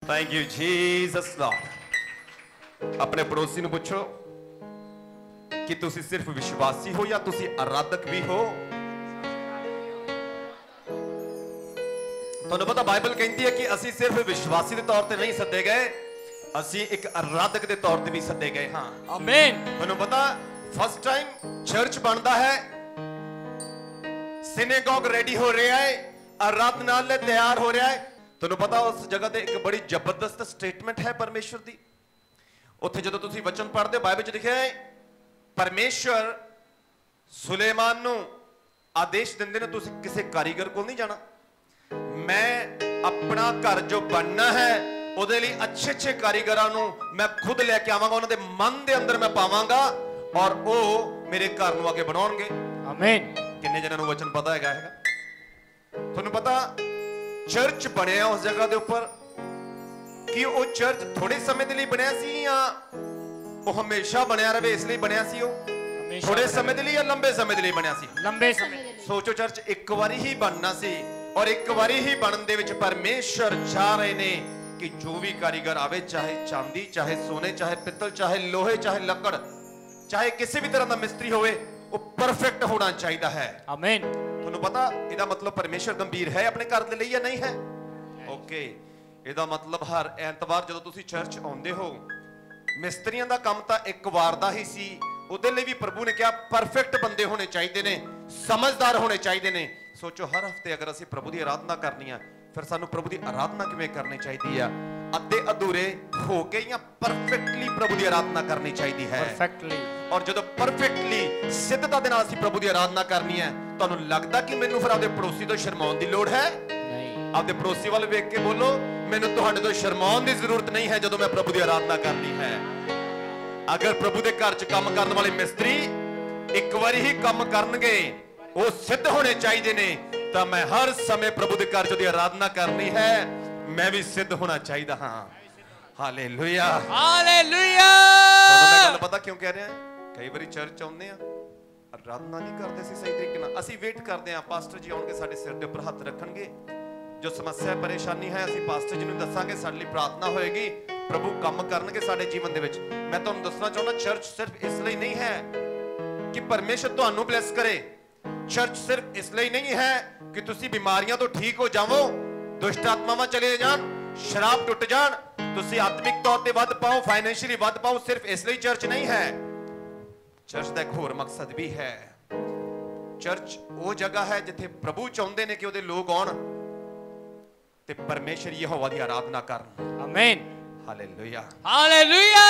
Thank you Jesus Lord. अपने पड़ोसी ਨੂੰ ਪੁੱਛੋ ਕਿ ਤੁਸੀਂ ਸਿਰਫ ਵਿਸ਼ਵਾਸੀ ਹੋ ਜਾਂ ਤੁਸੀਂ ਆਰਾਧਕ ਵੀ ਹੋ। ਤੁਹਾਨੂੰ ਪਤਾ ਬਾਈਬਲ ਕਹਿੰਦੀ ਹੈ ਕਿ ਅਸੀਂ ਸਿਰਫ ਵਿਸ਼ਵਾਸੀ ਦੇ ਤੌਰ ਤੇ ਨਹੀਂ ਸੱਦੇ ਗਏ, ਅਸੀਂ ਇੱਕ ਆਰਾਧਕ ਦੇ ਤੌਰ ਤੇ ਵੀ ਸੱਦੇ ਗਏ ਹਾਂ। ਆਮੀਨ। ਤੁਹਾਨੂੰ ਪਤਾ ਫਸਟ ਟਾਈਮ ਚਰਚ ਬਣਦਾ ਹੈ, ਸਿਨੇਗੋਗ ਰੈਡੀ ਹੋ ਰਿਹਾ ਹੈ, ਆਰਾਧਨਾਲय ਤਿਆਰ ਹੋ ਰਿਹਾ ਹੈ। ਤੁਹਾਨੂੰ ਪਤਾ ਉਸ ਜਗ੍ਹਾ ਤੇ ਇੱਕ ਬੜੀ ਜ਼ਬਰਦਸਤ ਸਟੇਟਮੈਂਟ ਹੈ ਪਰਮੇਸ਼ਰ ਦੀ। ਉੱਥੇ ਜਦੋਂ ਤੁਸੀਂ ਵਚਨ ਪੜ੍ਹਦੇ ਹੋ ਬਾਈਬਲ 'ਚ ਲਿਖਿਆ ਹੈ ਪਰਮੇਸ਼ਰ ਸੁਲੇਮਾਨ ਨੂੰ ਆਦੇਸ਼ ਦਿੰਦੇ ਨੇ ਤੁਸੀਂ ਕਿਸੇ ਕਾਰੀਗਰ ਕੋਲ ਨਹੀਂ ਜਾਣਾ, ਮੈਂ ਆਪਣਾ ਘਰ ਜੋ ਬਣਨਾ ਹੈ ਉਹਦੇ ਲਈ ਅੱਛੇ ਅੱਛੇ ਕਾਰੀਗਰਾਂ ਨੂੰ ਮੈਂ ਖੁਦ ਲੈ ਕੇ ਆਵਾਂਗਾ, ਉਹਨਾਂ ਦੇ ਮਨ ਦੇ ਅੰਦਰ ਮੈਂ ਪਾਵਾਂਗਾ ਔਰ ਉਹ ਮੇਰੇ ਘਰ ਨੂੰ ਅੱਗੇ ਬਣਾਉਣਗੇ। ਆਮੀਨ। ਕਿੰਨੇ ਜਨਾਂ ਨੂੰ ਵਚਨ ਪਤਾ ਹੈਗਾ? ਤੁਹਾਨੂੰ ਪਤਾ ਚਰਚ ਬਣਿਆ ਉਸ ਜਗ੍ਹਾ ਦੇ ਉੱਪਰ ਕਿ ਉਹ ਚਰਚ ਥੋੜੇ ਸਮੇਂ ਦੇ ਲਈ ਬਣਿਆ ਸੀ ਜਾਂ ਉਹ ਹਮੇਸ਼ਾ ਬਣਿਆ ਰਹੇ ਇਸ ਲਈ ਬਣਿਆ ਸੀ? ਉਹ ਥੋੜੇ ਸਮੇਂ ਦੇ ਲਈ ਜਾਂ ਲੰਬੇ ਸਮੇਂ ਦੇ ਲਈ ਬਣਿਆ ਸੀ? ਲੰਬੇ ਸਮੇਂ। ਸੋਚੋ ਚਰਚ ਇੱਕ ਵਾਰੀ ਹੀ ਬਣਨਾ ਸੀ ਔਰ ਇੱਕ ਵਾਰੀ ਹੀ ਬਣਨ ਦੇ ਵਿੱਚ ਪਰਮੇਸ਼ਰ ਚਾਹ ਰਹੇ ਨੇ ਕਿ ਜੋ ਵੀ ਕਾਰੀਗਰ ਆਵੇ, ਚਾਹੇ ਚਾਂਦੀ, ਚਾਹੇ ਸੋਨੇ, ਚਾਹੇ ਪਿੱਤਲ, ਚਾਹੇ ਲੋਹੇ, ਚਾਹੇ ਲੱਕੜ, ਚਾਹੇ ਕਿਸੇ ਵੀ ਤਰ੍ਹਾਂ ਦਾ ਮਿਸਤਰੀ ਹੋਵੇ, ਉਹ ਪਰਫੈਕਟ ਹੋਣਾ ਚਾਹੀਦਾ ਹੈ। ਆਮੀਨ। ਤੁਹਾਨੂੰ ਪਤਾ ਇਹਦਾ ਮਤਲਬ ਪਰਮੇਸ਼ਰ ਗੰਭੀਰ ਹੈ ਆਪਣੇ ਘਰ ਦੇ ਲਈ ਜਾਂ ਨਹੀਂ ਹੈ? ਓਕੇ, ਇਹਦਾ ਮਤਲਬ ਹਰ ਐਤਵਾਰ ਜਦੋਂ ਤੁਸੀਂ ਚਰਚ ਆਉਂਦੇ ਹੋ, ਮਿਸਤਰੀਆਂ ਦਾ ਕੰਮ ਤਾਂ ਇੱਕ ਵਾਰ ਦਾ ਹੀ ਸੀ, ਉਹਦੇ ਲਈ ਵੀ ਪ੍ਰਭੂ ਨੇ ਕਿਹਾ ਪਰਫੈਕਟ ਬੰਦੇ ਹੋਣੇ ਚਾਹੀਦੇ ਨੇ, ਸਮਝਦਾਰ ਹੋਣੇ ਚਾਹੀਦੇ ਨੇ। ਸੋਚੋ ਹਰ ਹਫਤੇ ਅਗਰ ਅਸੀਂ ਪ੍ਰਭੂ ਦੀ ਆਰਾਧਨਾ ਕਰਨੀ ਆ, ਫਿਰ ਸਾਨੂੰ ਪ੍ਰਭੂ ਦੀ ਆਰਾਧਨਾ ਕਿਵੇਂ ਕਰਨੀ ਚਾਹੀਦੀ ਆ? ਅੱਧੇ ਅਧੂਰੇ ਹੋ ਕੇ ਜਾਂ ਪਰਫੈਕਟਲੀ ਪ੍ਰਭੂ ਦੀ ਆਰਾਧਨਾ ਕਰਨੀ ਚਾਹੀਦੀ ਹੈ। ਪਰਫੈਕਟਲੀ। ਔਰ ਜਦੋਂ ਪਰਫੈਕਟਲੀ ਸਿੱਧਤਾ ਦੇ ਨਾਲ ਅਸੀਂ ਪ੍ਰਭੂ ਦੀ ਆਰਾਧਨਾ ਕਰਨੀ ਹੈ, ਤੁਹਾਨੂੰ ਲੱਗਦਾ ਕਿ ਮੈਨੂੰ ਫਿਰ ਆਪਦੇ ਪੜੋਸੀ ਤੋਂ ਸ਼ਰਮਾਉਣ ਦੀ ਲੋੜ ਹੈ? ਨਹੀਂ। ਆਪਦੇ ਪੜੋਸੀ ਵੱਲ ਵੇਖ ਕੇ ਬੋਲੋ ਮੈਨੂੰ ਤੁਹਾਡੇ ਤੋਂ ਸ਼ਰਮਾਉਣ ਦੀ ਜ਼ਰੂਰਤ ਨਹੀਂ ਹੈ ਜਦੋਂ ਮੈਂ ਪ੍ਰਭੂ ਦੀ ਆਰਾਧਨਾ ਕਰਨੀ ਹੈ। ਅਗਰ ਪ੍ਰਭੂ ਦੇ ਘਰ 'ਚ ਕੰਮ ਕਰਨ ਵਾਲੇ ਮਿਸਤਰੀ ਇੱਕ ਵਾਰੀ ਹੀ ਕੰਮ ਕਰਨਗੇ, ਉਹ ਸਿੱਧ ਹੋਣੇ ਚਾਹੀਦੇ ਨੇ, ਤਾਂ ਮੈਂ ਹਰ ਸਮੇਂ ਪ੍ਰਭੂ ਦੇ ਘਰ 'ਚ ਦੀ ਆਰਾਧਨਾ ਕਰਨੀ ਹੈ, ਮੈਂ ਵੀ ਸਿੱਧ ਹੋਣਾ ਚਾਹੀਦਾ ਹਾਂ। Hallelujah, hallelujah. ਤੁਹਾਨੂੰ ਮੈਂ ਗੱਲ ਪਤਾ ਕਿਉਂ ਕਹਿ ਰਿਹਾ? ਕਈ ਵਾਰੀ ਚਰਚ ਆਉਂਦੇ ਆ, ਆਰਾਧਨਾ ਨਹੀਂ ਕਰਦੇ ਸੀ ਸਹੀ ਤਰੀਕੇ ਨਾਲ, ਅਸੀਂ ਵੇਟ ਕਰਦੇ ਆ ਪਾਸਟਰ ਜੀ ਆਉਣਗੇ, ਸਾਡੇ ਸਿਰ ਦੇ ਉੱਪਰ ਹੱਥ ਰੱਖਣਗੇ, ਜੋ ਸਮੱਸਿਆ ਪਰੇਸ਼ਾਨੀ ਹੈ ਅਸੀਂ ਪਾਸਟਰ ਜੀ ਨੂੰ ਦੱਸਾਂਗੇ, ਸਾਡੇ ਲਈ ਪ੍ਰਾਰਥਨਾ ਹੋਏਗੀ, ਪ੍ਰਭੂ ਕੰਮ ਕਰਨਗੇ ਸਾਡੇ ਜੀਵਨ ਦੇ ਵਿੱਚ। ਮੈਂ ਤੁਹਾਨੂੰ ਦੱਸਣਾ ਚਾਹੁੰਦਾ ਚਰਚ ਸਿਰਫ ਇਸ ਲਈ ਨਹੀਂ ਹੈ ਕਿ ਪਰਮੇਸ਼ਰ ਤੁਹਾਨੂੰ ਬਲੈਸ ਕਰੇ, ਚਰਚ ਸਿਰਫ ਇਸ ਲਈ ਨਹੀਂ ਹੈ ਕਿ ਤੁਸੀਂ ਬਿਮਾਰੀਆਂ ਤੋਂ ਠੀਕ ਹੋ ਜਾਵੋ, ਦੁਸ਼ਟ ਆਤਮਾਵਾਂ ਚਲੇ ਜਾਣ, ਸ਼ਰਾਬ ਟੁੱਟ ਜਾਣ, ਤੁਸੀਂ ਆਤਮਿਕ ਤੌਰ ਤੇ ਵੱਧ ਪਾਓ, ਫਾਈਨੈਂਸ਼ੀਅਲੀ ਵੱਧ ਪਾਓ, ਸਿਰਫ ਇਸ ਲਈ ਚਰਚ ਨਹੀਂ ਹੈ। ਚਰਚ ਦਾ ਇੱਕ ਹੋਰ ਮਕਸਦ ਵੀ ਹੈ। ਚਰਚ ਉਹ ਜਗ੍ਹਾ ਹੈ ਜਿੱਥੇ ਪ੍ਰਭੂ ਚਾਹੁੰਦੇ ਨੇ ਕਿ ਉਹਦੇ ਲੋਕ ਆਉਣ ਤੇ ਪਰਮੇਸ਼ਰ ਯਹੋਵਾ ਦੀ ਆਰਾਧਨਾ ਕਰਨ। ਆਮੀਨ। Hallelujah, hallelujah.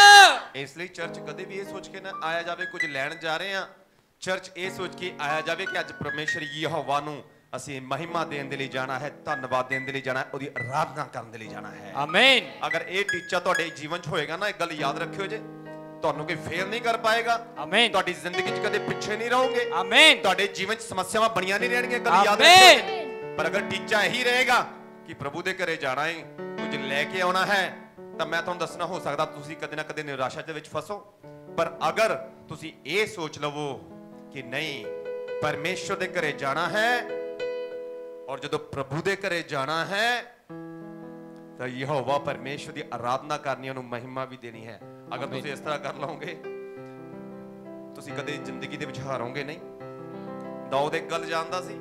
ਇਸ ਲਈ ਚਰਚ ਕਦੇ ਵੀ ਇਹ ਸੋਚ ਕੇ ਨਾ ਆਇਆ ਜਾਵੇ ਕੁਝ ਲੈਣ ਜਾ ਰਹੇ ਆ, ਚਰਚ ਇਹ ਸੋਚ ਕੇ ਆਇਆ ਜਾਵੇ ਕਿ ਅੱਜ ਪਰਮੇਸ਼ਰ ਯਹੋਵਾ ਨੂੰ ਅਸੀਂ ਮਹਿਮਾ ਦੇਣ ਦੇ ਲਈ ਜਾਣਾ ਹੈ, ਧੰਨਵਾਦ ਦੇਣ ਦੇ ਲਈ ਜਾਣਾ ਹੈ, ਉਹਦੀ ਆਰਾਧਨਾ ਕਰਨ ਦੇ ਲਈ ਜਾਣਾ ਹੈ। ਆਮੀਨ। ਅਗਰ ਇਹ ਟੀਚਾ ਤੁਹਾਡੇ ਜੀਵਨ 'ਚ ਹੋਏਗਾ ਨਾ, ਇੱਕ ਗੱਲ ਯਾਦ ਰੱਖਿਓ ਜੇ, ਤੁਹਾਨੂੰ ਕੋਈ ਫੇਲ ਨਹੀਂ ਕਰ ਪਾਏਗਾ। ਆਮੀਨ। ਤੁਹਾਡੀ ਜ਼ਿੰਦਗੀ 'ਚ ਕਦੇ ਪਿੱਛੇ ਨਹੀਂ ਰਹੋਗੇ। ਆਮੀਨ। ਤੁਹਾਡੇ ਜੀਵਨ 'ਚ ਸਮੱਸਿਆਵਾਂ ਬਣੀਆਂ ਨਹੀਂ ਰਹਿਣਗੀਆਂ, ਗੱਲ ਯਾਦ ਰੱਖਿਓ। ਪਰ ਅਗਰ ਟੀਚਾ ਇਹੀ ਰਹੇਗਾ ਕਿ ਪ੍ਰਭੂ ਦੇ ਘਰੇ ਜਾਣਾ ਹੈ, ਕੁਝ ਲੈ ਕੇ ਆਉਣਾ ਹੈ, ਤਾਂ ਮੈਂ ਤੁਹਾਨੂੰ ਦੱਸਣਾ ਹੋ ਸਕਦਾ ਤੁਸੀਂ ਕਦੇ ਨਾ ਕਦੇ ਨਿਰਾਸ਼ਾ ਦੇ ਵਿੱਚ ਫਸੋ। ਪਰ ਅਗਰ ਤੁਸੀਂ ਇਹ ਸੋਚ ਲਵੋ ਕਿ ਨਹੀਂ ਪਰਮੇਸ਼ਰ ਦੇ ਘਰੇ ਜਾਣਾ ਹੈ, ਔਰ ਜਦੋਂ ਪ੍ਰਭੂ ਦੇ ਘਰੇ ਜਾਣਾ ਹੈ ਤਾਂ ਯਹੋਵਾ ਪਰਮੇਸ਼ਰ ਦੀ ਆਰਾਧਨਾ ਕਰਨੀ, ਉਹਨੂੰ ਮਹਿਮਾ ਵੀ ਦੇਣੀ ਹੈ। ਅਗਰ ਤੁਸੀਂ ਇਸ ਤਰ੍ਹਾਂ ਕਰ ਲਓਗੇ ਤੁਸੀਂ ਕਦੇ ਜ਼ਿੰਦਗੀ ਦੇ ਵਿੱਚ ਹਾਰੋਗੇ ਨਹੀਂ। ਦਾਊਦ ਇੱਕ ਗੱਲ ਜਾਣਦਾ ਸੀ,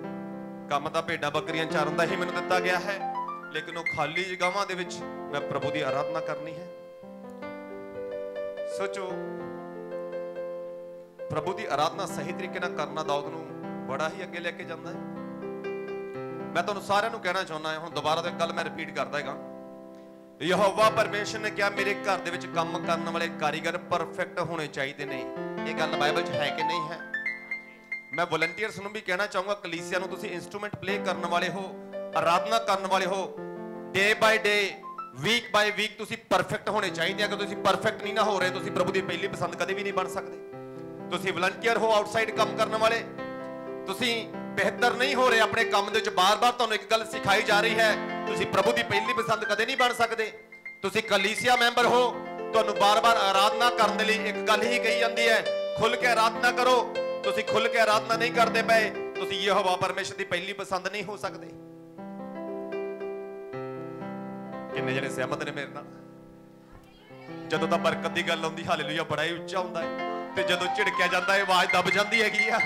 ਕੰਮ ਤਾਂ ਭੇਡਾਂ ਬੱਕਰੀਆਂ ਚਾਰਨ ਦਾ ਹੀ ਮੈਨੂੰ ਦਿੱਤਾ ਗਿਆ ਹੈ, ਲੇਕਿਨ ਉਹ ਖਾਲੀ ਜਗ੍ਹਾਵਾਂ ਦੇ ਵਿੱਚ ਮੈਂ ਪ੍ਰਭੂ ਦੀ ਆਰਾਧਨਾ ਕਰਨੀ ਹੈ। ਸੋਚੋ ਪ੍ਰਭੂ ਦੀ ਆਰਾਧਨਾ ਸਹੀ ਤਰੀਕੇ ਨਾਲ ਕਰਨਾ ਦਾਊਦ ਨੂੰ ਬੜਾ ਹੀ ਅੱਗੇ ਲੈ ਕੇ ਜਾਂਦਾ ਹੈ। ਮੈਂ ਤੁਹਾਨੂੰ ਸਾਰਿਆਂ ਨੂੰ ਕਹਿਣਾ ਚਾਹੁੰਦਾ ਹਾਂ, ਹੁਣ ਦੁਬਾਰਾ ਤੋਂ ਇੱਕ ਗੱਲ ਮੈਂ ਰਿਪੀਟ ਕਰਦਾ ਹੈਗਾ, ਯਹੋਵਾ ਪਰਮੇਸ਼ਰ ਨੇ ਕਿਹਾ ਮੇਰੇ ਘਰ ਦੇ ਵਿੱਚ ਕੰਮ ਕਰਨ ਵਾਲੇ ਕਾਰੀਗਰ ਪਰਫੈਕਟ ਹੋਣੇ ਚਾਹੀਦੇ ਨੇ। ਇਹ ਗੱਲ ਬਾਈਬਲ 'ਚ ਹੈ ਕਿ ਨਹੀਂ ਹੈ? ਮੈਂ ਵਲੰਟੀਅਰਸ ਨੂੰ ਵੀ ਕਹਿਣਾ ਚਾਹੂੰਗਾ, ਕਲੀਸਿਆ ਨੂੰ ਤੁਸੀਂ ਇਨਸਟਰੂਮੈਂਟ ਪਲੇ ਕਰਨ ਵਾਲੇ ਹੋ, ਆਰਾਧਨਾ ਕਰਨ ਵਾਲੇ ਹੋ, ਡੇ ਬਾਈ ਡੇ, ਵੀਕ ਬਾਈ ਵੀਕ ਤੁਸੀਂ ਪਰਫੈਕਟ ਹੋਣੇ ਚਾਹੀਦੇ ਆ। ਅਗਰ ਤੁਸੀਂ ਪਰਫੈਕਟ ਨਹੀਂ ਨਾ ਹੋ ਰਹੇ, ਤੁਸੀਂ ਪ੍ਰਭੂ ਦੀ ਪਹਿਲੀ ਪਸੰਦ ਕਦੇ ਵੀ ਨਹੀਂ ਬਣ ਸਕਦੇ। ਤੁਸੀਂ ਵਲੰਟੀਅਰ ਹੋ, ਆਊਟਸਾਈਡ ਕੰਮ ਕਰਨ ਵਾਲੇ, ਤੁਸੀਂ ਬਿਹਤਰ ਨਹੀਂ ਹੋ ਰਹੇ ਆਪਣੇ ਕੰਮ ਦੇ ਵਿੱਚ, ਬਾਰ-ਬਾਰ ਤੁਹਾਨੂੰ ਇੱਕ ਗੱਲ ਸਿਖਾਈ ਜਾ ਰਹੀ ਹੈ, ਤੁਸੀਂ ਪ੍ਰਭੂ ਦੀ ਪਹਿਲੀ ਪਸੰਦ ਕਦੇ ਨਹੀਂ ਬਣ ਸਕਦੇ। ਤੁਸੀਂ ਕਲੀਸਿਆ ਮੈਂਬਰ ਹੋ, ਤੁਹਾਨੂੰ ਬਾਰ-ਬਾਰ ਆਰਾਧਨਾ ਕਰਨ ਦੇ ਲਈ ਇੱਕ ਗੱਲ ਹੀ ਕਹੀ ਜਾਂਦੀ ਹੈ, ਖੁੱਲ ਕੇ ਆਰਾਧਨਾ ਕਰੋ। ਤੁਸੀਂ ਖੁੱਲ ਕੇ ਆਰਾਧਨਾ ਨਹੀਂ ਕਰਦੇ ਪਏ, ਤੁਸੀਂ ਯਹੋਵਾ ਪਰਮੇਸ਼ਰ ਦੀ ਪਹਿਲੀ ਪਸੰਦ ਨਹੀਂ ਹੋ ਸਕਦੇ। किन्ने जने सहमत ने मेरे नाल? जदों तां बरकत दी गल आउंदी हालेलुया बड़ा ही उच्चा हुंदा है ते जदों झिड़किया जांदा है आवाज दब जांदी हैगी आ।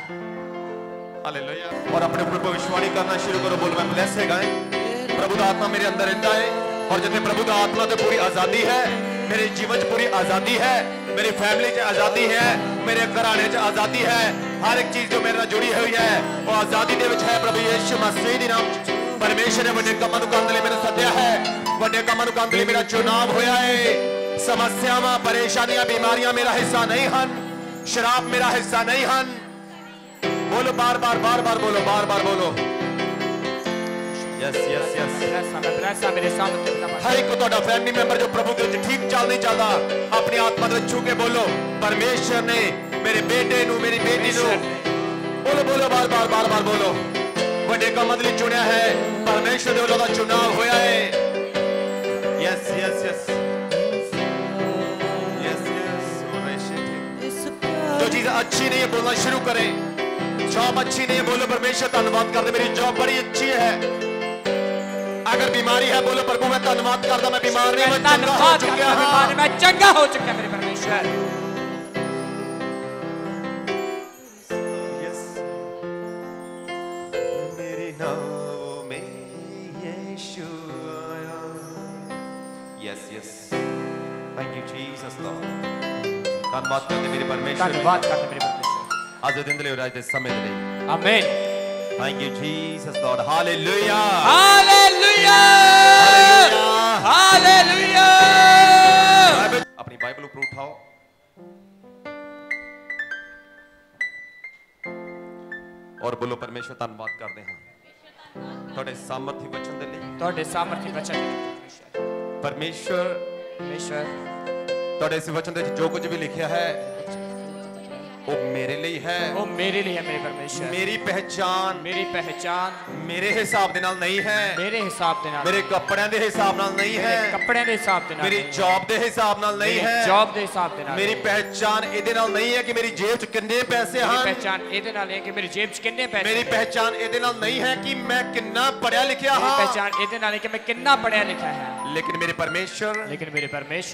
हालेलुया। और अपने ऊपर भविष्यवाणी करना शुरू करो। बोल मैं ब्लेस हैगा है, प्रभु दा आत्मा मेरे अंदर रहिंदा है और जिथे प्रभु दा आत्मा ते पूरी आजादी है। मेरे जीवन च पूरी आजादी है, मेरी फैमिली च आजादी है, मेरे घराने च आजादी है। हर एक चीज जो मेरे नाल जुड़ी हुई है वो आजादी दे विच है। प्रभु यीशु मसीह दे नाम च परमेश्वर ने वड्डे कम्मां नूं करन लई मैनूं सद्दिया है, वड्डे कम्मां नूं करन लई मेरा चुनाव होया है। समस्यावां परेशानियां बीमारियां मेरा हिस्सा नहीं हन, शराब मेरा हिस्सा नहीं हन। बोलो बार बार बोलो, बार बार बोलो। Yes yes yes. हर एक तुहाडा फैमिली मेंबर जो प्रभु के विच ठीक चल नहीं चलदा, अपनी आत्मा दे विच छू के बोलो परमेश्वर ने मेरे बेटे नूं, मेरी बेटी नूं, बोलो बोलो बार बार बोलो, वड्डे कम्मां लई चुनिया है। परमेश्वर दे वल्लों दा चुनाव होया है। Yes yes yes yes yes. जो चीज अच्छी नहीं है बोलना शुरू करें। जॉब अच्छी नहीं है बोलो परमेश्वर धन्यवाद करदे मेरी जॉब बड़ी अच्छी है। अगर बीमारी है बोलो प्रभु मैं धन्यवाद करदा मैं बीमार नहीं, मैं चंगा हो चुका हूं, मैं चंगा हो चुका मेरे परमेश्वर। यस मेरी नाव में यीशु आया। Yes yes thank you Jesus Lord. धन्यवाद करदे मेरे परमेश्वर, धन्यवाद करदे मेरे परमेश्वर आज दिन दे राज दे समय दे लिए। आमीन। Thank you Jesus Lord. Hallelujah. Hallelujah. Hallelujah. अपनी बाइबल ऊपर उठाओ और बोलो परमेश्वर धन्यवाद करते हैं थोड़े सामर्थ्य वचन दे लिए, थोड़े सामर्थ्य वचन परमेश्वर थोड़े इस वचन दे जो कुछ भी लिखा है वो मेरे लिए है, वो मेरे लिए है मेरे परमेश्वर। मेरी पहचान मेरे हिसाब दे नाल नहीं है, मेरे हिसाब दे नाल, मेरे कपड़िਆਂ ਦੇ ਹਿਸਾਬ ਨਾਲ नहीं है, कपड़े ਦੇ ਹਿਸਾਬ ਦੇ ਨਾਲ, मेरी जॉब ਦੇ ਹਿਸਾਬ ਨਾਲ नहीं है, जॉब ਦੇ ਹਿਸਾਬ ਦੇ ਨਾਲ, मेरी पहचान ਇਹਦੇ ਨਾਲ नहीं है कि मेरी जेब 'ਚ कितने पैसे हैं, मेरी पहचान ਇਹਦੇ ਨਾਲ ਹੈ कि मेरी जेब 'ਚ कितने पैसे, मेरी पहचान ਇਹਦੇ ਨਾਲ नहीं है कि मैं कितना पढ़ा लिखा हां, मेरी पहचान ਇਹਦੇ ਨਾਲ है कि मैं कितना पढ़ा लिखा है। लेकिन मेरे परमेश्वर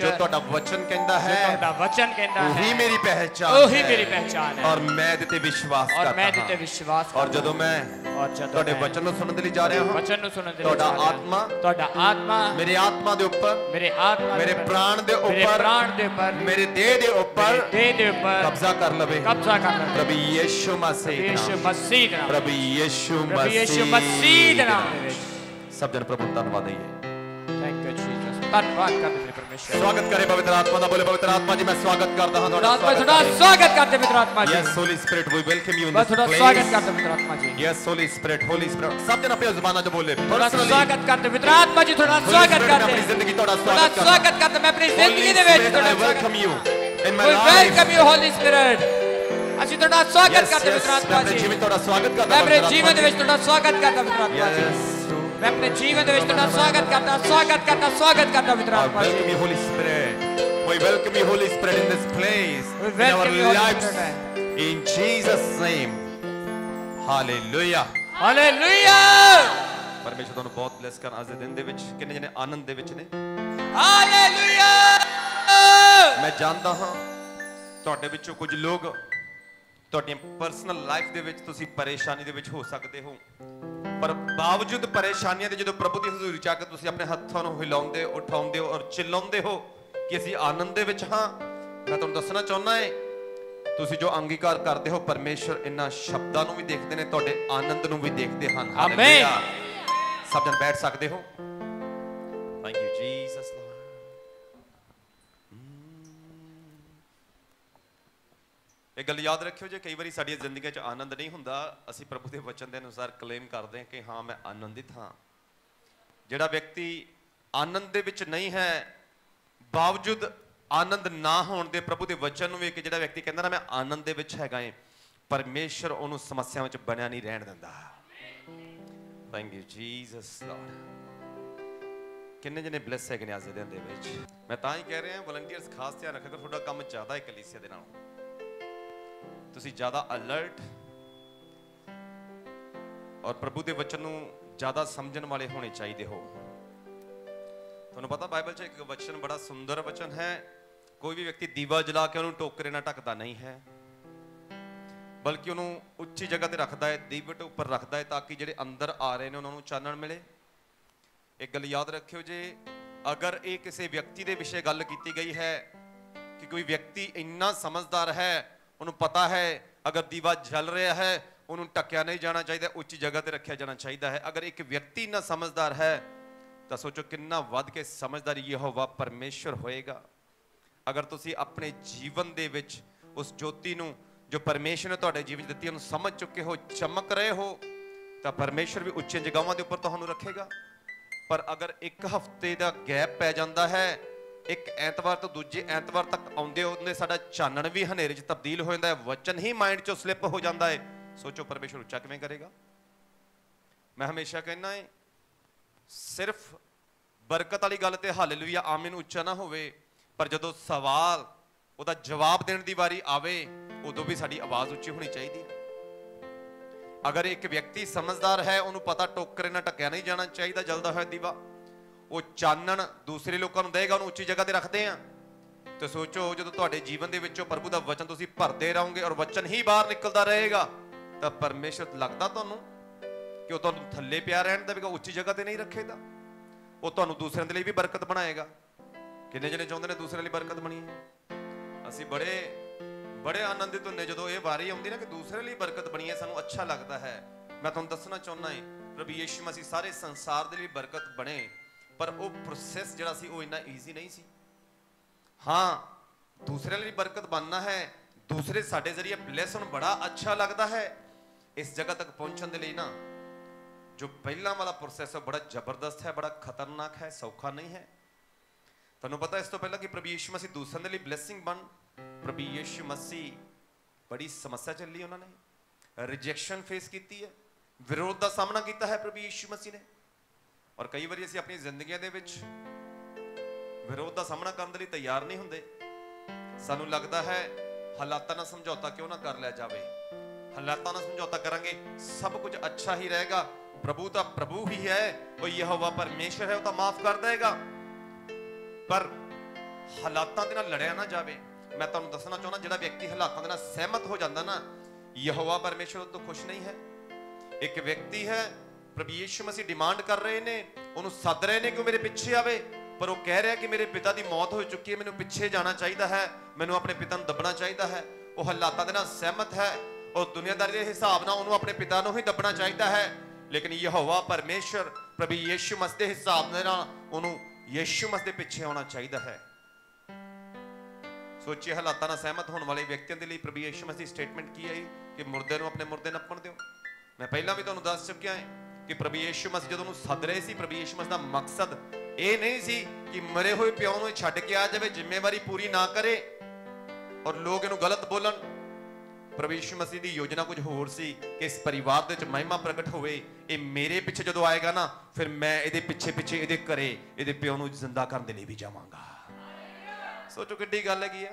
जो ਤੁਹਾਡਾ वचन कहता है, ਤੁਹਾਡਾ वचन कहता है, वही मेरी पहचान वही मेरी पहचान है और मैं ਇਹਦੇ ਤੇ ਵਿਸ਼ਵਾਸ ਕਰਦਾ ਹਾਂ, और मैं ਇਹਦੇ ਤੇ ਵਿਸ਼ਵਾਸ और ਜਦੋਂ मैं ਤੁਹਾਡੇ वचन ਨੂੰ ਸੁਣਨ ਦੇ ਲਈ ਜਾ ਰਿਹਾ ਹਾਂ, वचन ਨੂੰ ਸੁਣਨ ਦੇ ਲਈ ਤੁਹਾਡਾ ਤੁਹਾਡਾ ਆਤਮਾ मेरी आत्मा ਦੇ ਉੱਪਰ, मेरे आत्मा मेरे प्राण ਦੇ ਉੱਪਰ, मेरे देह ਦੇ ਉੱਪਰ कब्जा कर लवे, प्रभु यीशु मसीह नाम, प्रभु यीशु मसीह ਦੇ ਨਾਮ ਦੇ ਵਿੱਚ सब जन प्रभु धन्यवाद दईए। Thank you Jesus. धन्यवाद करते मेरे परमेश्वर। स्वागत करे पवित्र आत्मा दा, बोले पवित्र आत्मा जी मैं स्वागत करता हूं थोड़ा स्वागत करते पवित्र आत्मा ji. Yes holy spirit we welcome you in बस दिस थोड़ा प्लेस। स्वागत करते पवित्र आत्मा जी। यस होली स्पिरिट सब जन अपनी जुबान से बोले थोड़ा स्वागत करते पवित्र आत्मा जी, थोड़ा स्वागत करते अपनी जिंदगी थोड़ा स्वागत करते मैं अपनी जिंदगी दे विच थोड़ा welcome you in my we life, welcome you Holi spirit. ਅਸੀਂ ਤੁਹਾਡਾ ਸਵਾਗਤ ਕਰਦੇ ਪਵਿੱਤਰ ਆਤਮਾ ਜੀ। जीवन थोड़ा स्वागत करता मैं अपने जीवन ਦੇ ਵਿੱਚ ਤੁਹਾਡਾ ਸਵਾਗਤ ਕਰਦਾ ਪਵਿੱਤਰ ਆਤਮਾ ਜੀ। मैं अपने जीवन ਦੇ ਵਿੱਚ ਤੁਹਾਡਾ ਸਵਾਗਤ ਕਰਦਾ ਪਵਿੱਤਰ ਆਤਮਾ ਜੀ। Welcome you Holi spirit, we welcome you holy spirit in this place, We in our welcome you, Holy lives, Spirit. in Jesus name, hallelujah। Hallelujah. परमेश्वर ਤੁਹਾਨੂੰ ਬਹੁਤ ਬਲੈਸ ਕਰਨ ਅੱਜ ਦੇ ਦਿਨ ਦੇ ਵਿੱਚ। ਕਿੰਨੇ ਜਣੇ ਆਨੰਦ ਦੇ ਵਿੱਚ ਨੇ? ਹਾਲੇਲੂਇਆ। ਮੈਂ ਜਾਣਦਾ ਹਾਂ ਤੁਹਾਡੇ ਵਿੱਚੋਂ ਕੁਝ ਲੋਕ ਤੁਹਾਡੀਆਂ ਪਰਸਨਲ ਲਾਈਫ ਦੇ ਵਿੱਚ ਤੁਸੀਂ ਪਰੇਸ਼ਾਨੀ ਦੇ ਵਿੱਚ ਹੋ ਸਕਦੇ ਹੋ, ਪਰ ਬਾਵਜੂਦ ਪਰੇਸ਼ਾਨੀਆਂ ਦੇ ਜਦੋਂ ਪ੍ਰਭੂ ਦੀ ਹਜ਼ੂਰੀ ਚ ਆ ਕੇ ਤੁਸੀਂ ਆਪਣੇ ਹੱਥਾਂ ਨੂੰ ਹਿਲਾਉਂਦੇ ਉਠਾਉਂਦੇ ਹੋ ਔਰ ਚਿਲਾਉਂਦੇ ਹੋ ਕਿ ਅਸੀਂ ਆਨੰਦ ਦੇ ਵਿੱਚ ਹਾਂ, ਮੈਂ ਤੁਹਾਨੂੰ ਦੱਸਣਾ ਚਾਹੁੰਦਾ ਹਾਂ ਤੁਸੀਂ ਜੋ ਅੰਗੀਕਾਰ ਕਰਦੇ ਹੋ ਪਰਮੇਸ਼ਰ ਇਹਨਾਂ ਸ਼ਬਦਾਂ ਨੂੰ ਵੀ ਦੇਖਦੇ ਨੇ, ਤੁਹਾਡੇ ਆਨੰਦ ਨੂੰ ਵੀ ਦੇਖਦੇ ਹਨ। ਆਮੀਨ। ਸਭ ਜਣ ਬੈਠ ਸਕਦੇ ਹੋ। Thank you Jesus. एक गल याद रखियो जे कई बार साडी जिंदगी च आनंद नहीं हुंदा, असीं प्रभु के वचन के अनुसार क्लेम करते हैं कि हाँ मैं आनंदित हाँ। जिहड़ा व्यक्ति आनंद दे विच नहीं है, बावजूद आनंद ना होण दे प्रभु के वचन नूं वेख के जिहड़ा व्यक्ति कहंदा ना मैं आनंद दे विच हैगा है, परमेश्वर उहनूं समस्यावां च बनिया नहीं रहण दिंदा। Thank you Jesus Lord. किन्ने जने ब्लेस है कि आज दे दिन दे विच। मैं तां ही कह रहा वॉलंटियर्स खास ध्यान रखो, तुहाडा काम ज़्यादा है कलीसिया दे नालों, तुसी ज़्यादा अलर्ट और प्रभु के वचन नूं ज़्यादा समझण वाले होने चाहिए हो। ਤੁਹਾਨੂੰ ਪਤਾ ਬਾਈਬਲ 'ਚ ਇੱਕ ਵਚਨ ਬੜਾ ਸੁੰਦਰ ਵਚਨ ਹੈ, ਕੋਈ ਵੀ ਵਿਅਕਤੀ ਦੀਵਾ ਜਲਾ ਕੇ ਉਹਨੂੰ ਟੋਕਰੇ ਨਾਲ ਢੱਕਦਾ ਨਹੀਂ ਹੈ, ਬਲਕਿ ਉਹਨੂੰ ਉੱਚੀ ਜਗ੍ਹਾ ਤੇ ਰੱਖਦਾ ਹੈ, ਦੀਵੇ ਦੇ ਉੱਪਰ ਰੱਖਦਾ ਹੈ, ਤਾਂ ਕਿ ਜਿਹੜੇ ਅੰਦਰ ਆ ਰਹੇ ਨੇ ਉਹਨਾਂ ਨੂੰ ਚਾਨਣ ਮਿਲੇ। ਇੱਕ ਗੱਲ ਯਾਦ ਰੱਖਿਓ, ਜੇ ਅਗਰ ਇਹ ਕਿਸੇ ਵਿਅਕਤੀ ਦੇ ਵਿਸ਼ੇ ਗੱਲ ਕੀਤੀ ਗਈ ਹੈ ਕਿ ਕੋਈ ਵਿਅਕਤੀ ਇੰਨਾ ਸਮਝਦਾਰ ਹੈ, ਉਹਨੂੰ ਪਤਾ ਹੈ ਅਗਰ ਦੀਵਾ ਜਲ ਰਿਹਾ ਹੈ ਉਹਨੂੰ ਢੱਕਿਆ ਨਹੀਂ ਜਾਣਾ ਚਾਹੀਦਾ, ਉੱਚੀ ਜਗ੍ਹਾ ਤੇ ਰੱਖਿਆ ਜਾਣਾ ਚਾਹੀਦਾ ਹੈ। ਅਗਰ ਇੱਕ ਵਿਅਕਤੀ ਇੰਨਾ ਸਮਝਦਾਰ ਹੈ ਤਾਂ ਸੋਚੋ ਕਿੰਨਾ ਵੱਧ ਕੇ ਸਮਝਦਾਰ ਯਹੋਵਾ ਪਰਮੇਸ਼ਰ ਹੋਏਗਾ। ਅਗਰ ਤੁਸੀਂ ਆਪਣੇ ਜੀਵਨ ਦੇ ਵਿੱਚ ਉਸ ਜੋਤੀ ਨੂੰ ਜੋ ਪਰਮੇਸ਼ਰ ਨੇ ਤੁਹਾਡੇ ਜੀਵਨ 'ਚ ਦਿੱਤੀ ਉਹਨੂੰ ਸਮਝ ਚੁੱਕੇ ਹੋ, ਚਮਕ ਰਹੇ ਹੋ, ਤਾਂ ਪਰਮੇਸ਼ਰ ਵੀ ਉੱਚੀਆਂ ਜਗ੍ਹਾਵਾਂ ਦੇ ਉੱਪਰ ਤੁਹਾਨੂੰ ਰੱਖੇਗਾ। ਪਰ ਅਗਰ ਇੱਕ ਹਫ਼ਤੇ ਦਾ ਗੈਪ ਪੈ ਜਾਂਦਾ ਹੈ, ਇੱਕ ਐਤਵਾਰ ਤੋਂ ਦੂਜੇ ਐਤਵਾਰ ਤੱਕ ਆਉਂਦੇ ਸਾਡਾ ਚਾਨਣ ਵੀ ਹਨੇਰੇ 'ਚ ਤਬਦੀਲ ਹੋ ਜਾਂਦਾ ਹੈ, ਵਚਨ ਹੀ ਮਾਈਂਡ 'ਚੋਂ ਸਲਿੱਪ ਹੋ ਜਾਂਦਾ ਹੈ, ਸੋਚੋ ਪਰਮੇਸ਼ਰ ਉੱਚਾ ਕਿਵੇਂ ਕਰੇਗਾ। ਮੈਂ ਹਮੇਸ਼ਾ ਕਹਿੰਦਾ ਹੈ ਸਿਰਫ ਬਰਕਤ ਵਾਲੀ ਗੱਲ ਤੇ ਹਾਲੇਲੂਇਆ ਆਮੀਨ ਉੱਚਾ ਨਾ ਹੋਵੇ, ਪਰ ਜਦੋਂ ਸਵਾਲ ਉਹਦਾ ਜਵਾਬ ਦੇਣ ਦੀ ਵਾਰੀ ਆਵੇ ਉਦੋਂ ਵੀ ਸਾਡੀ ਆਵਾਜ਼ ਉੱਚੀ ਹੋਣੀ ਚਾਹੀਦੀ ਹੈ। ਅਗਰ ਇੱਕ ਵਿਅਕਤੀ ਸਮਝਦਾਰ ਹੈ, ਉਹਨੂੰ ਪਤਾ ਟੋਕਰੇ ਨਾਲ ਢੱਕਿਆ ਨਹੀਂ ਜਾਣਾ ਚਾਹੀਦਾ ਜਲਦਾ ਹੋਇਆ ਦੀਵਾ, ਉਹ ਚਾਨਣ ਦੂਸਰੇ ਲੋਕਾਂ ਨੂੰ ਦੇਗਾ, ਉਹਨੂੰ ਉੱਚੀ ਜਗ੍ਹਾ ਤੇ ਰੱਖਦੇ ਆ। ਤੇ ਸੋਚੋ ਜਦੋਂ ਤੁਹਾਡੇ ਜੀਵਨ ਦੇ ਵਿੱਚੋਂ ਪ੍ਰਭੂ ਦਾ ਵਚਨ ਤੁਸੀਂ ਭਰਦੇ ਰਹੋਗੇ ਔਰ ਵਚਨ ਹੀ ਬਾਹਰ ਨਿਕਲਦਾ ਰਹੇਗਾ, ਤਾਂ ਪਰਮੇਸ਼ਰ ਲੱਗਦਾ ਤੁਹਾਨੂੰ ਕਿ ਉਹ ਤੁਹਾਨੂੰ ਥੱਲੇ ਪਿਆ ਰਹਿਣ ਦੇਵੇਗਾ, ਉੱਚੀ ਜਗ੍ਹਾ ਤੇ ਨਹੀਂ ਰੱਖੇਗਾ। ਉਹ ਤੁਹਾਨੂੰ ਦੂਸਰਿਆਂ ਦੇ ਲਈ ਵੀ ਬਰਕਤ ਬਣਾਏਗਾ। ਕਿੰਨੇ ਜਣੇ ਚਾਹੁੰਦੇ ਨੇ ਦੂਸਰਿਆਂ ਲਈ ਬਰਕਤ ਬਣੀਏ? ਅਸੀਂ ਬੜੇ ਆਨੰਦਿਤ ਹੁੰਦੇ ਜਦੋਂ ਇਹ ਵਾਰੀ ਆਉਂਦੀ ਨਾ ਕਿ ਦੂਸਰੇ ਲਈ ਬਰਕਤ ਬਣੀਏ, ਸਾਨੂੰ ਅੱਛਾ ਲੱਗਦਾ ਹੈ। ਮੈਂ ਤੁਹਾਨੂੰ ਦੱਸਣਾ ਚਾਹੁੰਦਾ ਹਾਂ ਪ੍ਰਭੂ ਯਿਸੂ ਮਸੀਹ ਸਾਰੇ ਸੰਸਾਰ ਦੇ ਲਈ ਬਰਕਤ ਬਣੇ, ਪਰ ਉਹ ਪ੍ਰੋਸੈਸ ਜਿਹੜਾ ਸੀ ਉਹ ਇੰਨਾ ਈਜ਼ੀ ਨਹੀਂ ਸੀ। ਹਾਂ, ਦੂਸਰੇ ਲਈ ਬਰਕਤ ਬਣਨਾ ਹੈ, ਦੂਸਰੇ ਸਾਡੇ ਜ਼ਰੀਏ ਬਲੈਸ ਹੋਣ ਬੜਾ ਅੱਛਾ ਲੱਗਦਾ ਹੈ। ਇਸ ਜਗ੍ਹਾ ਤੱਕ ਪਹੁੰਚਣ ਦੇ ਲਈ ਨਾ ਜੋ ਪਹਿਲਾਂ ਵਾਲਾ ਪ੍ਰੋਸੈਸ ਹੈ ਬੜਾ ਜ਼ਬਰਦਸਤ ਹੈ, ਬੜਾ ਖਤਰਨਾਕ ਹੈ, ਸੌਖਾ ਨਹੀਂ ਹੈ। ਤੁਹਾਨੂੰ ਪਤਾ ਇਸ ਤੋਂ ਪਹਿਲਾਂ ਕਿ ਪ੍ਰਭੂ ਯਿਸੂ ਮਸੀਹ ਦੂਸਰਿਆਂ ਦੇ ਲਈ ਬਲੈਸਿੰਗ ਬਣ, ਪ੍ਰਭੂ ਯਿਸੂ ਮਸੀਹ ਬੜੀ ਸਮੱਸਿਆ ਚੱਲੀ, ਉਹਨਾਂ ਨੇ ਰਿਜੈਕਸ਼ਨ ਫੇਸ ਕੀਤੀ ਹੈ, ਵਿਰੋਧ ਦਾ ਸਾਹਮਣਾ ਕੀਤਾ ਹੈ ਪ੍ਰਭੂ ਯਿਸੂ ਮਸੀਹ ਨੇ। ਔਰ ਕਈ ਵਾਰੀ ਅਸੀਂ ਆਪਣੀ ਜ਼ਿੰਦਗੀਆਂ ਦੇ ਵਿੱਚ ਵਿਰੋਧ ਦਾ ਸਾਹਮਣਾ ਕਰਨ ਦੇ ਲਈ ਤਿਆਰ ਨਹੀਂ ਹੁੰਦੇ। ਸਾਨੂੰ ਲੱਗਦਾ ਹੈ ਹਾਲਾਤਾਂ ਨਾਲ ਸਮਝੌਤਾ ਕਿਉਂ ਨਾ ਕਰ ਲਿਆ ਜਾਵੇ, ਹਾਲਾਤਾਂ ਨਾਲ ਸਮਝੌਤਾ ਕਰਾਂਗੇ ਸਭ ਕੁਝ ਅੱਛਾ ਹੀ ਰਹੇਗਾ। ਪ੍ਰਭੂ ਤਾਂ ਪ੍ਰਭੂ ਹੀ ਹੈ, ਉਹ ਯਹੋਵਾ ਪਰਮੇਸ਼ਰ ਹੈ, ਉਹ ਤਾਂ ਮਾਫ ਕਰ ਦੇਗਾ। ਪਰ ਹਾਲਾਤਾਂ ਦੇ ਨਾਲ ਲੜਿਆ ਨਾ ਜਾਵੇ। ਮੈਂ ਤੁਹਾਨੂੰ ਦੱਸਣਾ ਚਾਹੁੰਦਾ ਜਿਹੜਾ ਵਿਅਕਤੀ ਹਾਲਾਤਾਂ ਦੇ ਨਾਲ ਸਹਿਮਤ ਹੋ ਜਾਂਦਾ ਨਾ, ਯਹੋਵਾ ਪਰਮੇਸ਼ਰ ਉਹ ਤੋਂ ਖੁਸ਼ ਨਹੀਂ ਹੈ। ਇੱਕ ਵਿਅਕਤੀ ਹੈ, ਪ੍ਰਭੂ ਯਿਸੂ ਮਸੀਹ ਡਿਮਾਂਡ ਕਰ ਰਹੇ ਨੇ, ਉਹਨੂੰ ਸੱਦ ਰਹੇ ਨੇ ਕਿ ਉਹ ਮੇਰੇ ਪਿੱਛੇ ਆਵੇ, ਪਰ ਉਹ ਕਹਿ ਰਿਹਾ ਕਿ ਮੇਰੇ ਪਿਤਾ ਦੀ ਮੌਤ ਹੋ ਚੁੱਕੀ ਹੈ, ਮੈਨੂੰ ਪਿੱਛੇ ਜਾਣਾ ਚਾਹੀਦਾ ਹੈ, ਮੈਨੂੰ ਆਪਣੇ ਪਿਤਾ ਨੂੰ ਦੱਬਣਾ ਚਾਹੀਦਾ ਹੈ। ਉਹ ਹਾਲਾਤਾਂ ਦੇ ਨਾਲ ਸਹਿਮਤ ਹੈ, ਉਹ ਦੁਨੀਆਦਾਰੀ ਦੇ ਹਿਸਾਬ ਨਾਲ ਉਹਨੂੰ ਆਪਣੇ ਪਿਤਾ ਨੂੰ ਹੀ ਦੱਬਣਾ ਚਾਹੀਦਾ ਹੈ, ਲੇਕਿਨ ਯਹੋਵਾ ਪਰਮੇਸ਼ਰ ਪ੍ਰਭੂ ਯਿਸੂ ਮਸੀਹ ਦੇ ਹਿਸਾਬ ਨਾਲ ਉਹਨੂੰ ਯਿਸੂ ਮਸੀਹ ਦੇ ਪਿੱਛੇ ਆਉਣਾ ਚਾਹੀਦਾ ਹੈ। ਸੋਚੀਏ ਹਾਲਾਤਾਂ ਨਾਲ ਸਹਿਮਤ ਹੋਣ ਵਾਲੇ ਵਿਅਕਤੀਆਂ ਦੇ ਲਈ ਪ੍ਰਭੂ ਯਿਸੂ ਮਸੀਹ ਦੀ ਸਟੇਟਮੈਂਟ ਕੀ ਹੈ ਕਿ ਮੁਰਦੇ ਨੂੰ ਆਪਣੇ ਮੁਰਦੇ ਨੱਪਣ ਦਿਓ। ਮੈਂ ਪਹਿਲਾਂ ਵੀ ਤੁਹਾਨੂੰ ਦੱਸ ਚੁੱਕਿਆ ਹਾਂ ਕਿ ਪ੍ਰਭੂ ਯਿਸੂ ਮਸੀਹ ਜਦੋਂ ਉਹਨੂੰ ਸੱਦ ਰਹੇ ਸੀ, ਪ੍ਰਭੂ ਯਿਸੂ ਮਸੀਹ ਦਾ ਮਕਸਦ ਇਹ ਨਹੀਂ ਸੀ ਕਿ ਮਰੇ ਹੋਏ ਪਿਓ ਨੂੰ ਛੱਡ ਕੇ ਆ ਜਾਵੇ, ਜ਼ਿੰਮੇਵਾਰੀ ਪੂਰੀ ਨਾ ਕਰੇ ਔਰ ਲੋਕ ਇਹਨੂੰ ਗਲਤ ਬੋਲਣ। ਪ੍ਰਭੂ ਯਿਸੂ ਮਸੀਹ ਦੀ ਯੋਜਨਾ ਕੁਝ ਹੋਰ ਸੀ ਕਿ ਇਸ ਪਰਿਵਾਰ ਦੇ ਵਿੱਚ ਮਹਿਮਾ ਪ੍ਰਗਟ ਹੋਵੇ। ਇਹ ਮੇਰੇ ਪਿੱਛੇ ਜਦੋਂ ਆਏਗਾ ਨਾ, ਫਿਰ ਮੈਂ ਇਹਦੇ ਪਿੱਛੇ ਇਹਦੇ ਘਰੇ ਇਹਦੇ ਪਿਓ ਨੂੰ ਜ਼ਿੰਦਾ ਕਰਨ ਦੇ ਲਈ ਵੀ ਜਾਵਾਂਗਾ। ਸੋਚੋ ਕਿੱਡੀ ਗੱਲ ਹੈਗੀ ਆ,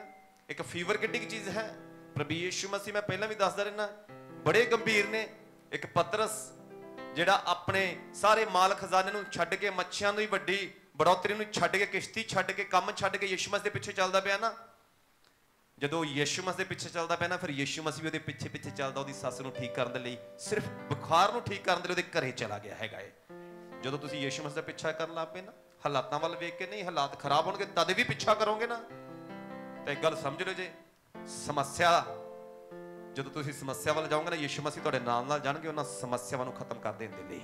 ਇੱਕ ਫੀਵਰ ਕਿੱਡੀ ਚੀਜ਼ ਹੈ। ਪ੍ਰਭੂ ਯਿਸੂ ਮਸੀਹ ਮੈਂ ਪਹਿਲਾਂ ਵੀ ਦੱਸਦਾ ਰਹਿਣਾ ਬੜੇ ਗੰਭੀਰ ਨੇ। ਇੱਕ ਪਤਰਸ ਜਿਹੜਾ ਆਪਣੇ ਸਾਰੇ ਮਾਲ ਖਜ਼ਾਨੇ ਨੂੰ ਛੱਡ ਕੇ, ਮੱਛੀਆਂ ਦੀ ਵੱਡੀ ਬੜੋਤਰੀ ਨੂੰ ਛੱਡ ਕੇ, ਕਿਸ਼ਤੀ ਛੱਡ ਕੇ, ਕੰਮ ਛੱਡ ਕੇ ਯਿਸੂ ਮਸੀਹ ਦੇ ਪਿੱਛੇ ਚੱਲਦਾ ਪਿਆ ਨਾ, ਜਦੋਂ ਯਿਸੂ ਮਸੀਹ ਦੇ ਪਿੱਛੇ ਚੱਲਦਾ ਪਿਆ ਨਾ, ਫਿਰ ਯਿਸੂ ਮਸੀਹ ਵੀ ਉਹਦੇ ਪਿੱਛੇ ਚੱਲਦਾ, ਉਹਦੀ ਸੱਸ ਨੂੰ ਠੀਕ ਕਰਨ ਦੇ ਲਈ, ਸਿਰਫ ਬੁਖਾਰ ਨੂੰ ਠੀਕ ਕਰਨ ਦੇ ਲਈ ਉਹਦੇ ਘਰੇ ਚਲਾ ਗਿਆ ਹੈਗਾ ਏ। ਜਦੋਂ ਤੁਸੀਂ ਯਿਸੂ ਮਸੀਹ ਦਾ ਪਿੱਛਾ ਕਰਨ ਲੱਗ ਪਏ ਨਾ, ਹਾਲਾਤਾਂ ਵੱਲ ਵੇਖ ਕੇ ਨਹੀਂ, ਹਾਲਾਤ ਖਰਾਬ ਹੋਣਗੇ ਤਦ ਵੀ ਪਿੱਛਾ ਕਰੋਗੇ ਨਾ, ਤਾਂ ਇੱਕ ਗੱਲ ਸਮਝ ਲਓ, ਜੇ ਸਮੱਸਿਆ ਜਦੋਂ ਤੁਸੀਂ ਸਮੱਸਿਆ ਵੱਲ ਜਾਓਗੇ ਨਾ, ਯਿਸੂ ਮਸੀਹ ਤੁਹਾਡੇ ਨਾਲ ਜਾਣਗੇ ਉਹਨਾਂ ਸਮੱਸਿਆਵਾਂ ਨੂੰ ਖਤਮ ਕਰ ਦੇਣ ਦੇ ਲਈ।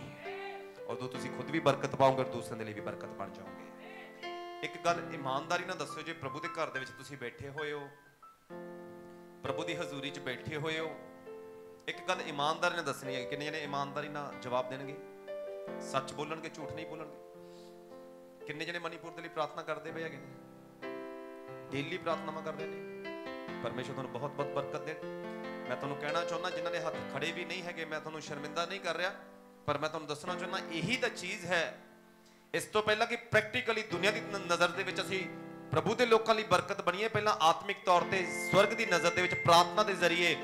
ਉਦੋਂ ਤੁਸੀਂ ਖੁਦ ਵੀ ਬਰਕਤ ਪਾਓਗੇ ਔਰ ਦੂਸਰਿਆਂ ਦੇ ਲਈ ਵੀ ਬਰਕਤ ਬਣ ਜਾਓਗੇ। ਇੱਕ ਗੱਲ ਇਮਾਨਦਾਰੀ ਨਾਲ ਦੱਸੋ, ਜੇ ਪ੍ਰਭੂ ਦੇ ਘਰ ਦੇ ਵਿੱਚ ਤੁਸੀਂ ਬੈਠੇ ਹੋਏ ਹੋ, ਪ੍ਰਭੂ ਦੀ ਹਜ਼ੂਰੀ 'ਚ ਬੈਠੇ ਹੋਏ ਹੋ, ਇੱਕ ਗੱਲ ਇਮਾਨਦਾਰੀ ਨਾਲ ਦੱਸਣੀ ਹੈ। ਕਿੰਨੇ ਜਣੇ ਇਮਾਨਦਾਰੀ ਨਾਲ ਜਵਾਬ ਦੇਣਗੇ, ਸੱਚ ਬੋਲਣਗੇ, ਝੂਠ ਨਹੀਂ ਬੋਲਣਗੇ? ਕਿੰਨੇ ਜਣੇ ਮਨੀਪੁਰ ਦੇ ਲਈ ਪ੍ਰਾਰਥਨਾ ਕਰਦੇ ਪਏ ਹੈਗੇ ਨੇ, ਡੇਲੀ ਪ੍ਰਾਰਥਨਾਵਾਂ ਕਰਦੇ ਨੇ? ਪਰਮੇਸ਼ਰ ਤੁਹਾਨੂੰ ਬਹੁਤ ਬਹੁਤ ਬਰਕਤ ਦੇ। ਮੈਂ ਤੁਹਾਨੂੰ ਕਹਿਣਾ ਚਾਹੁੰਦਾ, ਜਿਨ੍ਹਾਂ ਦੇ ਹੱਥ ਖੜੇ ਵੀ ਨਹੀਂ ਹੈਗੇ, ਮੈਂ ਤੁਹਾਨੂੰ ਸ਼ਰਮਿੰਦਾ ਨਹੀਂ ਕਰ ਰਿਹਾ, ਪਰ ਮੈਂ ਤੁਹਾਨੂੰ ਦੱਸਣਾ ਚਾਹੁੰਦਾ ਇਹੀ ਤਾਂ ਚੀਜ਼ ਹੈ। ਇਸ ਤੋਂ ਪਹਿਲਾਂ ਕਿ ਪ੍ਰੈਕਟੀਕਲੀ ਦੁਨੀਆ ਦੀ ਨਜ਼ਰ ਦੇ ਵਿੱਚ ਅਸੀਂ ਪ੍ਰਭੂ ਦੇ ਲੋਕਾਂ ਲਈ ਬਰਕਤ ਬਣੀਏ, ਪਹਿਲਾਂ ਆਤਮਿਕ ਤੌਰ ਤੇ ਸਵਰਗ ਦੀ ਨਜ਼ਰ ਦੇ ਵਿੱਚ ਪ੍ਰਾਰਥਨਾ ਦੇ ਜ਼ਰੀਏ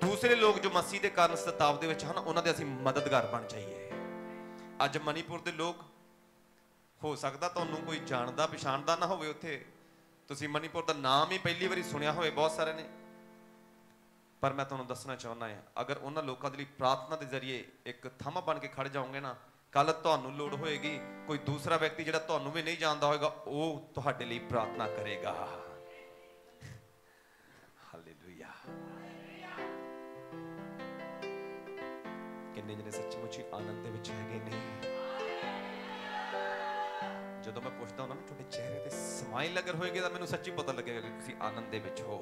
ਦੂਸਰੇ ਲੋਕ ਜੋ ਮਸੀਹ ਦੇ ਕਾਰਨ ਸਤਾਵ ਦੇ ਵਿੱਚ ਹਨ, ਉਹਨਾਂ ਦੇ ਅਸੀਂ ਮਦਦਗਾਰ ਬਣ ਜਾਈਏ। ਅੱਜ ਮਨੀਪੁਰ ਦੇ ਲੋਕ हो सकता तुहानूं कोई जानदा पछाणदा ना होवे, उत्थे तुसीं मणिपुर दा नाम ही पहली बारी सुनिया होवे बहुत सारे ने, पर मैं तुहानूं दसना चाहुंदा हां अगर उन्हां लोकां दे लई प्रार्थना के जरिए एक थंम बन के खड़ जाओगे ना, कल तुहानूं लोड़ होएगी कोई दूसरा व्यक्ति जिहड़ा तुहानूं भी नहीं जानदा होएगा वो तुहाडे लई प्रार्थना करेगा। हालेलुया। किन्ने जने सच्चमुच ही आनंद दे विच हैगे ने? ਜਦੋਂ मैं पुछदा हुंदा ना तुहाडे चेहरे ते स्माइल अगर होएगी तो मैनूं सच्ची पता लगेगा कि तुसीं आनंद दे विच हो।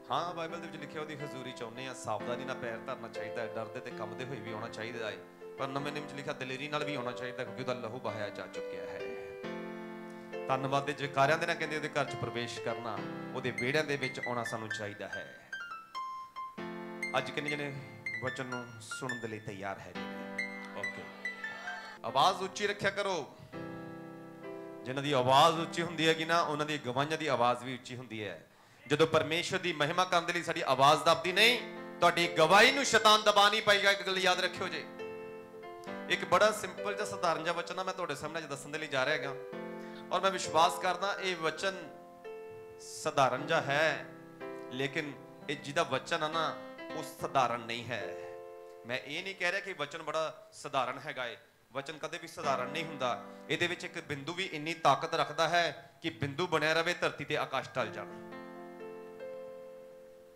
हाँ बाइबल ਦੇ ਵਿੱਚ ਲਿਖਿਆ ਉਹਦੀ ਹਜ਼ੂਰੀ ਚਾਹੁੰਦੇ ਆ, ਸਾਵਧਾਨੀ ਨਾਲ ਪੈਰ ਧਰਨਾ ਚਾਹੀਦਾ ਹੈ, ਡਰਦੇ ਤੇ ਕੰਬਦੇ ਹੋਏ ਵੀ ਆਉਣਾ ਚਾਹੀਦਾ ਹੈ, ਪਰ ਨਵੇਂ ਨਿਯਮ 'ਚ ਲਿਖਿਆ ਦਲੇਰੀ ਨਾਲ ਵੀ ਆਉਣਾ ਚਾਹੀਦਾ ਕਿਉਂਕਿ ਉਹਦਾ ਲਹੂ ਬਹਾਇਆ ਜਾ ਚੁੱਕਿਆ ਹੈ। ਧੰਨਵਾਦ ਦੇ ਜੈਕਾਰਿਆਂ ਦੇ ਨਾਲ ਕਹਿੰਦੇ ਉਹਦੇ ਘਰ 'ਚ ਪ੍ਰਵੇਸ਼ ਕਰਨਾ, ਉਹਦੇ ਵਿਹੜਿਆਂ ਦੇ ਵਿੱਚ ਆਉਣਾ ਸਾਨੂੰ ਚਾਹੀਦਾ ਹੈ। ਅੱਜ ਕਿੰਨੇ ਜਣੇ ਵਚਨ ਨੂੰ ਸੁਣਨ ਦੇ ਲਈ ਤਿਆਰ ਹੈਗੇ ਨੇ? ਓਕੇ, ਆਵਾਜ਼ ਉੱਚੀ ਰੱਖਿਆ ਕਰੋ। ਜਿਨ੍ਹਾਂ ਦੀ ਆਵਾਜ਼ ਉੱਚੀ ਹੁੰਦੀ ਹੈ ਕਿ ਨਾ ਉਹਨਾਂ ਦੀ ਗਵਾਹੀਆਂ ਦੀ ਆਵਾਜ਼ ਵੀ ਉੱਚੀ ਹੁੰਦੀ ਹੈ। ਜਦੋਂ ਪਰਮੇਸ਼ਰ ਦੀ ਮਹਿਮਾ ਕਰਨ ਦੇ ਲਈ ਸਾਡੀ ਆਵਾਜ਼ ਦਬਦੀ ਨਹੀਂ, ਤੁਹਾਡੀ ਗਵਾਹੀ ਨੂੰ ਸ਼ੈਤਾਨ ਦਬਾ ਨਹੀਂ ਪਾਏਗਾ। ਇੱਕ ਗੱਲ ਯਾਦ ਰੱਖਿਓ ਜੇ, ਇੱਕ ਬੜਾ ਸਿੰਪਲ ਜਿਹਾ ਸਧਾਰਨ ਜਿਹਾ ਵਚਨ ਆ ਮੈਂ ਤੁਹਾਡੇ ਸਾਹਮਣੇ ਦੱਸਣ ਦੇ ਲਈ ਜਾ ਰਿਹਾ ਹੈਗਾ, ਔਰ ਮੈਂ ਵਿਸ਼ਵਾਸ ਕਰਦਾ ਇਹ ਵਚਨ ਸਧਾਰਨ ਜਿਹਾ ਹੈ, ਲੇਕਿਨ ਇਹ ਜਿਹਦਾ ਵਚਨ ਆ ਨਾ ਉਹ ਸਧਾਰਨ ਨਹੀਂ ਹੈ। ਮੈਂ ਇਹ ਨਹੀਂ ਕਹਿ ਰਿਹਾ ਕਿ ਵਚਨ ਬੜਾ ਸਧਾਰਨ ਹੈਗਾ ਏ, ਵਚਨ ਕਦੇ ਵੀ ਸਧਾਰਨ ਨਹੀਂ ਹੁੰਦਾ। ਇਹਦੇ ਵਿੱਚ ਇੱਕ ਬਿੰਦੂ ਵੀ ਇੰਨੀ ਤਾਕਤ ਰੱਖਦਾ ਹੈ ਕਿ ਬਿੰਦੂ ਬਣਿਆ ਰਵੇ ਧਰਤੀ ਤੇ ਆਕਾਸ਼ ਟਲ ਜਾਣ।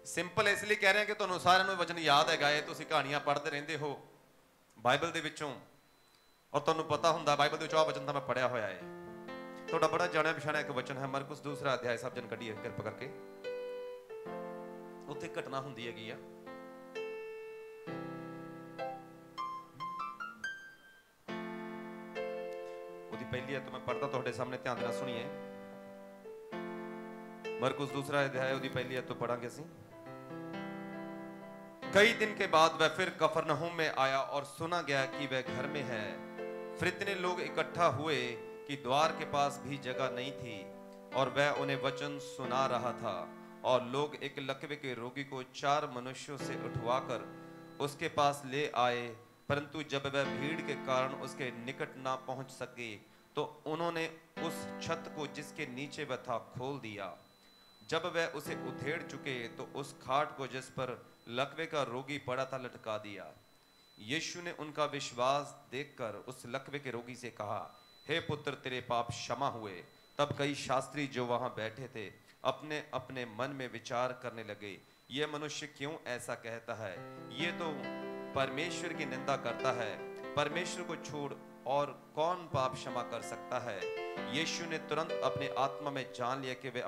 ਸਿੰਪਲ ਇਸ ਲਈ ਕਹਿ ਰਿਹਾ ਕਿ ਤੁਹਾਨੂੰ ਸਾਰਿਆਂ ਨੂੰ ਵਚਨ ਯਾਦ ਹੈਗਾ ਏ, ਤੁਸੀਂ ਕਹਾਣੀਆਂ ਪੜ੍ਹਦੇ ਰਹਿੰਦੇ ਹੋ ਬਾਈਬਲ ਦੇ ਵਿੱਚੋਂ, ਔਰ ਤੁਹਾਨੂੰ ਪਤਾ ਹੁੰਦਾ ਬਾਈਬਲ ਦੇ ਵਿੱਚ ਆਹ ਵਚਨ ਤਾਂ ਮੈਂ ਪੜ੍ਹਿਆ ਹੋਇਆ ਏ। ਤੁਹਾਡਾ ਬੜਾ ਜਾਣਿਆ ਪਛਾਣਿਆ ਇੱਕ ਵਚਨ ਹੈ ਮਰਕੁਸ 2 ਅਧਿਆਇ, ਸਭ ਜਨ ਕੱਢੀਏ ਕਿਰਪਾ ਕਰਕੇ। ਉੱਥੇ ਘਟਨਾ ਹੁੰਦੀ ਹੈਗੀ ਆ, ਉਹਦੀ ਪਹਿਲੀ ਆਇਤ ਮੈਂ ਪੜ੍ਹਦਾ ਤੁਹਾਡੇ ਸਾਹਮਣੇ, ਧਿਆਨ ਨਾਲ ਸੁਣੀਏ। मरकुस 2 अध्याय ਉਹਦੀ ਪਹਿਲੀ ਆਇਤ ਤੋਂ ਪੜਾਂਗੇ ਅਸੀਂ। कई दिन के बाद वह फिर कफरनहूम में आया और सुना गया कि वह घर में है। फिर इतने लोग इकट्ठा हुए कि द्वार के पास भी जगह नहीं थी, और वह उन्हें वचन सुना रहा था। और लोग एक लकवे के रोगी को 4 मनुष्यों से उठवाकर उसके पास ले आए, परंतु जब वह भीड़ के कारण उसके निकट ना पहुंच सके तो उन्होंने उस छत को जिसके नीचे वह था खोल दिया। जब वह उसे उधेड़ चुके तो उस खाट को जिस पर लकवे का रोगी पड़ा था लटका दिया। यीशु ने उनका विश्वास देखकर उस लकवे के रोगी से कहा, हे पुत्र, तेरे पाप क्षमा हुए। तब कई शास्त्री जो वहां बैठे थे अपने अपने मन में विचार करने लगे, ये मनुष्य क्यों ऐसा कहता है? ये तो परमेश्वर की निंदा करता है। परमेश्वर को छोड़ और कौन पाप क्षमा कर सकता है? यीशु ने तुरंत अपने आत्मा में जान लिया कि वे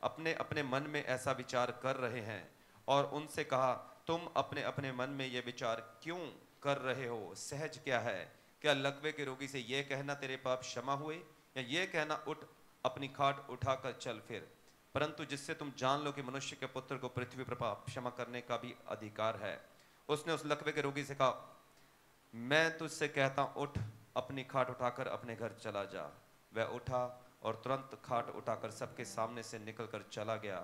अपने अपने मन में ऐसा विचार कर रहे हैं, और उनसे कहा, तुम अपने अपने मन में ये विचार क्यों कर रहे हो? सहज क्या है? क्या लकवे के रोगी से ये कहना तेरे पाप क्षमा हुए, या ये कहना उठ अपनी खाट उठाकर चल फिर? परंतु जिससे तुम जान लो कि मनुष्य के पुत्र को पृथ्वी पर पाप क्षमा करने का भी अधिकार है। उसने उस लकवे के रोगी से कहा, मैं तुझसे कहता हूं, उठ अपनी खाट उठाकर अपने घर चला जा। वह उठा और तुरंत खाट उठाकर सबके सामने से निकलकर चला गया।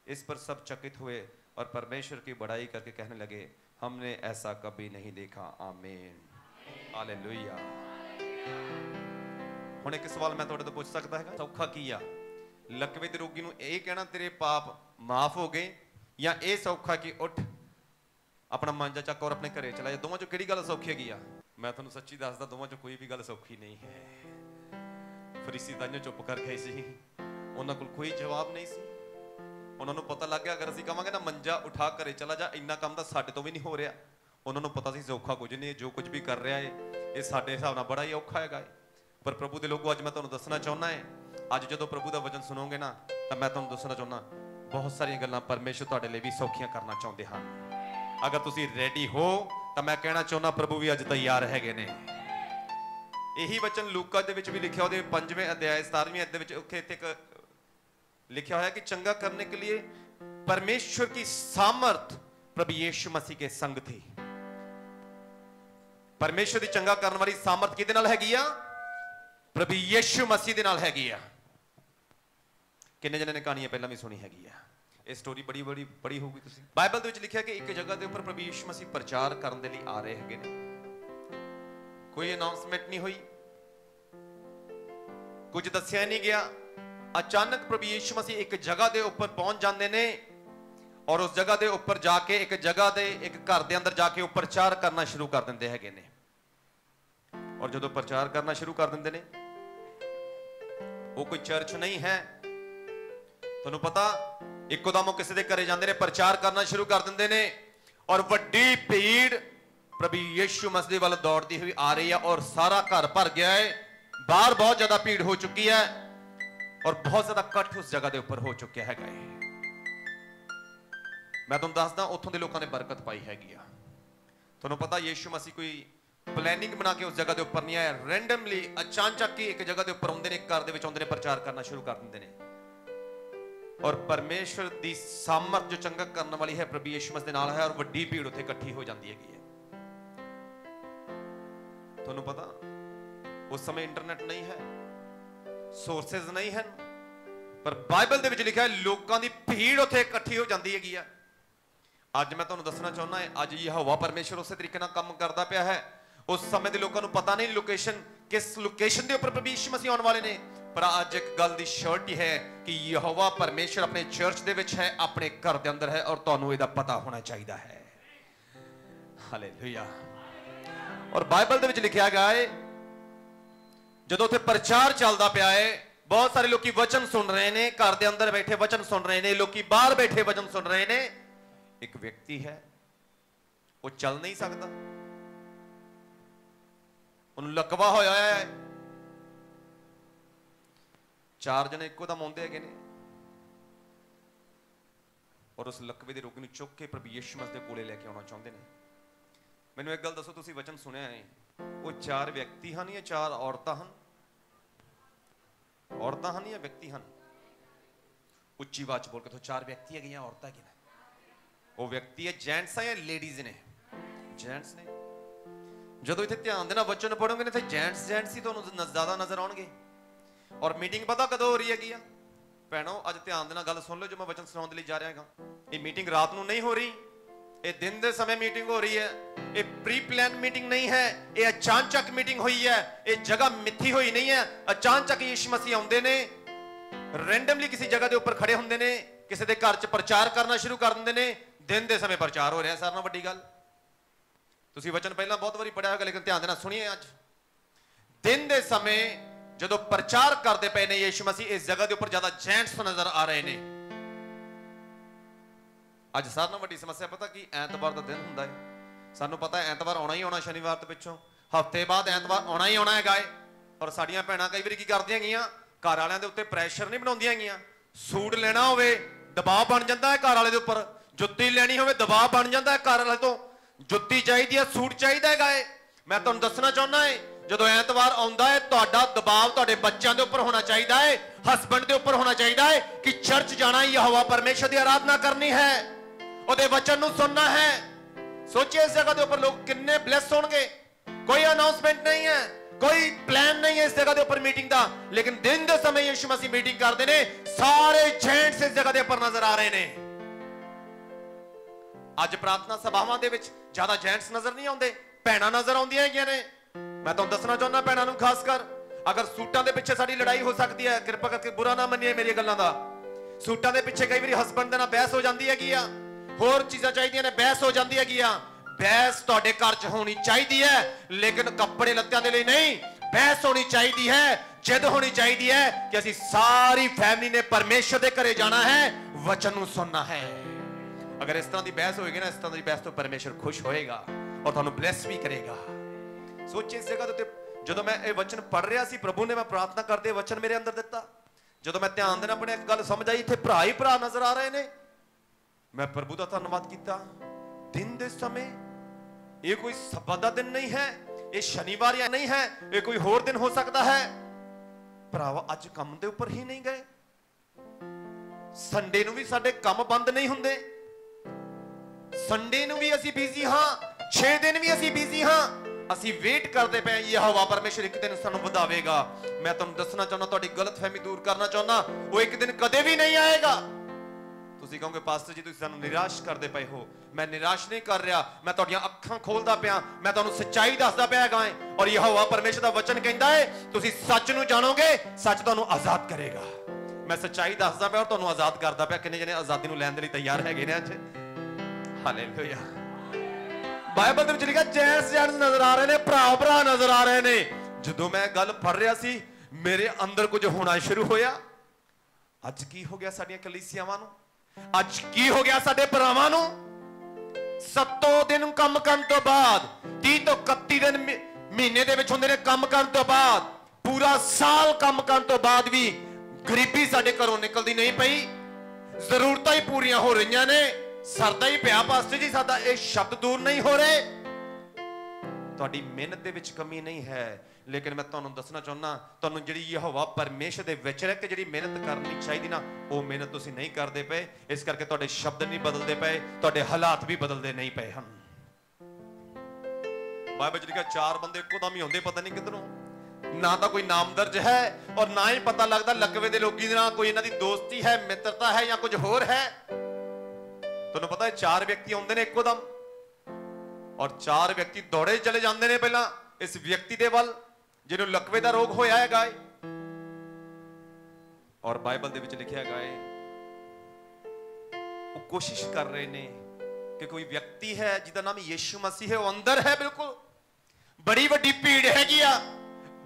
इस पर सब चकित हुए और परमेश्वर की बड़ाई करके कहने लगे, हमने ऐसा कभी नहीं देखा। आमीन, हालेलुया। ਹੁਣ ਇੱਕ ਸਵਾਲ ਮੈਂ ਤੁਹਾਡੇ ਤੋਂ ਪੁੱਛ ਸਕਦਾ ਹੈਗਾ, ਸੌਖਾ ਕੀ ਆ? ਲਕਵੇ ਦੇ ਰੋਗੀ ਨੂੰ ਇਹ ਕਹਿਣਾ ਤੇਰੇ ਪਾਪ ਮਾਫ ਹੋ ਗਏ, ਜਾਂ ਇਹ ਸੌਖਾ ਕਿ ਉੱਠ ਆਪਣਾ ਮਾਂਜਾ ਚੱਕ ਔਰ ਆਪਣੇ ਘਰੇ ਚਲਾ ਜਾ? ਦੋਵਾਂ ਚੋਂ ਕਿਹੜੀ ਗੱਲ ਸੌਖੀ ਹੈਗੀ ਆ? ਮੈਂ ਤੁਹਾਨੂੰ ਸੱਚੀ ਦੱਸਦਾ, ਦੋਵਾਂ ਚੋਂ ਕੋਈ ਵੀ ਗੱਲ ਸੌਖੀ ਨਹੀਂ ਹੈ। ਫਰੀਸੀ ਤਾਂਿਓ ਚੁੱਪ ਕਰ ਗਏ ਸੀ, ਉਹਨਾਂ ਕੋਲ ਕੋਈ ਜਵਾਬ ਨਹੀਂ ਸੀ। ਉਹਨਾਂ ਨੂੰ ਪਤਾ ਲੱਗ ਗਿਆ ਅਗਰ ਅਸੀਂ ਕਹਾਂਗੇ ਨਾ ਮੰਜਾ ਉਠਾ ਘਰੇ ਚਲਾ ਜਾ, ਇੰਨਾ ਕੰਮ ਤਾਂ ਸਾਡੇ ਤੋਂ ਵੀ ਨਹੀਂ ਹੋ ਰਿਹਾ। ਉਹਨਾਂ ਨੂੰ ਪਤਾ ਸੀ ਸੌਖਾ ਕੁਝ ਨਹੀਂ, ਜੋ ਕੁਝ ਵੀ ਕਰ ਰਿਹਾ ਹੈ ਇਹ ਸਾਡੇ ਹਿਸਾਬ ਨਾਲ ਬੜਾ ਹੀ ਔਖਾ ਹੈਗਾ। ਪਰ ਪ੍ਰਭੂ ਦੇ ਲੋਕੋ, ਅੱਜ ਮੈਂ ਤੁਹਾਨੂੰ ਦੱਸਣਾ ਚਾਹੁੰਦਾ ਹੈ, ਅੱਜ ਜਦੋਂ ਪ੍ਰਭੂ ਦਾ ਵਚਨ ਸੁਣੋਗੇ ਨਾ ਤਾਂ ਮੈਂ ਤੁਹਾਨੂੰ ਦੱਸਣਾ ਚਾਹੁੰਦਾ ਬਹੁਤ ਸਾਰੀਆਂ ਗੱਲਾਂ ਪਰਮੇਸ਼ਰ ਤੁਹਾਡੇ ਲਈ ਵੀ ਸੌਖੀਆਂ ਕਰਨਾ ਚਾਹੁੰਦੇ ਹਨ। ਅਗਰ ਤੁਸੀਂ ਰੈਡੀ ਹੋ ਤਾਂ ਮੈਂ ਕਹਿਣਾ ਚਾਹੁੰਦਾ ਪ੍ਰਭੂ ਵੀ ਅੱਜ ਤਿਆਰ ਹੈਗੇ ਨੇ। ਇਹੀ ਵਚਨ ਲੂਕਾ ਦੇ ਵਿੱਚ ਵੀ ਲਿਖਿਆ, ਉਹਦੇ 5ਵੇਂ ਅਧਿਆਇ 17ਵੀਂ ਅਧ ਦੇ ਵਿੱਚ ਉੱਥੇ ਇੱਕ लिखा हुआ है कि चंगा करने के लिए परमेश्वर की सामर्थ प्रभु यीशु मसीह के संग थी। परमेश्वर की चंगा करने वाली सामर्थ किहदे नाल हैगी आ? प्रभु यीशु मसीह दे नाल हैगी आ। किन्ने जने ने कहानियां पहला भी सुनी हैगी आ, ये स्टोरी बड़ी बड़ी पढ़ी होगी तुसीं। बाइबल दे विच लिखिआ कि एक जगह दे उपर प्रभु यीशु मसीह प्रचार करन दे लई आ रहे हैगे ने। कोई अनाउंसमेंट नहीं हुई, कुछ दस्या नहीं गया। अचानक प्रभु यीशु मसीह एक जगह के ऊपर पहुंच जाते ने और उस जगह के ऊपर जाके एक जगह के एक घर के अंदर जाके प्रचार करना शुरू कर देंगे हैगे ने। और जो प्रचार करना शुरू कर देंगे ने, वो कोई चर्च नहीं है, तुहानू पता, इकोदम किसी के घरे जाते ने, प्रचार करना शुरू कर देंगे ने और वड्डी भीड़ प्रभु यीशु मसीह वाल दौड़ती हुई आ रही है और सारा घर भर गया है। बाहर बहुत ज्यादा भीड़ हो चुकी है और बहुत ज्यादा कट उस जगह के ऊपर हो चुका है। मैं तुहानू दसदा उत्थों के लोगों ने बरकत पाई हैगी आ। तुहानू पता यीशु मसीह कोई प्लैनिंग बना के उस जगह के ऊपर नहीं आया, रैंडमली अचानक ही एक जगह के ऊपर आउंदे ने, एक घर दे विच आउंदे ने, प्रचार करना शुरू कर देंगे ने। और परमेश्वर की सामर्थ जो चंगा करने वाली है प्रभु यीशु मसीह दे नाल है और वड्डी भीड़ उत्थे इकट्ठी हो जाती है। तुहानू पता उस समय इंटरनेट नहीं है, सोर्सेज नहीं है, पर बाइबल दे विच लिखा है लोकां दी भीड़ उत्थे इकट्ठी हो जाती है। अज मैं तुहानू दसना चाहुंदा है, अज यहोवा परमेश्वर उस तरीके नाल काम करदा पिया है। उस समय दे लोकां नू पता नहीं लोकेशन किस लोकेशन दे ऊपर प्रभु यीशु मसीह आने वाले ने, पर अज एक गल दी श्योरिटी है कि यहोवा परमेश्वर अपने चर्च दे विच है, अपने घर दे अंदर है और तुहानू इहदा पता होना चाहिए है। हालेलुया। और बाइबल दे विच लिखिया गया है जदों उत्थे प्रचार चलदा पिया है, बहुत सारे लोग वचन सुन रहे ने, घर दे अंदर बैठे वचन सुन रहे ने, लोग बाहर बैठे वचन सुन रहे ने। एक व्यक्ति है, वो चल नहीं सकता, उन्हें लकवा होया है। चार जने इको दम आउंदे हैगे ने और उस लकवे दे रोगी नूं चुक के प्रभु यीशु मसीह दे कोले लेके आउणा चाहुंदे ने। मैनूं एक गल दसो, तुसीं वचन सुनिया है, वो चार व्यक्ति हन या चार औरतां हन? औरतां हन या व्यक्ति हन? उच्ची आवाज बोल के तो चार व्यक्ति है या औरतां है? वो व्यक्ति है, जेंट्स है या लेडीज ने? जेंट्स ने। जदों इत्थे ध्यान देना वचन पढ़ोगे ना, जेंट्स जेंट्स ही तुहानूं ज्यादा नजर आउणगे। और मीटिंग पता कदों हो रही है? भैणों अज ध्यान देना, गल सुन लो जो मैं वचन सुनाउण लई जा रहा हां। ये मीटिंग रात नूं नहीं हो रही, ये दिन दे समय मीटिंग हो रही है। ये प्री प्लान मीटिंग नहीं है, ये अचानक मीटिंग हुई है। ये जगह मिथी हुई नहीं है, अचानक यीशु मसीह आउंदे ने, रैंडमली किसी जगह के ऊपर खड़े हुंदे ने, किसी दे घर च प्रचार करना शुरू कर दिंदे ने। दिन दे समय प्रचार हो रहा है, सारे नालों वड्डी गल। तुसीं वचन पहला बहुत बारी पढ़िया होगा, लेकिन ध्यान देना सुनिए। अज दिन दे समय जदों प्रचार करते पे ने यीशु मसीह, इस जगह के ऊपर ज्यादा जेंट्स नजर आ रहे ने। अज सारे नालों वड्डी समस्या पता की, ऐतवार का दिन हुंदा है, सानू पता है ऐतवार आना ही आना, शनिवार तो पिछों हफ्ते बाद ऐतवार आना ही आना है। और साडियां भैणां कई बारी की करदियां गईयां, घर वालियां दे उत्ते प्रैशर नहीं बनाउंदियां गईयां। सूट लेना होवे दबाव बन जाता है घर वाले दे उपर, जुत्ती लेनी होवे दबाव बन जाता है घर वाले तो, जुत्ती चाहिदी है, सूट चाहिदा है। मैं तुहानूं दसना चाहुंदा है, जदों ऐतवार आउंदा है, तुहाडा दबाव तुहाडे बच्चों के उपर होना चाहिए है, हसबैंड के उपर होना चाहिए है कि चर्च जाना, यहोवा परमेश्वर की आराधना करनी है, उहदे वचन नूं सुनना है। सोचिए इस जगह के ऊपर लोग कितने ब्लेस होंगे। कोई अनाउंसमेंट नहीं है, कोई प्लान नहीं है इस जगह के ऊपर मीटिंग का, लेकिन दिन के समय यीशु मसीह मीटिंग करते हैं। सारे जेंट्स इस जगह के ऊपर नजर आ रहे हैं। अज प्रार्थना सभावां दे विच ज्यादा जेंट्स नजर नहीं आउंदे, भैणां नजर आउंदियां हैगियां ने। मैं तुहानूं दसना चाहुंदा भैणां नूं खास कर, अगर सूटां दे पिछे साडी लड़ाई हो सकती है, कृपा करके बुरा ना मन्निए मेरी गल्लां दा। सूटां दे पिछे कई बारी हसबैंड दे नाल बहस हो जाती हैगी आ, होर चीज़ां चाहिदियां ने, बहस हो जाती हैगी आ। बहस तुहाडे घर च होनी चाहिदी है, लेकिन कपड़े लत्तियां दे लई नहीं। बहस होनी चाहिदी है, जिद होनी चाहिदी है कि असीं सारी फैमिली ने परमेश्वर दे घरे जाना है, वचन नूं सुनना है। अगर इस तरह की बहस होएगी ना, इस तरह की बहस तो परमेश्वर खुश होएगा और तुहानूं ब्लेस भी करेगा। सोचिए इस जगह ते जदों मैं ये वचन पढ़ रहा सी, प्रभु ने मैं प्रार्थना करते वचन मेरे अंदर दिता, जदों मैं ध्यान देना अपने एक गल समझ आई, इत्थे भरा ही भरा नजर आ रहे ने। मैं प्रभु का धन्यवाद किया। दिन दे समय ये कोई सब्बत दा दिन नहीं है, ये शनिवार या नहीं है, ये कोई होर दिन हो सकता है। भरावा अज काम दे उपर ही नहीं गए, संडे नूं भी साडे काम बंद नहीं हुंदे, संडे नूं भी असीं बिजी हाँ, 6 दिन भी असीं बिजी हाँ। असीं वेट करते पे यहोवा परमेश्वर एक दिन सानूं वधावेगा। मैं तुहानूं दसना चाहुंदा, तुहाडी गलतफहमी दूर करना चाहुंदा, वो एक दिन कदे भी नहीं आएगा। ਤੁਸੀਂ ਕਹੋਗੇ ਪਾਸਟਰ ਜੀ ਤੁਸੀਂ ਸਾਨੂੰ ਨਿਰਾਸ਼ ਕਰਦੇ ਪਏ ਹੋ। ਮੈਂ ਨਿਰਾਸ਼ ਨਹੀਂ ਕਰ ਰਿਹਾ, ਮੈਂ ਤੁਹਾਡੀਆਂ ਅੱਖਾਂ ਖੋਲਦਾ ਪਿਆ, ਮੈਂ ਤੁਹਾਨੂੰ ਸੱਚਾਈ ਦੱਸਦਾ ਪਿਆ ਹੈਗਾ ਹੈ। ਔਰ ਯਹੋਵਾ ਪਰਮੇਸ਼ਰ ਦਾ ਵਚਨ ਕਹਿੰਦਾ ਹੈ ਤੁਸੀਂ ਸੱਚ ਨੂੰ ਜਾਣੋਗੇ, ਸੱਚ ਤੁਹਾਨੂੰ ਆਜ਼ਾਦ ਕਰੇਗਾ। ਮੈਂ ਸੱਚਾਈ ਦੱਸਦਾ ਪਿਆ ਔਰ ਤੁਹਾਨੂੰ ਆਜ਼ਾਦ ਕਰਦਾ ਪਿਆ। ਕਿੰਨੇ ਜਣੇ ਆਜ਼ਾਦੀ ਨੂੰ ਲੈਣ ਦੇ ਲਈ ਤਿਆਰ ਹੈਗੇ ਨੇ ਅੱਜ? ਹਾਲੇਲੂਇਆ। ਬਾਈਬਲ ਦੇ ਵਿੱਚ ਲਿਖਿਆ ਜੈਂਟਸ ਨਜ਼ਰ ਆ ਰਹੇ ਨੇ, ਭਰਾ ਨਜ਼ਰ ਆ ਰਹੇ ਨੇ। ਜਦੋਂ ਮੈਂ ਗੱਲ ਪੜ੍ਹ ਰਿਹਾ ਸੀ ਮੇਰੇ ਅੰਦਰ ਕੁਝ ਹੋਣਾ ਸ਼ੁਰੂ ਹੋਇਆ। ਅੱਜ ਕੀ ਹੋ ਗਿਆ ਸਾਡੀਆਂ ਕਲੀਸਿਆਵਾਂ ਨੂੰ? ਅੱਜ ਕੀ ਹੋ ਗਿਆ ਸਾਡੇ ਭਰਾਵਾਂ ਨੂੰ? 7 ਦਿਨ ਕੰਮ ਕਰਨ ਤੋਂ ਬਾਅਦ, 30 ਤੋਂ 31 ਦਿਨ ਮਹੀਨੇ ਦੇ ਵਿੱਚ ਹੁੰਦੇ ਨੇ ਕੰਮ ਕਰਨ ਤੋਂ ਬਾਅਦ, ਪੂਰਾ ਸਾਲ ਕੰਮ ਕਰਨ ਤੋਂ ਬਾਅਦ ਵੀ ਗਰੀਬੀ ਸਾਡੇ ਘਰੋਂ ਨਿਕਲਦੀ ਨਹੀਂ ਪਈ। ਜ਼ਰੂਰਤਾਂ ਹੀ ਪੂਰੀਆਂ ਹੋ ਰਹੀਆਂ ਨੇ। ਸਰਦਾ ਹੀ ਪਿਆ ਪਾਸਟਰ ਜੀ ਸਾਡਾ ਇਹ ਸ਼ਬਦ ਦੂਰ ਨਹੀਂ ਹੋ ਰਹੇ। ਤੁਹਾਡੀ ਮਿਹਨਤ ਦੇ ਵਿੱਚ ਕਮੀ ਨਹੀਂ ਹੈ, ਲੇਕਿਨ ਮੈਂ ਤੁਹਾਨੂੰ ਦੱਸਣਾ ਚਾਹੁੰਦਾ ਤੁਹਾਨੂੰ ਜਿਹੜੀ ਯਹੋਵਾ ਪਰਮੇਸ਼ਰ ਦੇ ਵਿੱਚ ਰਹਿ ਕੇ ਜਿਹੜੀ ਮਿਹਨਤ ਕਰਨੀ ਚਾਹੀਦੀ ਨਾ, ਉਹ ਮਿਹਨਤ ਤੁਸੀਂ ਨਹੀਂ ਕਰਦੇ ਪਏ। ਇਸ ਕਰਕੇ ਤੁਹਾਡੇ ਸ਼ਬਦ ਨਹੀਂ ਬਦਲਦੇ ਪਏ, ਤੁਹਾਡੇ ਹਾਲਾਤ ਵੀ ਬਦਲਦੇ ਨਹੀਂ ਪਏ ਹਨ। ਬਾਈਬਲ ਚ ਲਿਖਿਆ 4 ਬੰਦੇ ਇੱਕੋ ਦਮ ਹੀ ਹੁੰਦੇ, ਪਤਾ ਨਹੀਂ ਕਿੱਧਰੋਂ। ਨਾ ਤਾਂ ਕੋਈ ਨਾਮ ਦਰਜ ਹੈ ਔਰ ਨਾ ਹੀ ਪਤਾ ਲੱਗਦਾ ਲਕਵੇ ਦੇ ਲੋਕੀ ਦੇ ਨਾਲ ਕੋਈ ਇਹਨਾਂ ਦੀ ਦੋਸਤੀ ਹੈ, ਮਿੱਤਰਤਾ ਹੈ ਜਾਂ ਕੁਝ ਹੋਰ ਹੈ। ਤੁਹਾਨੂੰ ਪਤਾ ਹੈ 4 ਵਿਅਕਤੀ ਆਉਂਦੇ ਨੇ ਇੱਕੋ ਦਮ ਔਰ 4 ਵਿਅਕਤੀ ਦੌੜੇ ਚਲੇ ਜਾਂਦੇ ਨੇ ਪਹਿਲਾਂ ਇਸ ਵਿਅਕਤੀ ਦੇ ਵੱਲ ਜਿਹਨੂੰ ਲਕਵੇ ਦਾ ਰੋਗ ਹੋਇਆ ਹੈਗਾ ਏ। ਔਰ ਬਾਈਬਲ ਦੇ ਵਿੱਚ ਲਿਖਿਆ ਹੈਗਾ ਏ ਉਹ ਕੋਸ਼ਿਸ਼ ਕਰ ਰਹੇ ਨੇ ਕਿ ਕੋਈ ਵਿਅਕਤੀ ਹੈ ਜਿਹਦਾ ਨਾਮ ਯਿਸੂ ਮਸੀਹ ਹੈ, ਉਹ ਅੰਦਰ ਹੈ ਬਿਲਕੁਲ। ਬੜੀ ਵੱਡੀ ਭੀੜ ਹੈਗੀ ਆ,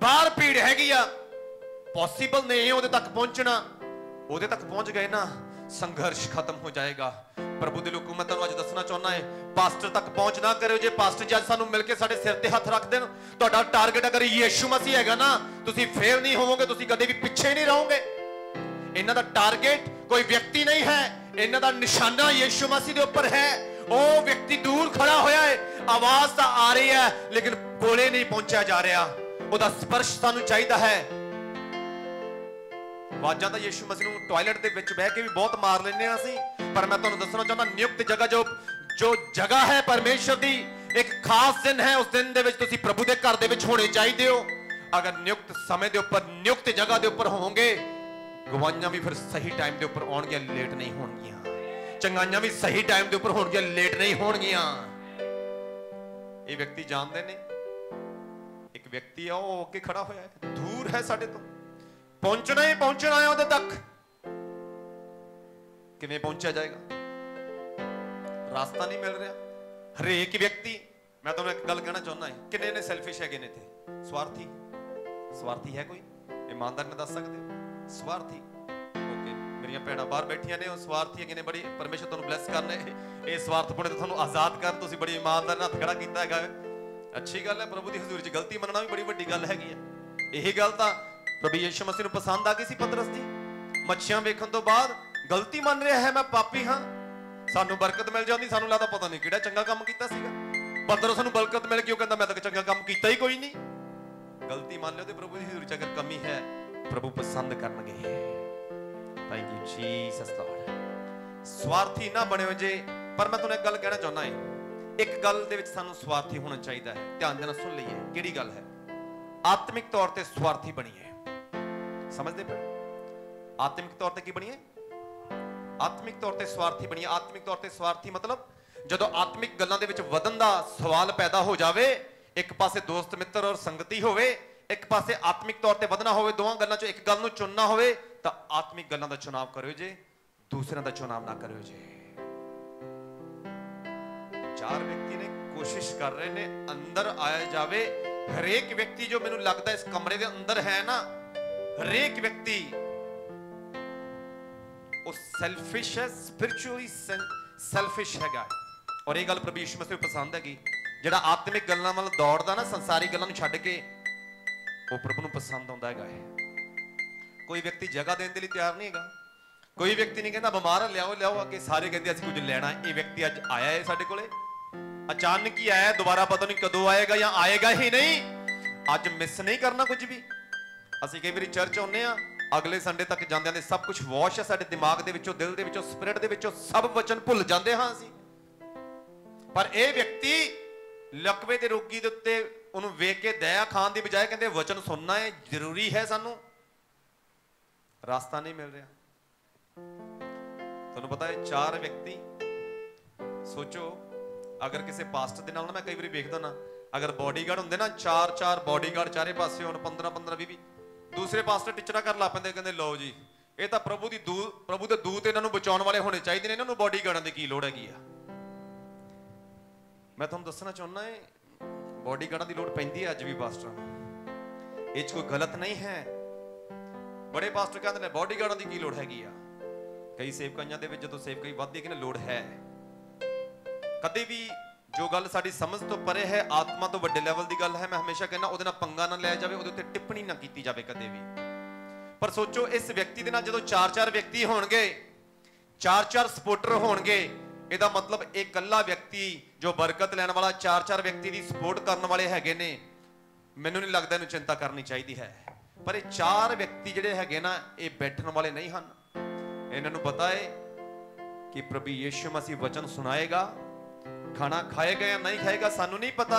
ਬਾਹਰ ਭੀੜ ਹੈਗੀ ਆ, ਪੋਸੀਬਲ ਨਹੀਂ ਉਹਦੇ ਤੱਕ ਪਹੁੰਚਣਾ। ਉਹਦੇ ਤੱਕ ਪਹੁੰਚ ਗਏ ਨਾ, ਸੰਘਰਸ਼ ਖਤਮ ਹੋ ਜਾਏਗਾ। ਪ੍ਰਭੂ ਦੇ ਲੋਕੋ ਮੈਂ ਤੁਹਾਨੂੰ ਅੱਜ ਦੱਸਣਾ ਚਾਹੁੰਦਾ ਹੈ ਪਾਸਟਰ ਤੱਕ ਪਹੁੰਚ ਨਾ ਕਰਿਓ। ਜੇ ਪਾਸਟਰ ਜੀ ਅੱਜ ਸਾਨੂੰ ਮਿਲ ਕੇ ਸਾਡੇ ਸਿਰ ਤੇ ਹੱਥ ਰੱਖ ਦੇਣ, ਤੁਹਾਡਾ ਟਾਰਗੇਟ ਅਗਰ ਯਿਸੂ ਮਸੀਹ ਹੈਗਾ ਨਾ, ਤੁਸੀਂ ਫੇਲ ਨਹੀਂ ਹੋਵੋਗੇ, ਤੁਸੀਂ ਕਦੇ ਵੀ ਪਿੱਛੇ ਨਹੀਂ ਰਹੋਗੇ। ਇਹਨਾਂ ਦਾ ਟਾਰਗੇਟ ਕੋਈ ਵਿਅਕਤੀ ਨਹੀਂ ਹੈ, ਇਹਨਾਂ ਦਾ ਨਿਸ਼ਾਨਾ ਯਿਸੂ ਮਸੀਹ ਦੇ ਉੱਪਰ ਹੈ। ਉਹ ਵਿਅਕਤੀ ਦੂਰ ਖੜਾ ਹੋਇਆ ਹੈ, ਆਵਾਜ਼ ਤਾਂ ਆ ਰਹੀ ਹੈ ਲੇਕਿਨ ਕੋਲੇ ਨਹੀਂ ਪਹੁੰਚਿਆ ਜਾ ਰਿਹਾ। ਉਹਦਾ ਸਪਰਸ਼ ਸਾਨੂੰ ਚਾਹੀਦਾ ਹੈ। ਆਵਾਜ਼ਾਂ ਤਾਂ ਯਿਸੂ ਮਸੀਹ ਨੂੰ ਟਾਇਲਟ ਦੇ ਵਿੱਚ ਬਹਿ ਕੇ ਵੀ ਬਹੁਤ ਮਾਰ ਲੈਂਦੇ ਆ ਅਸੀਂ, ਪਰ ਮੈਂ ਤੁਹਾਨੂੰ ਦੱਸਣਾ ਚਾਹੁੰਦਾ ਨਿਯੁਕਤ ਜਗ੍ਹਾ ਜੋ ਜਗ੍ਹਾ ਹੈ ਪਰਮੇਸ਼ਰ ਦੀ, ਇੱਕ ਖਾਸ ਦਿਨ ਹੈ। ਉਸ ਦਿਨ ਦੇ ਵਿੱਚ ਤੁਸੀਂ ਪ੍ਰਭੂ ਦੇ ਘਰ ਦੇ ਵਿੱਚ ਹੋਣੇ ਚਾਹੀਦੇ ਹੋ। ਅਗਰ ਨਿਯੁਕਤ ਸਮੇਂ ਦੇ ਉੱਪਰ, ਨਿਯੁਕਤ ਜਗ੍ਹਾ ਦੇ ਉੱਪਰ ਹੋਵੋਗੇ, ਗਵਾਈਆਂ ਵੀ ਫਿਰ ਸਹੀ ਟਾਈਮ ਦੇ ਉੱਪਰ ਆਉਣਗੀਆਂ, ਲੇਟ ਨਹੀਂ ਹੋਣਗੀਆਂ। ਚੰਗਾਈਆਂ ਵੀ ਸਹੀ ਟਾਈਮ ਦੇ ਉੱਪਰ ਹੋਣਗੀਆਂ, ਲੇਟ ਨਹੀਂ ਹੋਣਗੀਆਂ। ਇਹ ਵਿਅਕਤੀ ਜਾਣਦੇ ਨੇ, ਇੱਕ ਵਿਅਕਤੀ ਆ ਉਹ ਅੱਗੇ ਖੜਾ ਹੋਇਆ ਹੈ, ਦੂਰ ਹੈ ਸਾਡੇ ਤੋਂ, ਪਹੁੰਚਣਾ ਹੀ ਪਹੁੰਚਣਾ ਹੈ ਉਹਦੇ ਤੱਕ। ਕਿਵੇਂ ਪਹੁੰਚਿਆ ਜਾਏਗਾ? ਰਾਸਤਾ ਨਹੀਂ ਮਿਲ ਰਿਹਾ। ਹਰੇਕ ਵਿਅਕਤੀ, ਮੈਂ ਤੁਹਾਨੂੰ ਇੱਕ ਗੱਲ ਕਹਿਣਾ ਚਾਹੁੰਦਾ ਹਾਂ, ਕਿੰਨੇ ਨੇ ਸੈਲਫਿਸ਼ ਹੈਗੇ ਨੇ ਇੱਥੇ? ਸਵਾਰਥੀ ਹੈ ਕੋਈ? ਇਮਾਨਦਾਰ ਨੇ ਦੱਸ ਸਕਦੇ ਹੋ? ਸਵਾਰਥੀ। ਓਕੇ, ਮੇਰੀਆਂ ਭੈਣਾਂ ਬਾਹਰ ਬੈਠੀਆਂ ਨੇ, ਉਹ ਸਵਾਰਥੀ ਹੈਗੇ ਨੇ। ਬੜੀ ਪਰਮੇਸ਼ਰ ਤੁਹਾਨੂੰ ਬਲੈਸ ਕਰਨੇ, ਇਹ ਸਵਾਰਥਪੁਣੇ ਤੋਂ ਤੁਹਾਨੂੰ ਆਜ਼ਾਦ ਕਰਨ। ਤੁਸੀਂ ਬੜੀ ਇਮਾਨਦਾਰ ਨਾਲ ਹੱਥ ਖੜਾ ਕੀਤਾ ਹੈਗਾ। ਅੱਛੀ ਗੱਲ ਹੈ, ਪ੍ਰਭੂ ਦੀ ਹਜ਼ੂਰੀ 'ਚ ਗਲਤੀ ਮੰਨਣਾ ਵੀ ਬੜੀ ਵੱਡੀ ਗੱਲ ਹੈਗੀ ਹੈ। ਇਹੀ ਗੱਲ ਤਾਂ ਪ੍ਰਭੂ ਯਿਸੂ ਮਸੀਹ ਨੂੰ ਪਸੰਦ ਆ ਗਈ ਸੀ ਪਤਰਸ ਦੀ। ਮੱਛੀਆਂ ਵੇਖਣ ਤੋਂ ਬਾਅਦ ਗਲਤੀ ਮੰਨ ਰਿਹਾ ਹੈ, ਮੈਂ ਪਾਪੀ ਹਾਂ, ਸਾਨੂੰ ਬਰਕਤ ਮਿਲ ਜਾਂਦੀ, ਸਾਨੂੰ ਲੱਗਦਾ ਪਤਾ ਨਹੀਂ ਕਿਹੜਾ ਚੰਗਾ ਕੰਮ ਕੀਤਾ ਸੀਗਾ। ਪਤਰਸ ਨੂੰ ਬਰਕਤ ਮਿਲ ਕਿਉਂ ਕਹਿੰਦਾ ਮੈਂ ਤਾਂ ਚੰਗਾ ਕੰਮ ਕੀਤਾ ਹੀ ਕੋਈ ਨਹੀਂ। ਗਲਤੀ ਮੰਨ ਲਿਓ ਤੇ ਪ੍ਰਭੂ ਦੀ ਹਜ਼ੂਰੀ 'ਚ ਅਗਰ ਕਮੀ ਹੈ, ਪ੍ਰਭੂ ਪਸੰਦ ਕਰਨਗੇ। Thank you Jesus Lord. ਸਵਾਰਥੀ ਨਾ ਬਣਿਓ ਜੇ। ਪਰ ਮੈਂ ਤੁਹਾਨੂੰ ਇੱਕ ਗੱਲ ਕਹਿਣਾ ਚਾਹੁੰਦਾ ਹਾਂ, ਇੱਕ ਗੱਲ ਦੇ ਵਿੱਚ ਸਾਨੂੰ ਸਵਾਰਥੀ ਹੋਣਾ ਚਾਹੀਦਾ ਹੈ। ਧਿਆਨ ਦੇਣਾ, ਸੁਣ ਲਈਏ ਕਿਹੜੀ ਗੱਲ ਹੈ। ਆਤਮਿਕ ਤੌਰ ਤੇ ਸਵਾਰਥੀ ਬਣੀਏ। ਸਮਝਦੇ ਪਏ? ਆਤਮਿਕ ਤੌਰ ਤੇ ਕੀ ਬਣੀਏ? ਆਤਮਿਕ ਤੌਰ ਤੇ ਸਵਾਰਥੀ ਬਣੀਏ। ਆਤਮਿਕ ਤੌਰ ਤੇ ਸਵਾਰਥੀ ਮਤਲਬ ਜਦੋਂ ਆਤਮਿਕ ਗੱਲਾਂ ਦੇ ਵਿੱਚ ਵਧਣ ਦਾ ਸਵਾਲ ਪੈਦਾ ਹੋ ਜਾਵੇ, ਇੱਕ ਪਾਸੇ ਦੋਸਤ ਮਿੱਤਰ ਔਰ ਸੰਗਤੀ ਹੋਵੇ, ਇੱਕ ਪਾਸੇ ਆਤਮਿਕ ਤੌਰ ਤੇ ਵਧਣਾ ਹੋਵੇ, ਦੋਵਾਂ ਗੱਲਾਂ ਚੋਂ ਇੱਕ ਗੱਲ ਨੂੰ ਚੁਣਨਾ ਹੋਵੇ, ਤਾਂ ਆਤਮਿਕ ਗੱਲਾਂ ਦਾ ਚੁਣਾਵ ਕਰਿਓ ਜੇ, ਦੂਸਰਿਆਂ ਦਾ ਚੁਣਾਵ ਨਾ ਕਰਿਓ ਜੇ। 4 ਵਿਅਕਤੀ ਨੇ ਕੋਸ਼ਿਸ਼ ਕਰ ਰਹੇ ਨੇ ਅੰਦਰ ਆਇਆ ਜਾਵੇ। ਹਰੇਕ ਵਿਅਕਤੀ ਜੋ ਮੈਨੂੰ ਲੱਗਦਾ ਇਸ ਕਮਰੇ ਦੇ ਅੰਦਰ ਹੈ ਨਾ, ਹਰੇਕ ਵਿਅਕਤੀ ਉਹ ਸੈਲਫਿਸ਼ ਹੈ, ਸਪਿਰਿਚੁਅਲੀ ਸੈਲਫਿਸ਼ ਹੈਗਾ। ਔਰ ਇਹ ਗੱਲ ਪ੍ਰਭੂ ਯਿਸੂ ਮਸੀਹ ਨੂੰ ਪਸੰਦ ਹੈਗੀ। ਜਿਹੜਾ ਆਤਮਿਕ ਗੱਲਾਂ ਵੱਲ ਦੌੜਦਾ ਨਾ, ਸੰਸਾਰੀ ਗੱਲਾਂ ਨੂੰ ਛੱਡ ਕੇ, ਉਹ ਪ੍ਰਭੂ ਨੂੰ ਪਸੰਦ ਆਉਂਦਾ ਹੈਗਾ। ਕੋਈ ਵਿਅਕਤੀ ਜਗ੍ਹਾ ਦੇਣ ਦੇ ਲਈ ਤਿਆਰ ਨਹੀਂ ਹੈਗਾ। ਕੋਈ ਵਿਅਕਤੀ ਨਹੀਂ ਕਹਿੰਦਾ ਬਿਮਾਰ ਲਿਆਓ ਅੱਗੇ, ਸਾਰੇ ਕਹਿੰਦੇ ਅਸੀਂ ਕੁਝ ਲੈਣਾ। ਇਹ ਵਿਅਕਤੀ ਅੱਜ ਆਇਆ ਹੈ ਸਾਡੇ ਕੋਲੇ, ਅਚਾਨਕ ਹੀ ਆਇਆ, ਦੁਬਾਰਾ ਪਤਾ ਨਹੀਂ ਕਦੋਂ ਆਏਗਾ ਜਾਂ ਆਏਗਾ ਹੀ ਨਹੀਂ। ਅੱਜ ਮਿਸ ਨਹੀਂ ਕਰਨਾ ਕੁਝ ਵੀ। ਅਸੀਂ ਕਈ ਵਾਰੀ ਚਰਚ ਆਉਂਦੇ ਆ, ਅਗਲੇ ਸੰਡੇ ਤੱਕ ਜਾਂਦਿਆਂ ਦੇ ਸਭ ਕੁਝ ਵਾਸ਼ ਹੈ ਸਾਡੇ ਦਿਮਾਗ ਦੇ ਵਿੱਚੋਂ, ਦਿਲ ਦੇ ਵਿੱਚੋਂ, ਸਪਿਰਿਟ ਦੇ ਵਿੱਚੋਂ, ਸਭ ਵਚਨ ਭੁੱਲ ਜਾਂਦੇ ਹਾਂ ਅਸੀਂ। ਪਰ ਇਹ ਵਿਅਕਤੀ ਲਕਵੇ ਦੇ ਰੋਗੀ ਦੇ ਉੱਤੇ ਉਹਨੂੰ ਵੇਖ ਕੇ ਦਇਆ ਖਾਣ ਦੀ ਬਜਾਏ ਕਹਿੰਦੇ ਵਚਨ ਸੁਣਨਾ ਹੈ, ਜ਼ਰੂਰੀ ਹੈ ਸਾਨੂੰ। ਰਾਸਤਾ ਨਹੀਂ ਮਿਲ ਰਿਹਾ। ਤੁਹਾਨੂੰ ਪਤਾ ਹੈ 4 ਵਿਅਕਤੀ, ਸੋਚੋ ਅਗਰ ਕਿਸੇ ਪਾਸਟਰ ਦੇ ਨਾਲ ਨਾ, ਮੈਂ ਕਈ ਵਾਰੀ ਵੇਖਦਾ ਨਾ, ਅਗਰ ਬਾਡੀਗਾਰਡ ਹੁੰਦੇ ਨਾ, 4 ਬਾਡੀਗਾਰਡ ਚਾਰੇ ਪਾਸੇ ਹੋਣ, 15 20, ਦੂਸਰੇ ਪਾਸਟਰ ਟਿਚਰਾ ਕਰ ਲਾ ਪੈਂਦੇ, ਕਹਿੰਦੇ ਲਓ ਜੀ ਇਹ ਤਾਂ ਪ੍ਰਭੂ ਦੇ ਦੂਤ ਇਹਨਾਂ ਨੂੰ ਬਚਾਉਣ ਵਾਲੇ ਹੋਣੇ ਚਾਹੀਦੇ ਨੇ, ਇਹਨਾਂ ਨੂੰ ਬਾਡੀਗਾਰਡਾਂ ਦੀ ਕੀ ਲੋੜ ਹੈਗੀ ਆ। ਮੈਂ ਤੁਹਾਨੂੰ ਦੱਸਣਾ ਚਾਹੁੰਦਾ ਹੈ ਬਾਡੀਗਾਰਡਾਂ ਦੀ ਲੋੜ ਪੈਂਦੀ ਹੈ ਅੱਜ ਵੀ ਪਾਸਟਰਾਂ ਨੂੰ, ਇਹ 'ਚ ਕੋਈ ਗਲਤ ਨਹੀਂ ਹੈ। ਬੜੇ ਪਾਸਟਰ ਕਹਿੰਦੇ ਨੇ ਬਾਡੀਗਾਰਡਾਂ ਦੀ ਕੀ ਲੋੜ ਹੈਗੀ ਆ। ਕਈ ਸੇਵਕਾਈਆਂ ਦੇ ਵਿੱਚ ਜਦੋਂ ਸੇਵਕਾਈ ਵੱਧਦੀ ਹੈ ਕਿ ਨਾ ਲੋੜ ਹੈ। ਕਦੇ ਵੀ ਜੋ ਗੱਲ ਸਾਡੀ ਸਮਝ ਤੋਂ ਪਰੇ ਹੈ, ਆਤਮਾ ਤੋਂ ਵੱਡੇ ਲੈਵਲ ਦੀ ਗੱਲ ਹੈ, ਮੈਂ ਹਮੇਸ਼ਾ ਕਹਿੰਦਾ ਉਹਦੇ ਨਾਲ ਪੰਗਾ ਨਾ ਲਿਆ ਜਾਵੇ, ਉਹਦੇ ਉੱਤੇ ਟਿੱਪਣੀ ਨਾ ਕੀਤੀ ਜਾਵੇ ਕਦੇ ਵੀ। ਪਰ ਸੋਚੋ ਇਸ ਵਿਅਕਤੀ ਦੇ ਨਾਲ ਜਦੋਂ 4 ਵਿਅਕਤੀ ਹੋਣਗੇ, 4 ਸਪੋਰਟਰ ਹੋਣਗੇ, ਇਹਦਾ ਮਤਲਬ ਇਹ ਇਕੱਲਾ ਵਿਅਕਤੀ ਜੋ ਬਰਕਤ ਲੈਣ ਵਾਲਾ 4 ਵਿਅਕਤੀ ਦੀ ਸਪੋਰਟ ਕਰਨ ਵਾਲੇ ਹੈਗੇ ਨੇ, ਮੈਨੂੰ ਨਹੀਂ ਲੱਗਦਾ ਇਹਨੂੰ ਚਿੰਤਾ ਕਰਨੀ ਚਾਹੀਦੀ ਹੈ। ਪਰ ਇਹ 4 ਵਿਅਕਤੀ ਜਿਹੜੇ ਹੈਗੇ ਨਾ, ਇਹ ਬੈਠਣ ਵਾਲੇ ਨਹੀਂ ਹਨ। ਇਹਨਾਂ ਨੂੰ ਪਤਾ ਹੈ ਕਿ ਪ੍ਰਭੂ ਯਿਸੂ ਮਸੀਹ ਵਚਨ ਸੁਣਾਏਗਾ, ਖਾਣਾ ਖਾਏਗਾ ਜਾਂ ਨਹੀਂ ਖਾਏਗਾ ਸਾਨੂੰ ਨਹੀਂ ਪਤਾ।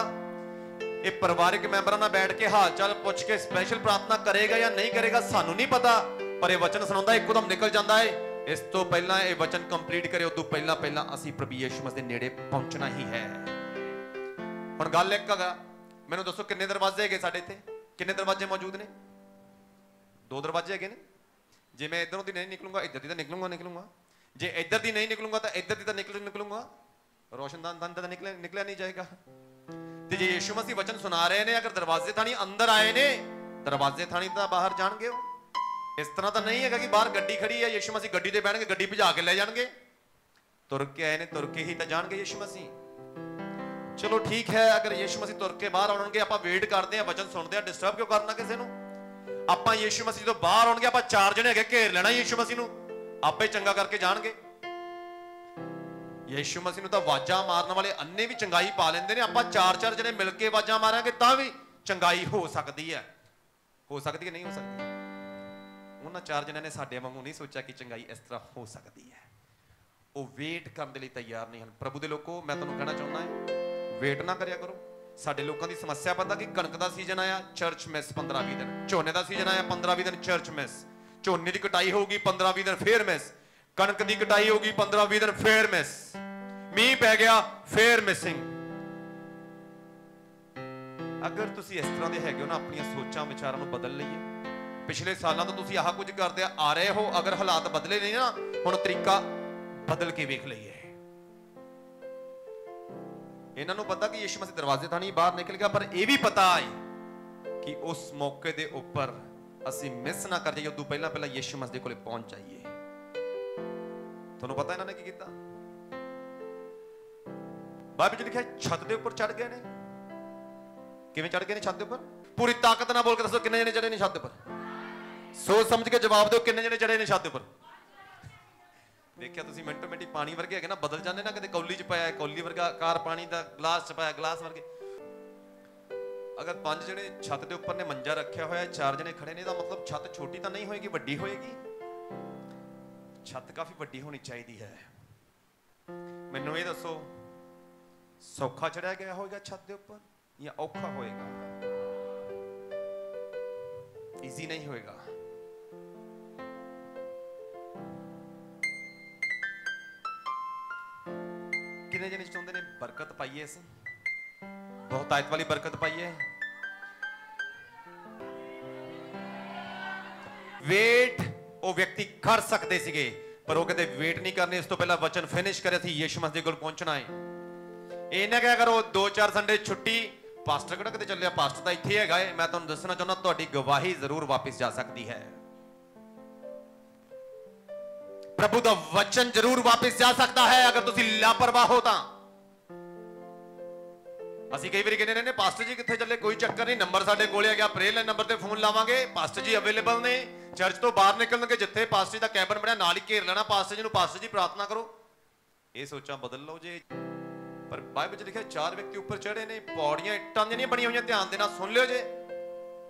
ਇਹ ਪਰਿਵਾਰਿਕ ਮੈਂਬਰਾਂ ਨਾਲ ਬੈਠ ਕੇ ਹਾਲ ਚਾਲ ਪੁੱਛ ਕੇ ਸਪੈਸ਼ਲ ਪ੍ਰਾਰਥਨਾ ਕਰੇਗਾ ਜਾਂ ਨਹੀਂ ਕਰੇਗਾ ਸਾਨੂੰ ਨਹੀਂ ਪਤਾ। ਪਰ ਇਹ ਵਚਨ ਸੁਣਾਉਂਦਾ ਇੱਕਦਮ ਨਿਕਲ ਜਾਂਦਾ ਹੈ। ਇਸ ਤੋਂ ਪਹਿਲਾਂ ਇਹ ਵਚਨ ਕੰਪਲੀਟ ਕਰੇ, ਉਦੋਂ ਪਹਿਲਾਂ ਅਸੀਂ ਪ੍ਰਭੂ ਯਿਸੂ ਮਸੀਹ ਦੇ ਨੇੜੇ ਪਹੁੰਚਣਾ ਹੀ ਹੈ। ਹੁਣ ਗੱਲ ਇੱਕ ਹੈਗਾ, ਮੈਨੂੰ ਦੱਸੋ ਕਿੰਨੇ ਦਰਵਾਜ਼ੇ ਹੈਗੇ ਸਾਡੇ ਇੱਥੇ? ਕਿੰਨੇ ਦਰਵਾਜ਼ੇ ਮੌਜੂਦ ਨੇ? 2 ਦਰਵਾਜ਼ੇ ਹੈਗੇ ਨੇ। ਜੇ ਮੈਂ ਇੱਧਰੋਂ ਦੀ ਨਹੀਂ ਨਿਕਲੂੰਗਾ, ਇੱਧਰ ਦੀ ਤਾਂ ਨਿਕਲੂੰਗਾ। ਜੇ ਇੱਧਰ ਦੀ ਨਹੀਂ ਨਿਕਲੂੰਗਾ ਤਾਂ ਇੱਧਰ ਦੀ ਤਾਂ ਨਿਕਲੂੰਗਾ। ਰੋਸ਼ਨਦਾਨ ਤਾਂ ਨਿਕਲਿਆ ਨਹੀਂ ਜਾਏਗਾ। ਤੇ ਜੇ ਯਿਸੂ ਮਸੀਹ ਵਚਨ ਸੁਣਾ ਰਹੇ ਨੇ, ਅਗਰ ਦਰਵਾਜ਼ੇ ਥਾਣੀ ਅੰਦਰ ਆਏ ਨੇ, ਦਰਵਾਜ਼ੇ ਥਾਣੀ ਤਾਂ ਬਾਹਰ ਜਾਣਗੇ ਉਹ। ਇਸ ਤਰ੍ਹਾਂ ਤਾਂ ਨਹੀਂ ਹੈਗਾ ਕਿ ਬਾਹਰ ਗੱਡੀ ਖੜੀ ਹੈ, ਯਿਸੂ ਮਸੀਹ ਗੱਡੀ ਤੇ ਬਹਿਣਗੇ, ਗੱਡੀ ਭਜਾ ਕੇ ਲੈ ਜਾਣਗੇ। ਤੁਰ ਕੇ ਆਏ ਨੇ, ਤੁਰ ਕੇ ਹੀ ਤਾਂ ਜਾਣਗੇ ਯਿਸੂ ਮਸੀਹ। ਚਲੋ ਠੀਕ ਹੈ, ਅਗਰ ਯਿਸੂ ਮਸੀਹ ਤੁਰ ਕੇ ਬਾਹਰ ਆਉਣਗੇ, ਆਪਾਂ ਵੇਟ ਕਰਦੇ ਹਾਂ, ਵਚਨ ਸੁਣਦੇ ਹਾਂ, ਡਿਸਟਰਬ ਕਿਉਂ ਕਰਨਾ ਕਿਸੇ ਨੂੰ। ਆਪਾਂ ਯਿਸੂ ਮਸੀਹ ਤੋਂ ਬਾਹਰ ਆਉਣਗੇ, ਆਪਾਂ 4 ਜਣੇ ਹੈਗੇ, ਘੇਰ ਲੈਣਾ ਯਿਸੂ ਮਸੀਹ ਨੂੰ, ਆਪੇ ਚੰਗਾ ਕਰਕੇ ਜਾਣਗੇ। ਯਿਸੂ ਮਸੀਹ ਨੂੰ ਤਾਂ ਆਵਾਜ਼ਾਂ ਮਾਰਨ ਵਾਲੇ ਅੰਨੇ ਵੀ ਚੰਗਾਈ ਪਾ ਲੈਂਦੇ ਨੇ। ਆਪਾਂ 4 ਜਣੇ ਮਿਲ ਕੇ ਆਵਾਜ਼ਾਂ ਮਾਰਾਂਗੇ ਤਾਂ ਵੀ ਚੰਗਾਈ ਹੋ ਸਕਦੀ ਹੈ। ਹੋ ਸਕਦੀ ਹੈ, ਨਹੀਂ ਹੋ ਸਕਦੀ? ਉਹਨਾਂ 4 ਜਣਿਆਂ ਨੇ ਸਾਡੇ ਵਾਂਗੂ ਨਹੀਂ ਸੋਚਿਆ ਕਿ ਚੰਗਾਈ ਇਸ ਤਰ੍ਹਾਂ ਹੋ ਸਕਦੀ ਹੈ। ਉਹ ਵੇਟ ਕਰਨ ਦੇ ਲਈ ਤਿਆਰ ਨਹੀਂ ਹਨ। ਪ੍ਰਭੂ ਦੇ ਲੋਕੋ, ਮੈਂ ਤੁਹਾਨੂੰ ਕਹਿਣਾ ਚਾਹੁੰਦਾ ਹਾਂ, ਵੇਟ ਨਾ ਕਰਿਆ ਕਰੋ। ਸਾਡੇ ਲੋਕਾਂ ਦੀ ਸਮੱਸਿਆ ਪਤਾ ਕਿ ਕਣਕ ਦਾ ਸੀਜ਼ਨ ਆਇਆ, ਚਰਚ ਮਿਸ 15-20 ਦਿਨ। ਝੋਨੇ ਦਾ ਸੀਜ਼ਨ ਆਇਆ, 15-20 ਦਿਨ ਚਰਚ ਮਿਸ। ਝੋਨੇ ਦੀ ਕਟਾਈ ਹੋਊਗੀ, 15-20 ਦਿਨ ਫੇਰ ਮਿਸ। ਕਣਕ ਦੀ ਕਟਾਈ ਹੋਊਗੀ, 15-20 ਦਿਨ ਫੇਰ ਮਿਸ। ਮੀਂਹ ਪੈ ਗਿਆ, ਫੇਰ ਮਿਸਿੰਗ। ਅਗਰ ਤੁਸੀਂ ਇਸ ਤਰ੍ਹਾਂ ਦੇ ਹੈਗੇ ਹੋ ਨਾ, ਆਪਣੀਆਂ ਸੋਚਾਂ ਵਿਚਾਰਾਂ ਨੂੰ ਬਦਲ ਲਈਏ। ਪਿਛਲੇ ਸਾਲਾਂ ਤੋਂ ਤੁਸੀਂ ਆਹ ਕੁਝ ਕਰਦੇ ਆ ਰਹੇ ਹੋ, ਅਗਰ ਹਾਲਾਤ ਬਦਲੇ ਨਹੀਂ ਨਾ, ਹੁਣ ਤਰੀਕਾ ਬਦਲ ਕੇ ਵੇਖ ਲਈਏ। ਇਹਨਾਂ ਨੂੰ ਪਤਾ ਕਿ ਯਿਸੂ ਮਸੀਹ ਦਰਵਾਜ਼ੇ ਤੋਂ ਨਹੀਂ ਬਾਹਰ ਨਿਕਲ ਗਿਆ, ਪਰ ਇਹ ਵੀ ਪਤਾ ਹੈ ਕਿ ਉਸ ਮੌਕੇ ਦੇ ਉੱਪਰ ਅਸੀਂ ਮਿਸ ਨਾ ਕਰ ਜਾਈਏ, ਉਦੋਂ ਪਹਿਲਾਂ ਯਿਸੂ ਮਸੀਹ ਦੇ ਕੋਲੇ ਪਹੁੰਚ ਜਾਈਏ। ਤੁਹਾਨੂੰ ਪਤਾ ਇਹਨਾਂ ਨੇ ਕੀ ਕੀਤਾ? ਬਾਈਬਲ 'ਚ ਲਿਖਿਆ ਛੱਤ ਦੇ ਉੱਪਰ ਚੜ ਗਏ ਨੇ। ਕਿਵੇਂ ਚੜ ਗਏ ਨੇ ਛੱਤ ਦੇ ਉੱਪਰ? ਪੂਰੀ ਤਾਕਤ ਨਾਲ ਬੋਲ ਕੇ ਦੱਸੋ, ਕਿੰਨੇ ਜਣੇ ਚੜੇ ਨੇ ਛੱਤ ਦੇ ਉੱਪਰ? ਸੋਚ ਸਮਝ ਕੇ ਜਵਾਬ ਦਿਓ, ਕਿੰਨੇ ਜਣੇ ਚੜੇ ਨੇ ਛੱਤ ਦੇ ਉੱਪਰ? ਦੇਖਿਆ ਤੁਸੀਂ ਮਿੰਟੋ ਮਿੰਟੀ ਪਾਣੀ ਵਰਗੇ ਹੈਗੇ ਨਾ, ਬਦਲ ਜਾਂਦੇ ਨਾ। ਕਦੇ ਕੌਲੀ 'ਚ ਪਾਇਆ, ਕੌਲੀ ਵਰਗਾ ਆਕਾਰ, ਪਾਣੀ ਦਾ ਗਲਾਸ 'ਚ ਪਾਇਆ, ਗਲਾਸ ਵਰਗੇ। ਅਗਰ 5 ਜਣੇ ਛੱਤ ਦੇ ਉੱਪਰ ਨੇ ਮੰਜਾ ਰੱਖਿਆ ਹੋਇਆ, 4 ਜਣੇ ਖੜੇ ਨੇ, ਇਹਦਾ ਮਤਲਬ ਛੱਤ ਛੋਟੀ ਤਾਂ ਨਹੀਂ ਹੋਏਗੀ, ਵੱਡੀ ਹੋਏਗੀ। ਛੱਤ ਕਾਫੀ ਵੱਡੀ ਹੋਣੀ ਚਾਹੀਦੀ ਹੈ। ਮੈਨੂੰ ਇਹ ਦੱਸੋ, ਸੌਖਾ ਚੜਿਆ ਗਿਆ ਹੋਏਗਾ ਛੱਤ ਦੇ ਉੱਪਰ ਜਾਂ ਔਖਾ ਹੋਏਗਾ? ਈਜ਼ੀ ਨਹੀਂ ਹੋਏਗਾ। ਕਿੰਨੇ ਜਣੇ ਚਾਹੁੰਦੇ ਨੇ ਬਰਕਤ ਪਾਈਏ, ਅਸੀਂ ਬਹੁਤ ਆਇਤ ਵਾਲੀ ਬਰਕਤ ਪਾਈਏ? ਵੇਟ ਉਹ ਵਿਅਕਤੀ ਕਰ ਸਕਦੇ ਸੀਗੇ, ਪਰ ਉਹ ਕਹਿੰਦੇ ਵੇਟ ਨਹੀਂ ਕਰਨੀ, ਇਸ ਤੋਂ ਪਹਿਲਾਂ ਵਚਨ ਫਿਨਿਸ਼ ਕਰਿਆ ਸੀ, ਯਿਸੂ ਮਸੀਹ ਦੇ ਕੋਲ ਪਹੁੰਚਣਾ ਹੈ। ਇਹ ਨਾ ਕਿਹਾ ਕਰੋ 2-4 ਸੰਡੇ ਛੁੱਟੀ, ਪਾਸਟਰ ਕਿਹੜਾ ਕਿਤੇ ਚੱਲਿਆ, ਪਾਸਟਰ ਤਾਂ ਇੱਥੇ ਹੈਗਾ ਹੈ। ਮੈਂ ਤੁਹਾਨੂੰ ਦੱਸਣਾ ਚਾਹੁੰਦਾ, ਤੁਹਾਡੀ ਗਵਾਹੀ ਜ਼ਰੂਰ ਵਾਪਿਸ ਜਾ ਸਕਦੀ ਹੈ। ਪ੍ਰਭੂ ਦਾ ਵਚਨ ਜ਼ਰੂਰ ਵਾਪਿਸ ਜਾ ਸਕਦਾ ਹੈ ਅਗਰ ਤੁਸੀਂ ਲਾਪਰਵਾਹ ਹੋ ਤਾਂ। ਅਸੀਂ ਕਈ ਵਾਰੀ ਕਹਿੰਦੇ ਨੇ ਪਾਸਟਰ ਜੀ ਕਿੱਥੇ ਚੱਲੇ, ਕੋਈ ਚੱਕਰ ਨਹੀਂ, ਨੰਬਰ ਸਾਡੇ ਕੋਲੇ ਆ ਗਿਆ, ਪ੍ਰੇਅਰ ਲਾਈਨ ਨੰਬਰ ਤੇ ਫੋਨ ਲਾਵਾਂਗੇ, ਪਾਸਟਰ ਜੀ ਅਵੇਲੇਬਲ ਨੇ। ਚਰਚ ਤੋਂ ਬਾਹਰ ਨਿਕਲਣਗੇ, ਜਿੱਥੇ ਪਾਸਟਰ ਜੀ ਦਾ ਕੈਬਨ ਬਣਿਆ ਨਾਲ ਹੀ ਘੇਰ ਲੈਣਾ ਪਾਸਟਰ ਜੀ ਨੂੰ, ਪਾਸਟਰ ਜੀ ਪ੍ਰਾਰਥਨਾ ਕਰੋ। ਇਹ ਸੋਚਾਂ ਬਦਲ ਲਓ ਜੇ। ਪਰ ਬਾਈਬਲ 'ਚ ਲਿਖਿਆ 4 ਵਿਅਕਤੀ ਉੱਪਰ ਚੜੇ ਨੇ, ਪੌੜੀਆਂ ਇੱਟਾਂ ਦੀਆਂ ਨਹੀਂ ਬਣੀਆਂ ਹੋਈਆਂ। ਧਿਆਨ ਦੇ ਨਾਲ ਸੁਣ ਲਿਓ ਜੇ,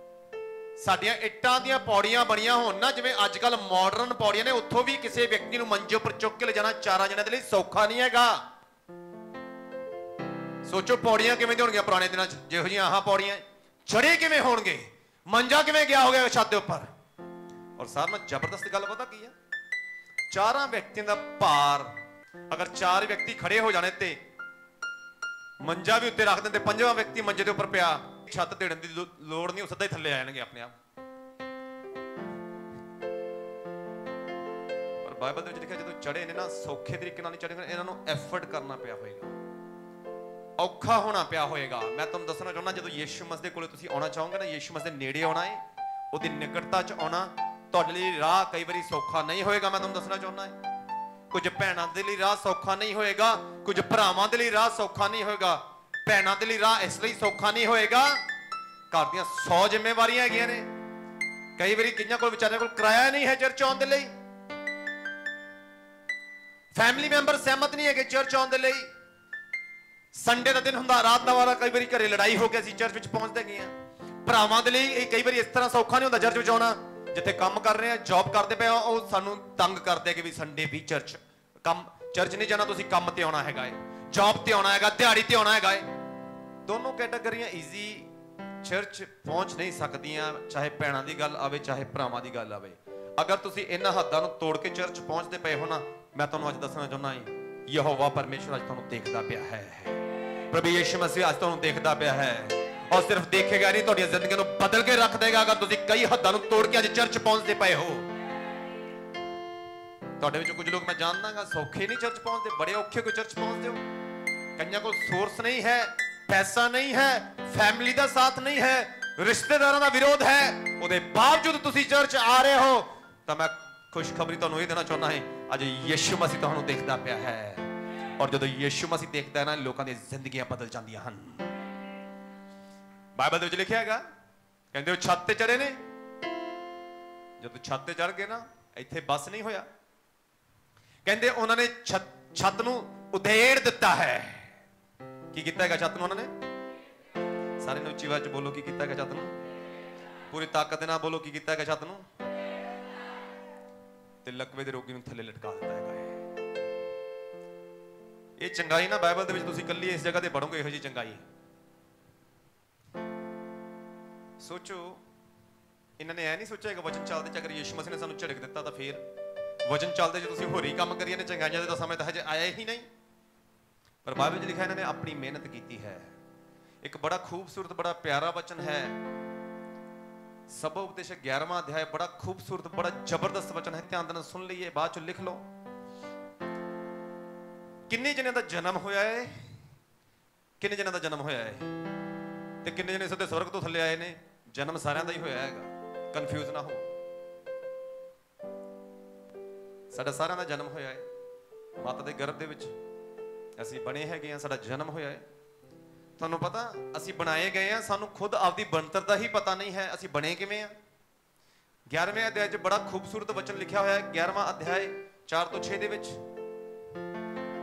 ਸਾਡੀਆਂ ਇੱਟਾਂ ਦੀਆਂ ਪੌੜੀਆਂ ਬਣੀਆਂ ਹੋਣ ਨਾ, ਜਿਵੇਂ ਅੱਜ ਕੱਲ ਮਾਡਰਨ ਪੌੜੀਆਂ ਨੇ, ਉੱਥੋਂ ਵੀ ਕਿਸੇ ਵਿਅਕਤੀ ਨੂੰ ਮੰਜੇ ਉੱਪਰ ਚੁੱਕ ਕੇ ਲਿਜਾਣਾ 4 ਜਣਿਆਂ ਦੇ ਲਈ ਸੌਖਾ ਨਹੀਂ ਹੈਗਾ। ਸੋਚੋ ਪੌੜੀਆਂ ਕਿਵੇਂ ਦੀਆਂ ਹੋਣਗੀਆਂ ਪੁਰਾਣੇ ਦਿਨਾਂ 'ਚ, ਜਿਹੋ ਜਿਹੀਆਂ ਆਹ ਪੌੜੀਆਂ, ਚੜੇ ਕਿਵੇਂ ਹੋਣਗੇ, ਮੰਜਾ ਕਿਵੇਂ ਗਿਆ ਹੋਗਾ ਛੱਤ ਦੇ ਉੱਪਰ। ਔਰ ਸਾਰਿਆਂ ਨਾਲੋਂ ਜ਼ਬਰਦਸਤ ਗੱਲ ਪਤਾ ਕੀ ਹੈ? ਚਾਰਾਂ ਵਿਅਕਤੀਆਂ ਦਾ ਭਾਰ ਅਗਰ 4 ਵਿਅਕਤੀ ਖੜੇ ਹੋ ਜਾਣੇ ਤੇ ਮੰਜਾ ਵੀ ਉੱਤੇ ਰੱਖ ਦਿੰਦੇ, 5ਵਾਂ ਵਿਅਕਤੀ ਮੰਜੇ ਦੇ ਉੱਪਰ ਪਿਆ, ਛੱਤ ਢੇੜਨ ਦੀ ਲੋੜ ਨਹੀਂ, ਉਹ ਸਿੱਧਾ ਹੀ ਥੱਲੇ ਆ ਜਾਣਗੇ ਆਪਣੇ ਆਪ। ਪਰ ਬਾਈਬਲ ਦੇ ਵਿੱਚ ਲਿਖਿਆ ਜਦੋਂ ਚੜੇ ਨੇ ਨਾ, ਸੌਖੇ ਤਰੀਕੇ ਨਾਲ ਨਹੀਂ ਚੜੇ, ਇਹਨਾਂ ਨੂੰ ਐਫਰਟ ਕਰਨਾ ਪਿਆ ਹੋਏਗਾ, ਔਖਾ ਹੋਣਾ ਪਿਆ ਹੋਏਗਾ। ਮੈਂ ਤੁਹਾਨੂੰ ਦੱਸਣਾ ਚਾਹੁੰਦਾ, ਜਦੋਂ ਯਿਸੂ ਮਸੀਹ ਦੇ ਕੋਲੇ ਤੁਸੀਂ ਆਉਣਾ ਚਾਹੋਗੇ ਨਾ, ਯਿਸੂ ਮਸੀਹ ਦੇ ਨੇੜੇ ਆਉਣਾ ਹੈ, ਉਹਦੀ ਨਿਕਟਤਾ 'ਚ ਆਉਣਾ, ਤੁਹਾਡੇ ਲਈ ਰਾਹ ਕਈ ਵਾਰੀ ਸੌਖਾ ਨਹੀਂ ਹੋਏਗਾ। ਮੈਂ ਤੁਹਾਨੂੰ ਦੱਸਣਾ ਚਾਹੁੰਦਾ ਹੈ, ਕੁਝ ਭੈਣਾਂ ਦੇ ਲਈ ਰਾਹ ਸੌਖਾ ਨਹੀਂ ਹੋਏਗਾ, ਕੁਝ ਭਰਾਵਾਂ ਦੇ ਲਈ ਰਾਹ ਸੌਖਾ ਨਹੀਂ ਹੋਏਗਾ। ਭੈਣਾਂ ਦੇ ਲਈ ਰਾਹ ਇਸ ਲਈ ਸੌਖਾ ਨਹੀਂ ਹੋਏਗਾ, ਘਰ ਦੀਆਂ 100 ਜ਼ਿੰਮੇਵਾਰੀਆਂ ਹੈਗੀਆਂ ਨੇ। ਕਈ ਵਾਰੀ ਕਈਆਂ ਕੋਲ ਵਿਚਾਰਿਆਂ ਕੋਲ ਕਿਰਾਇਆ ਨਹੀਂ ਹੈ ਚਰਚ ਆਉਣ ਦੇ ਲਈ, ਫੈਮਿਲੀ ਮੈਂਬਰ ਸਹਿਮਤ ਨਹੀਂ ਹੈਗੇ ਚਰਚ ਆਉਣ ਦੇ ਲਈ। ਸੰਡੇ ਦਾ ਦਿਨ ਹੁੰਦਾ, ਰਾਤ ਦਾ ਵਾਰਾ, ਕਈ ਵਾਰੀ ਘਰੇ ਲੜਾਈ ਹੋ ਕੇ ਅਸੀਂ ਚਰਚ ਵਿੱਚ ਪਹੁੰਚਦੇ ਗਏ ਹਾਂ। ਭਰਾਵਾਂ ਦੇ ਲਈ ਇਹ ਕਈ ਵਾਰੀ ਇਸ ਤਰ੍ਹਾਂ ਸੌਖਾ ਨਹੀਂ ਹੁੰਦਾ ਚਰਚ ਵਿੱਚ ਆਉਣਾ। ਜਿੱਥੇ ਕੰਮ ਕਰ ਰਹੇ ਆ, ਜੌਬ ਕਰਦੇ ਪਏ ਆ, ਉਹ ਸਾਨੂੰ ਤੰਗ ਕਰਦੇ ਕਿ ਵੀ ਸੰਡੇ ਵੀ ਚਰਚ ਨਹੀਂ ਜਾਣਾ, ਤੁਸੀਂ ਕੰਮ ਤੇ ਆਉਣਾ ਹੈਗਾ ਏ, ਜੌਬ ਤੇ ਆਉਣਾ ਹੈਗਾ, ਦਿਹਾੜੀ ਤੇ ਆਉਣਾ ਹੈਗਾ ਏ। ਦੋਨੋਂ ਕੈਟਾਗਰੀਆਂ ਈਜ਼ੀ ਚਰਚ ਪਹੁੰਚ ਨਹੀਂ ਸਕਦੀਆਂ, ਚਾਹੇ ਭੈਣਾਂ ਦੀ ਗੱਲ ਆਵੇ ਚਾਹੇ ਭਰਾਵਾਂ ਦੀ ਗੱਲ ਆਵੇ। ਅਗਰ ਤੁਸੀਂ ਇਹਨਾਂ ਹੱਦਾਂ ਨੂੰ ਤੋੜ ਕੇ ਚਰਚ ਪਹੁੰਚਦੇ ਪਏ ਹੋ ਨਾ, ਮੈਂ ਤੁਹਾਨੂੰ ਅੱਜ ਦੱਸਣਾ ਚਾਹੁੰਦਾ ਹਾਂ, ਯਹੋਵਾ ਪਰਮੇਸ਼ਰ ਅੱਜ ਤੁਹਾਨੂੰ ਦੇਖਦਾ ਪਿਆ ਹੈ। ਪ੍ਰਭੂ ਯਿਸੂ ਮਸੀਹ ਅੱਜ ਤੁਹਾਨੂੰ ਦੇਖਦਾ ਪਿਆ ਹੈ, ਔਰ ਸਿਰਫ ਦੇਖੇਗਾ ਨਹੀਂ, ਤੁਹਾਡੀਆਂ ਜ਼ਿੰਦਗੀਆਂ ਨੂੰ ਬਦਲ ਕੇ ਰੱਖ ਦੇਗਾ। ਅਗਰ ਤੁਸੀਂ ਕਈ ਹੱਦਾਂ ਨੂੰ ਤੋੜ ਕੇ ਅੱਜ ਚਰਚ ਪਹੁੰਚਦੇ ਪਏ ਹੋ। ਤੁਹਾਡੇ ਵਿੱਚੋਂ ਕੁਝ ਲੋਕ ਮੈਂ ਜਾਣਦਾਗਾ ਸੌਖੇ ਨਹੀਂ ਚਰਚ ਪਹੁੰਚਦੇ, ਬੜੇ ਔਖੇ ਕੋਈ ਚਰਚ ਪਹੁੰਚਦੇ ਹੋ। ਕਈਆਂ ਕੋਲ ਸੋਰਸ ਨਹੀਂ ਹੈ, ਪੈਸਾ ਨਹੀਂ ਹੈ, ਫੈਮਿਲੀ ਦਾ ਸਾਥ ਨਹੀਂ ਹੈ, ਰਿਸ਼ਤੇਦਾਰਾਂ ਦਾ ਵਿਰੋਧ ਹੈ, ਉਹਦੇ ਬਾਵਜੂਦ ਤੁਸੀਂ ਚਰਚ ਆ ਰਹੇ ਹੋ। ਤਾਂ ਮੈਂ ਖੁਸ਼ਖਬਰੀ ਤੁਹਾਨੂੰ ਇਹ ਦੇਣਾ ਚਾਹੁੰਦਾ ਹਾਂ, ਅੱਜ ਯਿਸੂ ਮਸੀਹ ਤੁਹਾਨੂੰ ਦੇਖਦਾ ਪਿਆ ਹੈ, ਔਰ ਜਦੋਂ ਯਿਸੂ ਮਸੀਹ ਦੇਖਦਾ ਹੈ ਨਾ, ਲੋਕਾਂ ਦੀਆਂ ਜ਼ਿੰਦਗੀਆਂ ਬਦਲ ਜਾਂਦੀਆਂ ਹਨ। ਬਾਈਬਲ ਦੇ ਵਿੱਚ ਲਿਖਿਆ ਹੈਗਾ, ਕਹਿੰਦੇ ਉਹ ਛੱਤ ਤੇ ਚੜੇ ਨੇ, ਜਦੋਂ ਛੱਤ ਤੇ ਚੜ ਗਏ ਨਾ, ਇੱਥੇ ਬਸ ਨਹੀਂ ਹੋਇਆ, ਕਹਿੰਦੇ ਉਹਨਾਂ ਨੇ ਛੱਤ ਨੂੰ ਉਧੇੜ ਦਿੱਤਾ ਹੈ। ਕੀ ਕੀਤਾ ਹੈਗਾ ਛੱਤ ਨੂੰ ਉਹਨਾਂ ਨੇ? ਸਾਰੇ ਨੂੰ ਉੱਚੀ ਆਵਾਜ਼ 'ਚ ਬੋਲੋ, ਕੀ ਕੀਤਾ ਹੈਗਾ ਛੱਤ ਨੂੰ? ਪੂਰੀ ਤਾਕਤ ਦੇ ਨਾਲ ਬੋਲੋ, ਕੀ ਕੀਤਾ ਹੈਗਾ ਛੱਤ ਨੂੰ? ਤੇ ਲਕਵੇ ਦੇ ਰੋਗੀ ਨੂੰ ਥੱਲੇ ਲਟਕਾ ਦਿੱਤਾ ਹੈਗਾ। ਇਹ ਚੰਗਾਈ ਨਾ ਬਾਈਬਲ ਦੇ ਵਿੱਚ ਤੁਸੀਂ ਇਕੱਲੀ ਇਸ ਜਗ੍ਹਾ ਤੇ ਪੜੋਗੇ, ਇਹੋ ਜਿਹੀ ਚੰਗਾਈ। ਸੋਚੋ, ਇਹਨਾਂ ਨੇ ਐ ਨਹੀਂ ਸੋਚਿਆ ਹੈਗਾ ਵਚਨ ਚੱਲਦੇ ਚ ਅਗਰ ਯਿਸੂ ਮਸੀਹ ਨੇ ਸਾਨੂੰ ਝਿੜਕ ਦਿੱਤਾ ਤਾਂ ਫੇਰ ਵਚਨ ਚੱਲਦੇ ਜੇ ਤੁਸੀਂ ਹੋਰ ਹੀ ਕੰਮ ਕਰੀਏ ਨੇ, ਚੰਗਾਈਆਂ ਦੇ ਤਾਂ ਸਮੇਂ ਤਾਂ ਹਜੇ ਆਇਆ ਹੀ ਨਹੀਂ। ਪਰ ਬਾਈਬਲ 'ਚ ਲਿਖਿਆ ਇਹਨਾਂ ਨੇ ਆਪਣੀ ਮਿਹਨਤ ਕੀਤੀ ਹੈ। ਇੱਕ ਬੜਾ ਖੂਬਸੂਰਤ, ਬੜਾ ਪਿਆਰਾ ਵਚਨ ਹੈ, ਸਬਾ ਉਪਦੇਸ਼ 11ਵਾਂ ਅਧਿਆਇ, ਬੜਾ ਖੂਬਸੂਰਤ, ਬੜਾ ਜ਼ਬਰਦਸਤ ਵਚਨ ਹੈ। ਧਿਆਨ ਨਾਲ ਸੁਣ ਲਈਏ, ਬਾਅਦ ਚੋਂ ਲਿਖ ਲਓ। ਕਿੰਨੇ ਜਣਿਆਂ ਦਾ ਜਨਮ ਹੋਇਆ ਹੈ? ਕਿੰਨੇ ਜਣਿਆਂ ਦਾ ਜਨਮ ਹੋਇਆ ਹੈ? ਤੇ ਕਿੰਨੇ ਜਣੇ ਸਿੱਧੇ ਸਵਰਗ ਤੋਂ ਥੱਲੇ ਆਏ ਨੇ? ਜਨਮ ਸਾਰਿਆਂ ਦਾ ਹੀ ਹੋਇਆ ਹੈਗਾ, ਕਨਫਿਊਜ਼ ਨਾ ਹੋ। ਸਾਡਾ ਸਾਰਿਆਂ ਦਾ ਜਨਮ ਹੋਇਆ ਹੈ, ਮਾਤਾ ਦੇ ਗਰਭ ਦੇ ਵਿੱਚ ਅਸੀਂ ਬਣੇ ਹੈਗੇ ਆ, ਸਾਡਾ ਜਨਮ ਹੋਇਆ ਹੈ। ਤੁਹਾਨੂੰ ਪਤਾ ਅਸੀਂ ਬਣਾਏ ਗਏ ਆ, ਸਾਨੂੰ ਖੁਦ ਆਪਦੀ ਬਣਤਰ ਦਾ ਹੀ ਪਤਾ ਨਹੀਂ ਹੈ ਅਸੀਂ ਬਣੇ ਕਿਵੇਂ ਆ। 11ਵੇਂ ਅਧਿਆਇ 'ਚ ਬੜਾ ਖੂਬਸੂਰਤ ਵਚਨ ਲਿਖਿਆ ਹੋਇਆ ਹੈ, 11ਵਾਂ ਅਧਿਆਇ 4 ਤੋਂ 6 ਦੇ ਵਿੱਚ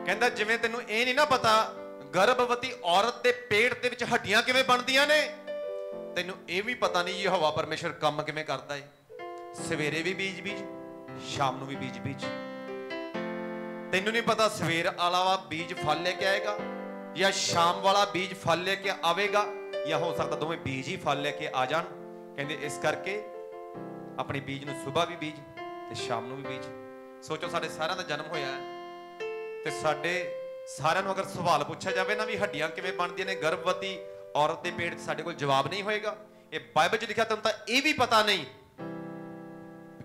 ਕਹਿੰਦਾ, ਜਿਵੇਂ ਤੈਨੂੰ ਇਹ ਨਹੀਂ ਨਾ ਪਤਾ ਗਰਭਵਤੀ ਔਰਤ ਦੇ ਪੇਟ ਦੇ ਵਿੱਚ ਹੱਡੀਆਂ ਕਿਵੇਂ ਬਣਦੀਆਂ ਨੇ, ਤੈਨੂੰ ਇਹ ਵੀ ਪਤਾ ਨਹੀਂ ਯਹੋਵਾ ਪਰਮੇਸ਼ਰ ਕੰਮ ਕਿਵੇਂ ਕਰਦਾ ਹੈ। ਸਵੇਰੇ ਵੀ ਬੀਜ ਸ਼ਾਮ ਨੂੰ ਵੀ ਬੀਜ। ਤੈਨੂੰ ਨਹੀਂ ਪਤਾ ਸਵੇਰ ਵਾਲਾ ਬੀਜ ਫਲ ਲੈ ਕੇ ਆਏਗਾ ਜਾਂ ਸ਼ਾਮ ਵਾਲਾ ਬੀਜ ਫਲ ਲੈ ਕੇ ਆਵੇਗਾ, ਜਾਂ ਹੋ ਸਕਦਾ ਦੋਵੇਂ ਬੀਜ ਹੀ ਫਲ ਲੈ ਕੇ ਆ ਜਾਣ। ਕਹਿੰਦੇ ਇਸ ਕਰਕੇ ਆਪਣੇ ਬੀਜ ਨੂੰ ਸਵੇਰ ਵੀ ਬੀਜ ਤੇ ਸ਼ਾਮ ਨੂੰ ਵੀ ਬੀਜ। ਸੋਚੋ, ਸਾਡੇ ਸਾਰਿਆਂ ਦਾ ਜਨਮ ਹੋਇਆ ਤੇ ਸਾਡੇ ਸਾਰਿਆਂ ਨੂੰ ਅਗਰ ਸਵਾਲ ਪੁੱਛਿਆ ਜਾਵੇ ਨਾ ਵੀ ਹੱਡੀਆਂ ਕਿਵੇਂ ਬਣਦੀਆਂ ਨੇ ਗਰਭਵਤੀ ਔਰਤ ਦੇ ਪੇਟ 'ਚ, ਸਾਡੇ ਕੋਲ ਜਵਾਬ ਨਹੀਂ ਹੋਏਗਾ। ਇਹ ਬਾਈਬਲ 'ਚ ਲਿਖਿਆ, ਤੁਹਾਨੂੰ ਤਾਂ ਇਹ ਵੀ ਪਤਾ ਨਹੀਂ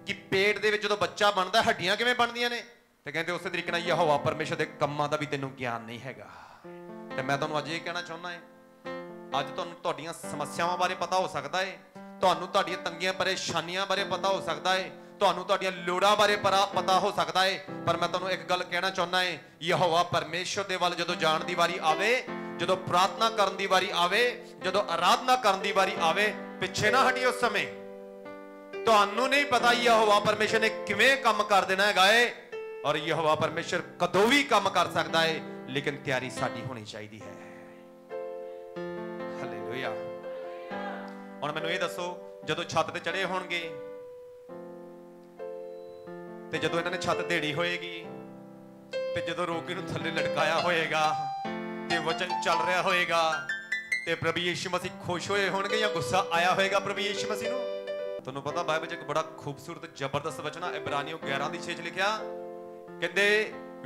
ਕਿ ਪੇਟ ਦੇ ਵਿੱਚ ਜਦੋਂ ਬੱਚਾ ਬਣਦਾ ਹੱਡੀਆਂ ਕਿਵੇਂ ਬਣਦੀਆਂ ਨੇ। ਤੇ ਕਹਿੰਦੇ ਉਸੇ ਤਰੀਕੇ ਨਾਲ ਯਹੋਵਾ ਪਰਮੇਸ਼ਰ ਦੇ ਕੰਮਾਂ ਦਾ ਵੀ ਤੈਨੂੰ ਗਿਆਨ ਨਹੀਂ ਹੈਗਾ। ਤੇ ਮੈਂ ਤੁਹਾਨੂੰ ਅੱਜ ਇਹ ਕਹਿਣਾ ਚਾਹੁੰਦਾ ਹਾਂ, ਅੱਜ ਤੁਹਾਨੂੰ ਤੁਹਾਡੀਆਂ ਸਮੱਸਿਆਵਾਂ ਬਾਰੇ ਪਤਾ ਹੋ ਸਕਦਾ ਹੈ, ਤੁਹਾਨੂੰ ਤੁਹਾਡੀਆਂ ਤੰਗੀਆਂ ਪਰੇਸ਼ਾਨੀਆਂ ਬਾਰੇ ਪਤਾ ਹੋ ਸਕਦਾ ਹੈ, ਤੁਹਾਨੂੰ ਤੁਹਾਡੀਆਂ ਲੋੜਾਂ ਬਾਰੇ ਪਤਾ ਹੋ ਸਕਦਾ ਹੈ, ਪਰ ਮੈਂ ਤੁਹਾਨੂੰ ਇੱਕ ਗੱਲ ਕਹਿਣਾ ਚਾਹੁੰਦਾ ਹਾਂ, ਯਹੋਵਾ ਪਰਮੇਸ਼ਰ ਦੇ ਵੱਲ ਜਦੋਂ ਜਾਣ ਦੀ ਵਾਰੀ ਆਵੇ, ਜਦੋਂ ਪ੍ਰਾਰਥਨਾ ਕਰਨ ਦੀ ਵਾਰੀ ਆਵੇ, ਜਦੋਂ ਆਰਾਧਨਾ ਕਰਨ ਦੀ ਵਾਰੀ ਆਵੇ, ਪਿੱਛੇ ਨਾ ਹਟਿਓ। ਉਸ ਸਮੇਂ ਤੁਹਾਨੂੰ ਨਹੀਂ ਪਤਾ ਯਹੋਵਾ ਪਰਮੇਸ਼ਰ ਨੇ ਕਿਵੇਂ ਕੰਮ ਕਰ ਦੇਣਾ ਹੈਗਾ ਏ, ਔਰ ਯਹੋਵਾ ਪਰਮੇਸ਼ਰ ਕਦੋਂ ਵੀ ਕੰਮ ਕਰ ਸਕਦਾ ਹੈ, ਲੇਕਿਨ ਤਿਆਰੀ ਸਾਡੀ ਹੋਣੀ ਚਾਹੀਦੀ ਹੈ। ਹਾਲੇਲੂਇਆ। ਹੁਣ ਮੈਨੂੰ ਇਹ ਦੱਸੋ, ਜਦੋਂ ਛੱਤ ਤੇ ਚੜੇ ਹੋਣਗੇ ਤੇ ਜਦੋਂ ਇਹਨਾਂ ਨੇ ਛੱਤ ਢੇੜੀ ਹੋਏਗੀ ਤੇ ਜਦੋਂ ਰੋਗੀ ਨੂੰ ਥੱਲੇ ਲਟਕਾਇਆ ਹੋਏਗਾ ਤੇ ਵਚਨ ਚੱਲ ਰਿਹਾ ਹੋਏਗਾ ਤੇ ਪ੍ਰਭੂ ਯਿਸੂ ਮਸੀਹ ਖੁਸ਼ ਹੋਏ ਹੋਣਗੇ ਜਾਂ ਗੁੱਸਾ ਆਇਆ ਹੋਏਗਾ ਪ੍ਰਭੂ ਯਿਸੂ ਮਸੀਹ ਨੂੰ? ਤੁਹਾਨੂੰ ਪਤਾ ਬਾਈਬਲ 'ਚ ਇੱਕ ਬੜਾ ਖੂਬਸੂਰਤ ਜ਼ਬਰਦਸਤ ਵਚਨ ਆ ਇਬਰਾਨੀਓ 11:6 'ਚ ਲਿਖਿਆ, ਕਹਿੰਦੇ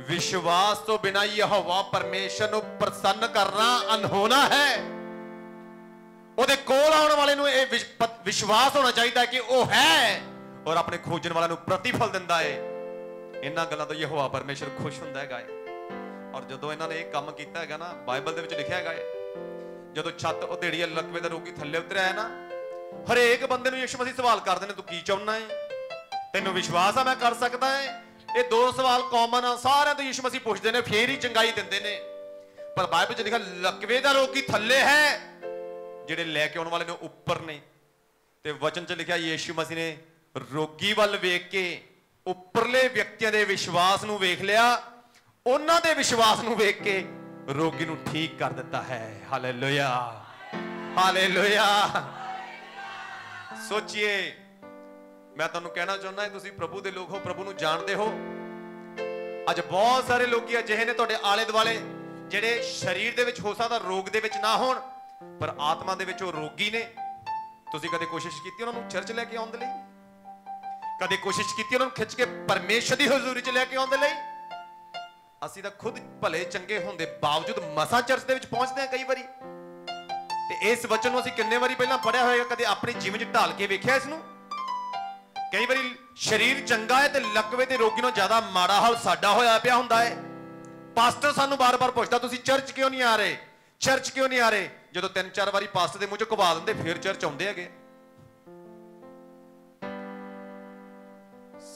ਵਿਸ਼ਵਾਸ ਤੋਂ ਬਿਨਾਂ ਯਹੋਵਾ ਪਰਮੇਸ਼ਰ ਨੂੰ ਪ੍ਰਸੰਨ ਕਰਨਾ ਅਨਹੋਣਾ ਹੈ। ਉਹਦੇ ਕੋਲ ਆਉਣ ਵਾਲੇ ਨੂੰ ਇਹ ਵਿਸ਼ਵਾਸ ਹੋਣਾ ਚਾਹੀਦਾ ਕਿ ਉਹ ਹੈ ਔਰ ਆਪਣੇ ਖੋਜਣ ਵਾਲਿਆਂ ਨੂੰ ਪ੍ਰਤੀਫਲ ਦਿੰਦਾ ਹੈ। ਇਹਨਾਂ ਗੱਲਾਂ ਤੋਂ ਯਹੋਵਾ ਪਰਮੇਸ਼ਰ ਖੁਸ਼ ਹੁੰਦਾ ਹੈਗਾ ਹੈ। ਔਰ ਜਦੋਂ ਇਹਨਾਂ ਨੇ ਇਹ ਕੰਮ ਕੀਤਾ ਹੈਗਾ ਨਾ, ਬਾਈਬਲ ਦੇ ਵਿੱਚ ਲਿਖਿਆ ਹੈਗਾ ਹੈ, ਜਦੋਂ ਛੱਤ ਉਧੇੜੀ ਲਕਵੇ ਦਾ ਰੋਗੀ ਥੱਲੇ ਉਤਰਿਆ ਹੈ ਨਾ, ਹਰੇਕ ਬੰਦੇ ਨੂੰ ਯਿਸੂ ਮਸੀਹ ਸਵਾਲ ਕਰਦੇ ਨੇ, ਤੂੰ ਕੀ ਚਾਹੁੰਦਾ ਹੈ? ਤੈਨੂੰ ਵਿਸ਼ਵਾਸ ਆ ਮੈਂ ਕਰ ਸਕਦਾ ਹੈ? ਇਹ ਦੋ ਸਵਾਲ ਕਾਮਨ ਆ, ਸਾਰਿਆਂ ਤੋਂ ਯਿਸੂ ਮਸੀਹ ਪੁੱਛਦੇ ਨੇ, ਫੇਰ ਹੀ ਚੰਗਾਈ ਦਿੰਦੇ ਨੇ। ਪਰ ਬਾਈਬਲ 'ਚ ਲਿਖਿਆ ਲਕਵੇ ਦਾ ਰੋਗੀ ਥੱਲੇ ਹੈ, ਜਿਹੜੇ ਲੈ ਕੇ ਆਉਣ ਵਾਲੇ ਨੇ ਉੱਪਰ ਨੇ। ਤੇ ਵਚਨ 'ਚ ਲਿਖਿਆ ਯਿਸੂ ਮਸੀਹ ਨੇ ਰੋਗੀ ਵੱਲ ਵੇਖ ਕੇ ਉੱਪਰਲੇ ਵਿਅਕਤੀਆਂ ਦੇ ਵਿਸ਼ਵਾਸ ਨੂੰ ਵੇਖ ਲਿਆ, ਉਹਨਾਂ ਦੇ ਵਿਸ਼ਵਾਸ ਨੂੰ ਵੇਖ ਕੇ ਰੋਗੀ ਨੂੰ ਠੀਕ ਕਰ ਦਿੱਤਾ ਹੈ। Hallelujah, hallelujah. ਸੋਚੀਏ, ਮੈਂ ਤੁਹਾਨੂੰ ਕਹਿਣਾ ਚਾਹੁੰਦਾ, ਤੁਸੀਂ ਪ੍ਰਭੂ ਦੇ ਲੋਕ ਹੋ, ਪ੍ਰਭੂ ਨੂੰ ਜਾਣਦੇ ਹੋ। ਅੱਜ ਬਹੁਤ ਸਾਰੇ ਲੋਕੀ ਅਜਿਹੇ ਨੇ ਤੁਹਾਡੇ ਆਲੇ ਦੁਆਲੇ ਜਿਹੜੇ ਸਰੀਰ ਦੇ ਵਿੱਚ ਹੋ ਸਕਦਾ ਰੋਗ ਦੇ ਵਿੱਚ ਨਾ ਹੋਣ, ਪਰ ਆਤਮਾ ਦੇ ਵਿੱਚ ਉਹ ਰੋਗੀ ਨੇ। ਤੁਸੀਂ ਕਦੇ ਕੋਸ਼ਿਸ਼ ਕੀਤੀ ਉਹਨਾਂ ਨੂੰ ਚਰਚ ਲੈ ਕੇ ਆਉਣ ਦੇ ਲਈ? ਕਦੇ ਕੋਸ਼ਿਸ਼ ਕੀਤੀ ਉਹਨਾਂ ਨੂੰ ਖਿੱਚ ਕੇ ਪਰਮੇਸ਼ਰ ਦੀ ਹਜ਼ੂਰੀ 'ਚ ਲੈ ਕੇ ਆਉਣ ਦੇ ਲਈ? ਅਸੀਂ ਤਾਂ ਖੁਦ ਭਲੇ ਚੰਗੇ ਹੋਣ ਦੇ ਬਾਵਜੂਦ ਮਸਾਂ ਚਰਚ ਦੇ ਵਿੱਚ ਪਹੁੰਚਦੇ ਹਾਂ ਕਈ ਵਾਰੀ। ਤੇ ਇਸ ਵਚਨ ਨੂੰ ਅਸੀਂ ਕਿੰਨੇ ਵਾਰੀ ਪਹਿਲਾਂ ਪੜਿਆ ਹੋਏਗਾ, ਕਦੇ ਆਪਣੇ ਜੀਵਨ 'ਚ ਢਾਲ ਕੇ ਵੇਖਿਆ ਇਸ ਨੂੰ? ਕਈ ਵਾਰੀ ਸਰੀਰ ਚੰਗਾ ਹੈ ਤੇ ਲਕਵੇ ਤੇ ਰੋਗੀ ਨੂੰ ਜ਼ਿਆਦਾ ਮਾੜਾ ਹਾਲ ਸਾਡਾ ਹੋਇਆ ਪਿਆ ਹੁੰਦਾ ਹੈ। ਪਾਸਟਰ ਸਾਨੂੰ ਬਾਰ-ਬਾਰ ਪੁੱਛਦਾ, ਤੁਸੀਂ ਚਰਚ ਕਿਉਂ ਨਹੀਂ ਆ ਰਹੇ? ਚਰਚ ਕਿਉਂ ਨਹੀਂ ਆ ਰਹੇ? ਜਦੋਂ 3-4 ਵਾਰੀ ਪਾਸਟਰ ਦੇ ਮੂੰਹ 'ਚੋਂ ਘਵਾ ਦਿੰਦੇ, ਫਿਰ ਚਰਚ ਆਉਂਦੇ ਹੈਗੇ।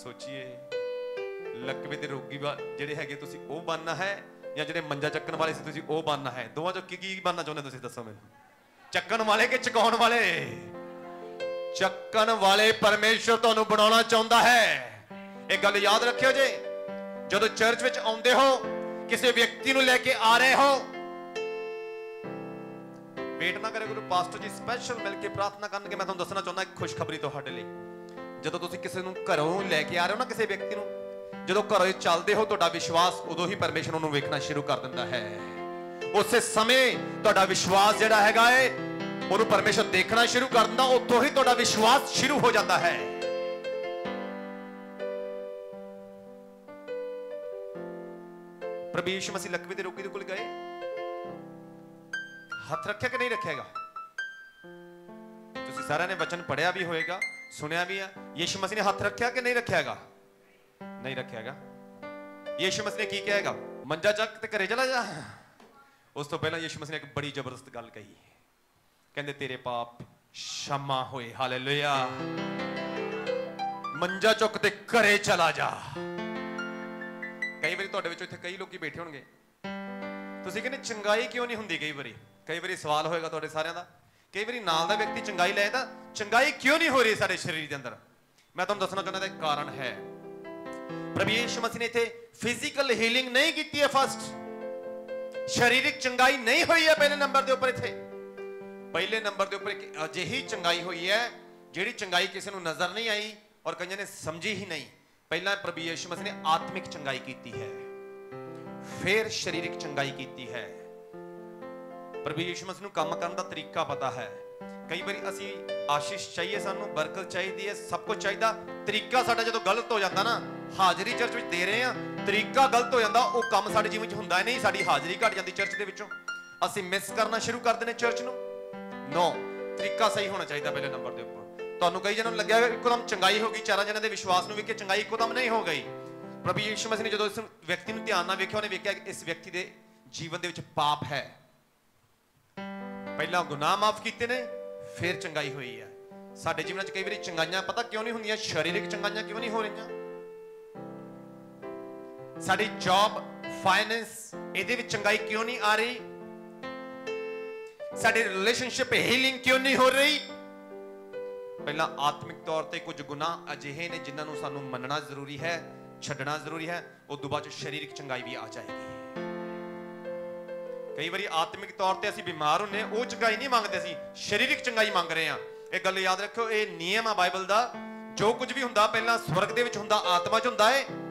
ਸੋਚੀਏ, ਲਕਵੇ ਤੇ ਰੋਗੀ ਜਿਹੜੇ ਹੈਗੇ ਤੁਸੀਂ ਉਹ ਬਣਨਾ ਹੈ, ਜਾਂ ਜਿਹੜੇ ਮੰਜਾ ਚੱਕਣ ਵਾਲੇ ਸੀ ਤੁਸੀਂ ਉਹ ਬਣਨਾ ਹੈ? ਦੋਵਾਂ ਚੋਂ ਕੀ ਬਣਨਾ ਚਾਹੁੰਦੇ ਤੁਸੀਂ ਦੱਸੋ ਮੈਨੂੰ? ਚੱਕਣ ਵਾਲੇ ਕਿ ਚੁਕਾਉਣ ਵਾਲੇ? ਚੱਕਣ ਵਾਲੇ ਪਰਮੇਸ਼ਰ ਤੁਹਾਨੂੰ ਬਣਾਉਣਾ ਚਾਹੁੰਦਾ ਹੈ। ਇਹ ਗੱਲ ਯਾਦ ਰੱਖਿਓ ਜੇ, ਜਦੋਂ ਚਰਚ ਵਿੱਚ ਆਉਂਦੇ ਹੋ, ਕਿਸੇ ਵਿਅਕਤੀ ਨੂੰ ਲੈ ਕੇ ਆ ਰਹੇ ਹੋ, ਵੇਟ ਨਾ ਕਰੇ ਗੁਰੂ ਪਾਸਟਰ ਜੀ ਸਪੈਸ਼ਲ ਮਿਲ ਕੇ ਪ੍ਰਾਰਥਨਾ ਕਰਨਗੇ। ਮੈਂ ਤੁਹਾਨੂੰ ਦੱਸਣਾ ਚਾਹੁੰਦਾ ਇੱਕ ਖੁਸ਼ਖਬਰੀ ਤੁਹਾਡੇ ਲਈ। ਜਦੋਂ ਤੁਸੀਂ ਕਿਸੇ ਨੂੰ ਘਰੋਂ ਲੈ ਕੇ ਆ ਰਹੇ ਹੋ ਨਾ, ਕਿਸੇ ਵਿਅਕਤੀ ਨੂੰ, ਜਦੋਂ ਘਰੋਂ ਚੱਲਦੇ ਹੋ, ਤੁਹਾਡਾ ਵਿਸ਼ਵਾਸ ਉਦੋਂ ਹੀ ਪਰਮੇਸ਼ਰ ਉਹਨੂੰ ਵੇਖਣਾ ਸ਼ੁਰੂ ਕਰ ਦਿੰਦਾ ਹੈ। ਉਸੇ ਸਮੇਂ ਤੁਹਾਡਾ ਵਿਸ਼ਵਾਸ ਜਿਹੜਾ ਹੈਗਾ ਏ, ਉਹਨੂੰ ਪਰਮੇਸ਼ਰ ਦੇਖਣਾ ਸ਼ੁਰੂ ਕਰ ਦਿੰਦਾ। ਉੱਥੋਂ ਹੀ ਤੁਹਾਡਾ ਵਿਸ਼ਵਾਸ ਸ਼ੁਰੂ ਹੋ ਜਾਂਦਾ ਹੈ। ਪ੍ਰਭੂ ਯਿਸੂ ਮਸੀਹ ਲਕਵੇ ਦੇ ਰੋਗੀ ਦੇ ਕੋਲ ਗਏ, ਹੱਥ ਰੱਖਿਆ ਕਿ ਨਹੀਂ ਰੱਖਿਆਗਾ? ਤੁਸੀਂ ਸਾਰਿਆਂ ਨੇ ਵਚਨ ਪੜਿਆ ਵੀ ਹੋਏਗਾ, ਸੁਣਿਆ ਵੀ ਆ। ਯਿਸੂ ਮਸੀਹ ਨੇ ਹੱਥ ਰੱਖਿਆ ਕਿ ਨਹੀਂ ਰੱਖਿਆਗਾ? ਨਹੀਂ ਰੱਖਿਆਗਾ। ਯਿਸੂ ਮਸੀਹ ਨੇ ਕੀ ਕਿਹਾਗਾ? ਮੰਜਾ ਚੱਕ ਤੇ ਘਰੇ ਚਲਾ ਜਾ। ਉਸ ਤੋਂ ਪਹਿਲਾਂ ਯਿਸੂ ਮਸੀਹ ਨੇ ਇੱਕ ਬੜੀ ਜ਼ਬਰਦਸਤ ਗੱਲ ਕਹੀ, ਕਹਿੰਦੇ ਤੇਰੇ ਪਾਪ ਸ਼ਮਾ ਹੋਏ। ਹਾਲੇਲੂਇਆ। ਮੰਜਾ ਚੁੱਕ ਤੇ ਘਰੇ ਚਲਾ ਜਾ। ਕਈ ਵਾਰੀ ਤੁਹਾਡੇ ਵਿੱਚੋਂ ਇੱਥੇ ਕਈ ਲੋਕੀ ਬੈਠੇ ਹੋਣਗੇ, ਤੁਸੀਂ ਕਹਿੰਦੇ ਚੰਗਾਈ ਕਿਉਂ ਨਹੀਂ ਹੁੰਦੀ? ਕਈ ਵਾਰੀ ਸਵਾਲ ਹੋਏਗਾ ਤੁਹਾਡੇ ਸਾਰਿਆਂ ਦਾ। ਕਈ ਵਾਰੀ ਨਾਲ ਦਾ ਵਿਅਕਤੀ ਚੰਗਾਈ ਲੈ ਤਾਂ ਚੰਗਾਈ ਕਿਉਂ ਨਹੀਂ ਹੋ ਰਹੀ ਸਾਡੇ ਸਰੀਰ ਦੇ ਅੰਦਰ? ਮੈਂ ਤੁਹਾਨੂੰ ਦੱਸਣਾ ਚਾਹੁੰਦਾ, ਇੱਕ ਕਾਰਨ ਹੈ। ਪ੍ਰਭੂ ਯਿਸੂ ਮਸੀਹ ਨੇ ਇੱਥੇ ਫਿਜ਼ੀਕਲ ਹੀਲਿੰਗ ਨਹੀਂ ਕੀਤੀ ਹੈ। ਫਸਟ ਸਰੀਰਕ ਚੰਗਾਈ ਨਹੀਂ ਹੋਈ ਹੈ ਪਹਿਲੇ ਨੰਬਰ ਦੇ ਉੱਪਰ। ਇੱਥੇ ਪਹਿਲੇ ਨੰਬਰ ਦੇ ਉੱਪਰ ਇੱਕ ਅਜਿਹੀ ਚੰਗਾਈ ਹੋਈ ਹੈ ਜਿਹੜੀ ਚੰਗਾਈ ਕਿਸੇ ਨੂੰ ਨਜ਼ਰ ਨਹੀਂ ਆਈ ਔਰ ਕਈਆਂ ਨੇ ਸਮਝੀ ਹੀ ਨਹੀਂ। ਪਹਿਲਾਂ ਪ੍ਰਭੂ ਯਿਸੂ ਮਸੀਹ ਨੇ ਆਤਮਿਕ ਚੰਗਾਈ ਕੀਤੀ ਹੈ, ਫਿਰ ਸਰੀਰਕ ਚੰਗਾਈ ਕੀਤੀ ਹੈ। ਪ੍ਰਭੂ ਯਿਸੂ ਮਸੀਹ ਨੂੰ ਕੰਮ ਕਰਨ ਦਾ ਤਰੀਕਾ ਪਤਾ ਹੈ। ਕਈ ਵਾਰੀ ਅਸੀਂ ਆਸ਼ੀਸ਼ ਚਾਹੀਏ, ਸਾਨੂੰ ਬਰਕਤ ਚਾਹੀਦੀ ਹੈ, ਸਭ ਕੁਝ ਚਾਹੀਦਾ, ਤਰੀਕਾ ਸਾਡਾ ਜਦੋਂ ਗਲਤ ਹੋ ਜਾਂਦਾ ਨਾ, ਹਾਜ਼ਰੀ ਚਰਚ ਵਿੱਚ ਦੇ ਰਹੇ ਆ, ਤਰੀਕਾ ਗਲਤ ਹੋ ਜਾਂਦਾ, ਉਹ ਕੰਮ ਸਾਡੇ ਜੀਵਨ 'ਚ ਹੁੰਦਾ ਨਹੀਂ, ਸਾਡੀ ਹਾਜ਼ਰੀ ਘਟ ਜਾਂਦੀ ਚਰਚ ਦੇ ਵਿੱਚੋਂ, ਅਸੀਂ ਮਿਸ ਕਰਨਾ ਸ਼ੁਰੂ ਕਰ ਦਿੰਦੇ ਚਰਚ ਨੂੰ। ਨੋ, ਤਰੀਕਾ ਸਹੀ ਹੋਣਾ ਚਾਹੀਦਾ ਪਹਿਲੇ ਨੰਬਰ ਦੇ ਉੱਪਰ। ਤੁਹਾਨੂੰ ਕਈ ਜਣਾਂ ਨੂੰ ਲੱਗਿਆ ਇੱਕੋਦਮ ਚੰਗਾਈ ਹੋ ਗਈ, ਚਾਰਾਂ ਜਣਾਂ ਦੇ ਵਿਸ਼ਵਾਸ ਨੂੰ ਵੇਖ ਕੇ ਚੰਗਾਈ ਇੱਕੋਦਮ ਨਹੀਂ ਹੋ ਗਈ। ਪ੍ਰਭੂ ਯਿਸੂ ਮਸੀਹ ਨੇ ਜਦੋਂ ਇਸ ਵਿਅਕਤੀ ਨੂੰ ਧਿਆਨ ਨਾਲ ਵੇਖਿਆ, ਉਹਨੇ ਵੇਖਿਆ ਕਿ ਇਸ ਵਿਅਕਤੀ ਦੇ ਜੀਵਨ ਦੇ ਵਿੱਚ ਪਾਪ ਹੈ। ਪਹਿਲਾਂ ਗੁਨਾਹ ਮਾਫ ਕੀਤੇ ਨੇ, ਫਿਰ ਚੰਗਾਈ ਹੋਈ ਹੈ। ਸਾਡੇ ਜੀਵਨਾਂ 'ਚ ਕਈ ਵਾਰੀ ਚੰਗਾਈਆਂ ਪਤਾ ਕਿਉਂ ਨਹੀਂ ਹੁੰਦੀਆਂ? ਸਰੀਰਕ ਚੰਗਾਈਆਂ ਕਿਉਂ ਨਹੀਂ ਹੋ ਰਹੀਆਂ? ਸਾਡੀ ਜੌਬ, ਫਾਈਨੈਂਸ, ਇਹਦੇ ਵਿੱਚ ਚੰਗਾਈ ਕਿਉਂ ਨਹੀਂ ਆ ਰਹੀ? ਸਾਡੇ ਰਿਲੇਸ਼ਨਸ਼ਿਪ ਹੀਲਿੰਗ ਕਿਉਂ ਨਹੀਂ ਹੋ ਰਹੀ? ਪਹਿਲਾਂ ਆਤਮਿਕ ਤੌਰ ਤੇ ਕੁਝ ਗੁਨਾਹ ਅਜਿਹੇ ਨੇ ਜਿਨ੍ਹਾਂ ਨੂੰ ਸਾਨੂੰ ਮੰਨਣਾ ਜ਼ਰੂਰੀ ਹੈ, ਛੱਡਣਾ ਜ਼ਰੂਰੀ ਹੈ। ਉਸ ਤੋਂ ਬਾਅਦ ਸਰੀਰਕ ਚੰਗਾਈ ਵੀ ਆ ਜਾਏਗੀ। ਕਈ ਵਾਰੀ ਆਤਮਿਕ ਤੌਰ ਤੇ ਅਸੀਂ ਬਿਮਾਰ ਹੁੰਨੇ, ਉਹ ਚੰਗਾਈ ਨਹੀਂ ਮੰਗਦੇ, ਅਸੀਂ ਸਰੀਰਕ ਚੰਗਾਈ ਮੰਗ ਰਹੇ ਹਾਂ। ਇਹ ਗੱਲ ਯਾਦ ਰੱਖੋ, ਇਹ ਨਿਯਮ ਆ ਬਾਈਬਲ ਦਾ। ਜੋ ਕੁਝ ਵੀ ਹੁੰਦਾ ਪਹਿਲਾਂ ਸਵਰਗ ਦੇ ਵਿੱਚ ਹੁੰਦਾ, ਆਤਮਾ 'ਚ ਹੁੰਦਾ ਹੈ,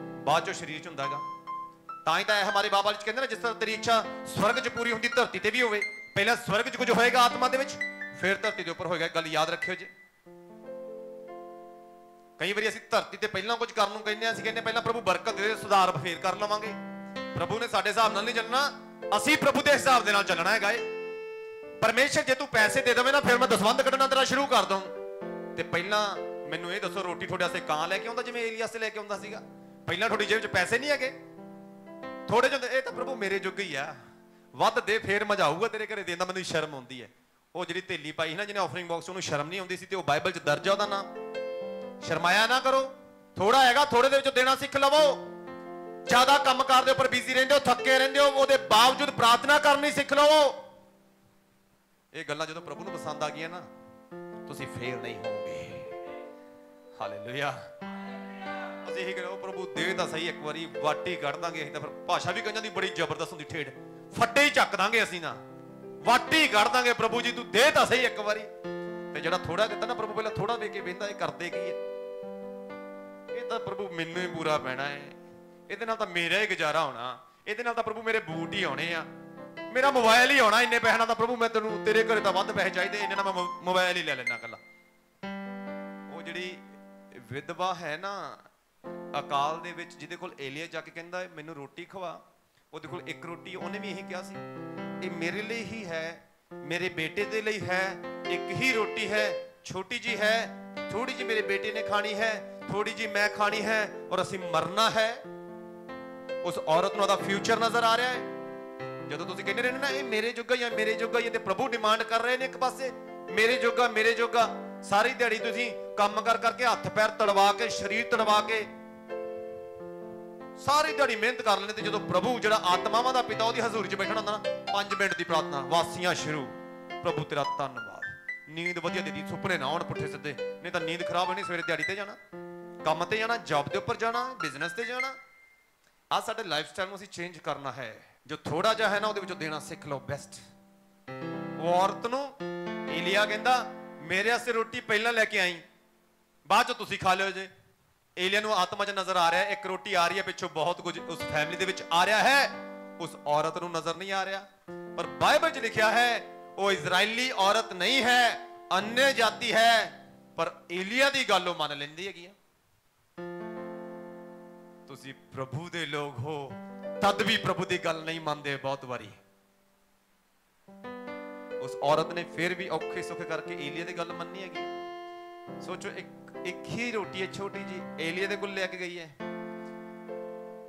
ਬਾਅਦ 'ਚੋਂ ਸਰੀਰ 'ਚ ਹੁੰਦਾ ਹੈਗਾ। ਤਾਂ ਹੀ ਤਾਂ ਹਮਾਰੇ ਬਾਬਾ ਜੀ ਕਹਿੰਦੇ ਨਾ, ਜਿਸ ਤਰ੍ਹਾਂ ਤੇਰੀ ਇੱਛਾ ਸਵਰਗ 'ਚ ਪੂਰੀ ਹੁੰਦੀ, ਧਰਤੀ ਤੇ ਵੀ ਹੋਵੇ। ਪਹਿਲਾਂ ਸਵਰਗ 'ਚ ਕੁਝ ਹੋਏਗਾ ਆਤਮਾ ਦੇ ਵਿੱਚ, ਫਿਰ ਧਰਤੀ ਦੇ ਉੱਪਰ ਹੋਏਗਾ। ਗੱਲ ਯਾਦ ਰੱਖਿਓ ਜੀ। ਕਈ ਵਾਰੀ ਅਸੀਂ ਧਰਤੀ ਤੇ ਪਹਿਲਾਂ ਕੁਝ ਕਰਨ ਨੂੰ ਕਹਿੰਦੇ ਆ, ਅਸੀਂ ਕਹਿੰਦੇ ਪਹਿਲਾਂ ਪ੍ਰਭੂ ਬਰਕਤ ਦੇ, ਸੁਧਾਰ ਫੇਰ ਕਰ ਲਵਾਂਗੇ। ਪ੍ਰਭੂ ਨੇ ਸਾਡੇ ਹਿਸਾਬ ਨਾਲ ਨਹੀਂ ਚੱਲਣਾ, ਅਸੀਂ ਪ੍ਰਭੂ ਦੇ ਹਿਸਾਬ ਦੇ ਨਾਲ ਚੱਲਣਾ ਹੈਗਾ ਏ। ਪਰਮੇਸ਼ਰ ਜੇ ਤੂੰ ਪੈਸੇ ਦੇ ਦੇਵੇਂ ਨਾ, ਫਿਰ ਮੈਂ ਦਸਵੰਧ ਕੱਢਣਾ ਤੇਰਾ ਸ਼ੁਰੂ ਕਰ ਦਊਂ। ਤੇ ਪਹਿਲਾਂ ਮੈਨੂੰ ਇਹ ਦੱਸੋ, ਰੋਟੀ ਤੁਹਾਡੇ ਵਾਸਤੇ ਕਾਂ ਲੈ ਕੇ ਆਉਂਦਾ ਜਿਵੇਂ ਏਲੀਆਸ ਤੇ ਲੈ ਕੇ ਆਉਂਦਾ ਸੀਗਾ? ਪਹਿਲਾਂ ਤੁਹਾਡੀ ਜੇਬ 'ਚ ਪੈਸੇ ਨਹੀਂ ਹੈਗੇ, ਥੋੜੇ ਜਿਹੇ, ਇਹ ਤਾਂ ਪ੍ਰਭੂ ਮੇਰੇ ਜੋਗੇ ਹੀ ਆ, ਵੱਧ ਦੇ ਫੇਰ ਮਜ਼ਾ ਆਊਗਾ ਤੇਰੇ ਘਰੇ ਦੇਣ ਦਾ। ਮੈਨੂੰ ਸ਼ਰਮ ਆਉਂਦੀ ਹੈ। ਉਹ ਜਿਹੜੀ ਥੈਲੀ ਪਾਈ ਨਾ ਜਿਹਨੇ ਆਫਰਿੰਗ ਬਾਕਸ, ਉਹਨੂੰ ਸ਼ਰਮ ਨਹੀਂ ਆਉਂਦੀ ਸੀ, ਤੇ ਉਹ ਬਾਈਬਲ 'ਚ ਦਰਜ ਆ ਉਹਦਾ ਨਾਮ। ਸ਼ਰਮਾਇਆ ਨਾ ਕਰੋ, ਥੋੜਾ ਹੈਗਾ, ਥੋੜੇ ਦੇ ਵਿੱਚੋਂ ਦੇਣਾ ਸਿੱਖ ਲਵੋ। ਜ਼ਿਆਦਾ ਕੰਮ ਕਾਰ ਦੇ ਉੱਪਰ ਬਿਜ਼ੀ ਰਹਿੰਦੇ ਹੋ, ਥੱਕੇ ਰਹਿੰਦੇ ਹੋ, ਉਹਦੇ ਬਾਵਜੂਦ ਪ੍ਰਾਰਥਨਾ ਕਰਨੀ ਸਿੱਖ ਲਵੋ। ਇਹ ਗੱਲਾਂ ਜਦੋਂ ਪ੍ਰਭੂ ਨੂੰ ਪਸੰਦ ਆ ਗਈਆਂ ਨਾ, ਤੁਸੀਂ ਫੇਲ ਨਹੀਂ ਹੋਵੋਗੇ। ਹਾਲੇਲੂਇਆ। ਅਸੀਂ ਇਹੀ ਕਹੋ, ਪ੍ਰਭੂ ਦੇ ਤਾਂ ਸਹੀ, ਇੱਕ ਵਾਰੀ ਵਾਟੀ ਕੱਢ ਦਾਂਗੇ। ਅਸੀਂ ਤਾਂ ਫਿਰ ਭਾਸ਼ਾ ਵੀ ਕਈਆਂ ਦੀ ਬੜੀ ਜ਼ਬਰਦਸਤ ਹੁੰਦੀ, ਠੇੜ ਫੱਟੇ ਹੀ ਚੱਕ ਦਾਂਗੇ ਅਸੀਂ, ਨਾ ਵਾਟੀ ਕੱਢ ਦਾਂਗੇ। ਪ੍ਰਭੂ ਜੀ ਤੂੰ ਦੇ ਤਾਂ ਸਹੀ ਇੱਕ ਵਾਰੀ। ਤੇ ਜਿਹੜਾ ਥੋੜਾ ਦਿੱਤਾ ਨਾ, ਪ੍ਰਭੂ ਪਹਿਲਾਂ ਥੋੜਾ ਦੇ ਕੇ ਵੇਂਦਾ, ਇਹ ਕਰਦੇ ਕੀ ਹੈ? ਇਹ ਤਾਂ ਪ੍ਰਭੂ ਮੈਨੂੰ ਹੀ ਪੂਰਾ ਪੈਣਾ ਹੈ, ਇਹਦੇ ਨਾਲ ਤਾਂ ਮੇਰਾ ਹੀ ਗੁਜ਼ਾਰਾ ਹੋਣਾ, ਇਹਦੇ ਨਾਲ ਤਾਂ ਪ੍ਰਭੂ ਮੇਰੇ ਬੂਟ ਹੀ ਆਉਣੇ ਆ, ਮੇਰਾ ਮੋਬਾਈਲ ਹੀ ਆਉਣਾ। ਇੰਨੇ ਪੈਸੇ ਨਾਲ ਤਾਂ ਪ੍ਰਭੂ ਮੈਂ ਤੈਨੂੰ, ਤੇਰੇ ਘਰੇ ਤਾਂ ਵੱਧ ਪੈਸੇ ਚਾਹੀਦੇ, ਇਹਨਾਂ ਨਾਲ ਮੈਂ ਮੋਬਾਈਲ ਹੀ ਲੈ ਲੈਣਾ ਕੱਲਾ। ਉਹ ਜਿਹੜੀ ਵਿਧਵਾ ਹੈ ਨਾ ਅਕਾਲ ਦੇ ਵਿੱਚ, ਜਿਹਦੇ ਕੋਲ ਏਲੀਆ ਜਾ ਕੇ ਕਹਿੰਦਾ ਮੈਨੂੰ ਰੋਟੀ ਖਵਾ, ਉਹਦੇ ਕੋਲ ਇੱਕ ਰੋਟੀ, ਉਹਨੇ ਵੀ ਇਹੀ ਕਿਹਾ ਸੀ, ਇਹ ਮੇਰੇ ਲਈ ਹੀ ਹੈ, ਮੇਰੇ ਬੇਟੇ ਦੇ ਲਈ ਹੈ, ਇੱਕ ਹੀ ਰੋਟੀ ਹੈ, ਛੋਟੀ ਜੀ ਹੈ, ਥੋੜੀ ਜੀ ਮੇਰੇ ਬੇਟੇ ਨੇ ਖਾਣੀ ਹੈ, ਥੋੜੀ ਜੀ ਮੈਂ ਖਾਣੀ ਹੈ, ਔਰ ਅਸੀਂ ਮਰਨਾ ਹੈ। ਉਸ ਔਰਤ ਨੂੰ ਉਹਦਾ ਫਿਊਚਰ ਨਜ਼ਰ ਆ ਰਿਹਾ ਹੈ। ਜਦੋਂ ਤੁਸੀਂ ਕਹਿੰਦੇ ਰਹਿੰਦੇ ਨਾ ਇਹ ਮੇਰੇ ਜੋਗਾ ਹੀ ਆ, ਮੇਰੇ ਜੋਗਾ ਹੀ, ਤੇ ਪ੍ਰਭੂ ਡਿਮਾਂਡ ਕਰ ਰਹੇ ਨੇ ਇੱਕ ਪਾਸੇ ਮੇਰੇ ਜੋਗਾ, ਮੇਰੇ ਜੋਗਾ। ਸਾਰੀ ਦਿਹਾੜੀ ਤੁਸੀਂ ਕੰਮ ਕਰ ਕਰਕੇ, ਹੱਥ ਪੈਰ ਤੜਵਾ ਕੇ, ਸਰੀਰ ਤੜਵਾ ਕੇ, ਸਾਰੀ ਦਿਹਾੜੀ ਮਿਹਨਤ ਕਰ ਲੈਂਦੇ, ਤੇ ਜਦੋਂ ਪ੍ਰਭੂ ਜਿਹੜਾ ਆਤਮਾਵਾਂ ਦਾ ਪਿਤਾ ਉਹਦੀ ਹਜ਼ੂਰੀ 'ਚ ਬੈਠਣਾ ਹੁੰਦਾ ਨਾ, 5 ਮਿੰਟ ਦੀ ਪ੍ਰਾਰਥਨਾ, ਵਾਸੀਆਂ ਸ਼ੁਰੂ, ਪ੍ਰਭੂ ਤੇਰਾ ਧੰਨਵਾਦ, ਨੀਂਦ ਵਧੀਆ ਦੇ ਦੀ, ਸੁਪਨੇ ਨਾ ਆਉਣ ਪੁੱਠੇ ਸਿੱਧੇ, ਨਹੀਂ ਤਾਂ ਨੀਂਦ ਖਰਾਬ ਹੋਣੀ। ਸਵੇਰੇ ਦਿਹਾੜੀ ਤੇ ਜਾਣਾ, ਕੰਮ ਤੇ ਜਾਣਾ, ਜੌਬ ਦੇ ਉੱਪਰ ਜਾਣਾ, ਬਿਜ਼ਨਸ ਤੇ ਜਾਣਾ। ਆਹ ਸਾਡੇ ਲਾਈਫ ਸਟਾਈਲ ਨੂੰ ਅਸੀਂ ਚੇਂਜ ਕਰਨਾ ਹੈ। ਜੋ ਥੋੜਾ ਜਿਹਾ ਹੈ ਨਾ, ਉਹਦੇ ਵਿੱਚੋਂ ਦੇਣਾ ਸਿੱਖ ਲਓ, ਬੈਸਟ। ਉਹ ਔਰਤ ਨੂੰ ਏਲੀਆ ਕਹਿੰਦਾ ਮੇਰੇ ਵਾਸਤੇ ਰੋਟੀ ਪਹਿਲਾਂ ਲੈ ਕੇ ਆਈ, ਬਾਅਦ 'ਚ ਤੁਸੀਂ ਖਾ ਲਿਓ ਜੇ। ਏਲੀਆ ਨੂੰ ਆਤਮਾ 'ਚ ਨਜ਼ਰ ਆ ਰਿਹਾ, ਇੱਕ ਰੋਟੀ ਆ ਰਹੀ ਹੈ, ਪਿੱਛੋਂ ਬਹੁਤ ਕੁਝ ਉਸ ਫੈਮਿਲੀ ਦੇ ਵਿੱਚ ਆ ਰਿਹਾ ਹੈ, ਉਸ ਔਰਤ ਨੂੰ ਨਜ਼ਰ ਨਹੀਂ ਆ ਰਿਹਾ। ਪਰ ਬਾਈਬਲ 'ਚ ਲਿਖਿਆ ਹੈ ਉਹ ਇਜ਼ਰਾਈਲੀ ਔਰਤ ਨਹੀਂ ਹੈ, ਅੰਨੇ ਜਾਤੀ ਹੈ, ਪਰ ਏਲੀਆ ਦੀ ਗੱਲ ਉਹ ਮੰਨ ਲੈਂਦੀ ਹੈਗੀ ਆ। ਤੁਸੀਂ ਪ੍ਰਭੂ ਦੇ ਲੋਕ ਹੋ, ਤਦ ਵੀ ਪ੍ਰਭੂ ਦੀ ਗੱਲ ਨਹੀਂ ਮੰਨਦੇ ਬਹੁਤ ਵਾਰੀ। ਉਸ ਔਰਤ ਨੇ ਫਿਰ ਵੀ ਔਖੇ ਸੁੱਖ ਕਰਕੇ ਏਲੀਆ ਦੀ ਗੱਲ ਮੰਨੀ ਹੈਗੀ। ਸੋਚੋ, ਇੱਕ ਹੀ ਰੋਟੀ ਹੈ ਛੋਟੀ ਜੀ, ਏਲੀਆ ਦੇ ਕੋਲ ਲੈ ਕੇ ਗਈ ਹੈ।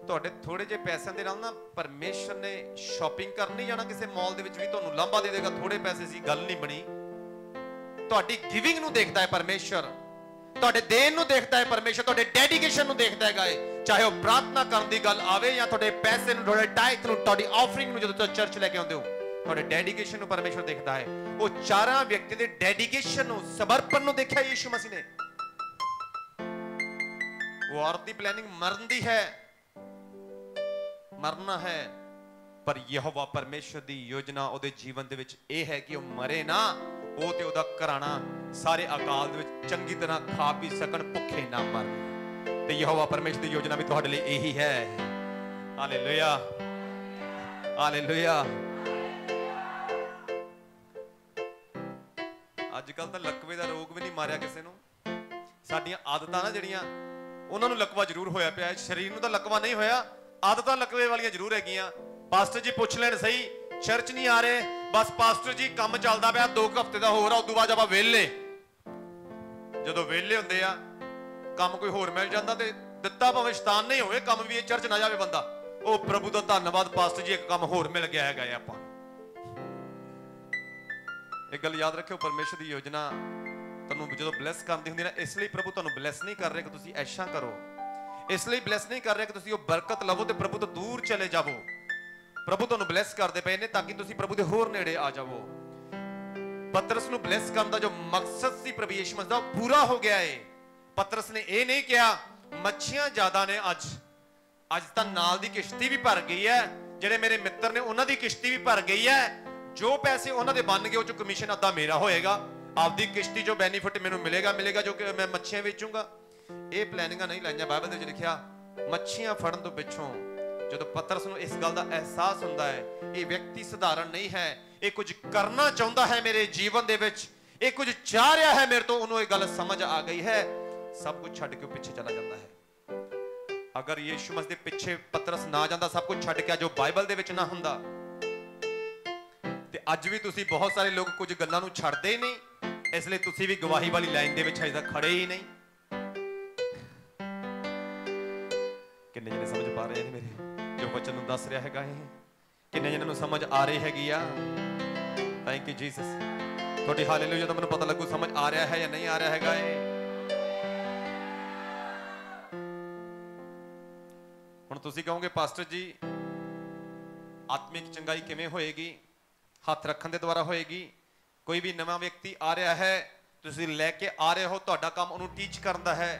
ਤੁਹਾਡੇ ਥੋੜੇ ਜਿਹੇ ਪੈਸਿਆਂ ਦੇ ਨਾਲ ਨਾ ਪਰਮੇਸ਼ਰ ਨੇ ਸ਼ਾਪਿੰਗ ਕਰਨ ਨਹੀਂ ਜਾਣਾ ਕਿਸੇ ਮਾਲ ਦੇ ਵਿੱਚ ਵੀ, ਤੁਹਾਨੂੰ ਲਾਂਭਾ ਦੇ ਦੇਗਾ। ਥੋੜੇ ਪੈਸੇ ਸੀ, ਗੱਲ ਨਹੀਂ ਬਣੀ। ਤੁਹਾਡੀ ਗਿਵਿੰਗ ਨੂੰ ਦੇਖਦਾ ਹੈ ਪਰਮੇਸ਼ਰ, ਤੁਹਾਡੇ ਦੇਣ ਨੂੰ ਦੇਖਦਾ ਹੈ ਪਰਮੇਸ਼ਰ, ਤੁਹਾਡੇ ਡੈਡੀਕੇਸ਼ਨ ਨੂੰ ਦੇਖਦਾ ਹੈਗਾ ਏ। ਚਾਹੇ ਉਹ ਪ੍ਰਾਰਥਨਾ ਕਰਨ ਦੀ ਗੱਲ ਆਵੇ ਜਾਂ ਤੁਹਾਡੇ ਪੈਸੇ ਨੂੰ, ਤੁਹਾਡੇ ਟਾਈਥ ਨੂੰ, ਤੁਹਾਡੀ ਆਫਰਿੰਗ ਨੂੰ, ਜਦੋਂ ਤੁਸੀਂ ਚਰਚ ਲੈ ਕੇ ਆਉਂਦੇ ਹੋ, ਤੁਹਾਡੇ ਡੈਡੀਕੇਸ਼ਨ ਨੂੰ ਪਰਮੇਸ਼ਰ ਦੇਖਦਾ ਹੈ। ਉਹ ਚਾਰਾਂ ਵਿਅਕਤੀ ਦੇ ਡੈਡੀਕੇਸ਼ਨ ਨੂੰ, ਸਮਰਪਣ ਨੂੰ ਦੇਖਿਆ ਯੀਸ਼ੂ ਮਸੀਹ ਨੇ। ਉਹ ਔਰਤ ਦੀ ਪਲੈਨਿੰਗ ਮਰਨ ਦੀ ਹੈ, ਮਰਨਾ ਹੈ, ਪਰ ਯਹੋਵਾ ਪਰਮੇਸ਼ਰ ਦੀ ਯੋਜਨਾ ਉਹਦੇ ਜੀਵਨ ਦੇ ਵਿੱਚ ਇਹ ਹੈ ਕਿ ਉਹ ਮਰੇ ਨਾ, ਉਹ ਤੇ ਉਹਦਾ ਘਰਾਣਾ ਸਾਰੇ ਅਕਾਲ ਦੇ ਵਿੱਚ ਚੰਗੀ ਤਰ੍ਹਾਂ ਖਾ ਪੀ ਸਕਣ, ਭੁੱਖੇ ਨਾ ਮਰਨ। ਤੇ ਯਹੋਵਾ ਪਰਮੇਸ਼ਰ ਦੀ ਯੋਜਨਾ ਵੀ ਤੁਹਾਡੇ ਲਈ ਇਹੀ ਹੈ। Hallelujah, hallelujah. ਅੱਜ ਕੱਲ ਤਾਂ ਲਕਵੇ ਦਾ ਰੋਗ ਵੀ ਨਹੀਂ ਮਾਰਿਆ ਕਿਸੇ ਨੂੰ। ਸਾਡੀਆਂ ਆਦਤਾਂ ਨਾ ਜਿਹੜੀਆਂ, ਉਹਨਾਂ ਨੂੰ ਲਕਵਾ ਜ਼ਰੂਰ ਹੋਇਆ ਪਿਆ। ਸਰੀਰ ਨੂੰ ਤਾਂ ਲਕਵਾ ਨਹੀਂ ਹੋਇਆ, ਆਦਤਾਂ ਲਕਵੇ ਵਾਲੀਆਂ ਜ਼ਰੂਰ ਹੈਗੀਆਂ। ਪਾਸਟਰ ਜੀ ਪੁੱਛ ਲੈਣ ਸਹੀ, ਚਰਚ ਨਹੀਂ ਆ ਰਹੇ, ਬਸ ਪਾਸਟਰ ਜੀ ਕੰਮ ਚੱਲਦਾ ਪਿਆ, 2 ਹਫ਼ਤੇ ਦਾ ਹੋਰ ਆ, ਉਦੋਂ ਬਾਅਦ ਆਪਾਂ ਵਿਹਲੇ। ਜਦੋਂ ਵਿਹਲੇ ਹੁੰਦੇ ਆ, ਕੰਮ ਕੋਈ ਹੋਰ ਮਿਲ ਜਾਂਦਾ, ਤੇ ਦਿੱਤਾ ਭਾਵੇਂ ਸ਼ੈਤਾਨ ਨਹੀਂ ਹੋਵੇ, ਕੰਮ ਵੀ ਇਹ ਚਰਚ ਨਾ ਜਾਵੇ ਬੰਦਾ, ਉਹ ਪ੍ਰਭੂ ਦਾ ਧੰਨਵਾਦ ਪਾਸਟਰ ਜੀ, ਇੱਕ ਕੰਮ ਹੋਰ ਮਿਲ ਗਿਆ ਹੈਗਾ ਆਪਾਂ। ਇੱਕ ਗੱਲ ਯਾਦ ਰੱਖਿਓ, ਪਰਮੇਸ਼ਰ ਦੀ ਯੋਜਨਾ ਤੁਹਾਨੂੰ ਜਦੋਂ ਬਲੈਸ ਕਰਦੀ ਹੁੰਦੀ ਨਾ, ਇਸ ਲਈ ਪ੍ਰਭੂ ਤੁਹਾਨੂੰ ਬਲੈਸ ਨਹੀਂ ਕਰ ਰਿਹਾ ਕਿ ਤੁਸੀਂ ਐਸ਼ਾ ਕਰੋ, ਇਸ ਲਈ ਬਲੈਸ ਨਹੀਂ ਕਰ ਰਿਹਾ ਕਿ ਤੁਸੀਂ ਉਹ ਬਰਕਤ ਲਵੋ ਤੇ ਪ੍ਰਭੂ ਤੋਂ ਦੂਰ ਚਲੇ ਜਾਵੋ। ਪ੍ਰਭੂ ਤੁਹਾਨੂੰ ਬਲੈਸ ਕਰਦੇ ਪਏ ਨੇ ਤਾਂ ਕਿ ਤੁਸੀਂ ਪ੍ਰਭੂ ਦੇ ਹੋਰ ਨੇੜੇ ਆ ਜਾਵੋ। ਪਤਰਸ ਨੂੰ ਬਲੈਸ ਕਰਨ ਦਾ ਜੋ ਮਕਸਦ ਸੀ ਪ੍ਰਭੂ ਯਿਸੂ ਮਸੀਹ ਦਾ, ਪੂਰਾ ਹੋ ਗਿਆ ਏ। ਪਤਰਸ ਨੇ ਇਹ ਨਹੀਂ ਕਿਹਾ ਮੱਛੀਆਂ ਜ਼ਿਆਦਾ ਨੇ ਅੱਜ ਤਾਂ ਨਾਲ ਦੀ ਕਿਸ਼ਤੀ ਵੀ ਭਰ ਗਈ ਹੈ, ਜਿਹੜੇ ਮੇਰੇ ਮਿੱਤਰ ਨੇ ਉਹਨਾਂ ਦੀ ਕਿਸ਼ਤੀ ਵੀ ਭਰ ਗਈ ਹੈ, ਜੋ ਪੈਸੇ ਉਹਨਾਂ ਦੇ ਬਣ ਗਏ ਉਹ ਚੋਂ ਕਮਿਸ਼ਨ ਅੱਧਾ ਮੇਰਾ ਹੋਏਗਾ, ਆਪਦੀ ਕਿਸ਼ਤੀ ਚੋਂ ਬੈਨੀਫਿਟ ਮੈਨੂੰ ਮਿਲੇਗਾ ਜੋ ਕਿ ਮੈਂ ਮੱਛੀਆਂ ਵੇਚੂੰਗਾ। ਇਹ ਪਲੈਨਿੰਗਾਂ ਨਹੀਂ ਲਾਈਆਂ। ਬਾਈਬਲ ਦੇ ਵਿੱਚ ਲਿਖਿਆ ਮੱਛੀਆਂ ਫੜਨ ਤੋਂ ਪਿੱਛੋਂ ਜਦੋਂ ਪਤਰਸ ਨੂੰ ਇਸ ਗੱਲ ਦਾ ਅਹਿਸਾਸ ਹੁੰਦਾ ਹੈ, ਇਹ ਵਿਅਕਤੀ ਸਧਾਰਨ ਨਹੀਂ ਹੈ, ਇਹ ਕੁਝ ਕਰਨਾ ਚਾਹੁੰਦਾ ਹੈ ਮੇਰੇ ਜੀਵਨ ਦੇ ਵਿੱਚ, ਇਹ ਕੁਝ ਚਾਹ ਰਿਹਾ ਹੈ ਮੇਰੇ ਤੋਂ, ਉਹਨੂੰ ਇਹ ਗੱਲ ਸਮਝ ਆ ਗਈ ਹੈ। सब कुछ छड़ के पिछे चला जाता है। अगर यीशु मसीह दे पिछे पतरस ना जाता, सब कुछ छड़ के जो बाइबल दे विच ना हुंदा, ते अज भी तुसी बहुत सारे लोग कुछ गल्लां नूं छड़दे ही नहीं, इसलिए तुसी भी गवाही वाली लाइन दे विच अजे तक खड़े ही नहीं। किन्ने जने समझ पा रहे हैं मेरे जो वचन नूं दस रहा हैगा? किन्ने जने नूं समझ आ रही हैगी आ? Thank you Jesus. थोड़ी हालेलुया तो मैनूं पता लगू समझ आ रहा है या नहीं आ रहा हैगा। हुण तुसीं कहोगे पास्टर जी आत्मिक चंगाई किवें होएगी? हथ रखण दे द्वारा होएगी। कोई भी नवा व्यक्ति आ रहा है, तुसीं लैके आ रहे हो, तुहाडा काम उहनूं टीच करन दा है।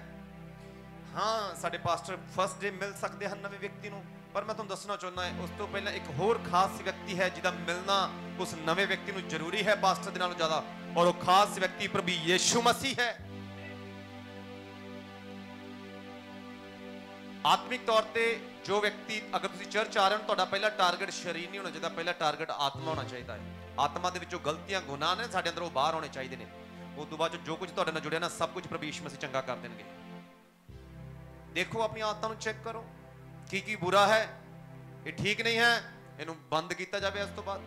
हाँ साडे पास्टर फर्स्ट डे मिल सकते हैं नवे व्यक्ति नूं, पर मैं तुहानूं दसना चाहुंदा है उस तो पहला एक होर खास व्यक्ति है जिहदा मिलना उस नवे व्यक्ति नूं जरूरी है पास्टर दे नालों ज़्यादा, और वो खास व्यक्ति प्रभु यीशु मसीह है। आत्मिक तौर पे जो व्यक्ति, अगर तुसीं चर्च आ रहे हो, तुहाडा पहला टारगेट शरीर नहीं होना चाहिए, पहला टारगेट आत्मा होना चाहिए है। आत्मा दे विचों गलतियां गुनाह ने साडे अंदरों बाहर होने चाहिए ने। उस तो बाद जो कुछ तुहाडे नाल जुड़िया ना सब कुछ प्रभु यीशु मसीह चंगा कर देंगे। देखो अपनी आदतां नूं चेक करो, की बुरा है, ये ठीक नहीं है, इनू बंद किया जाए। इस तो बाद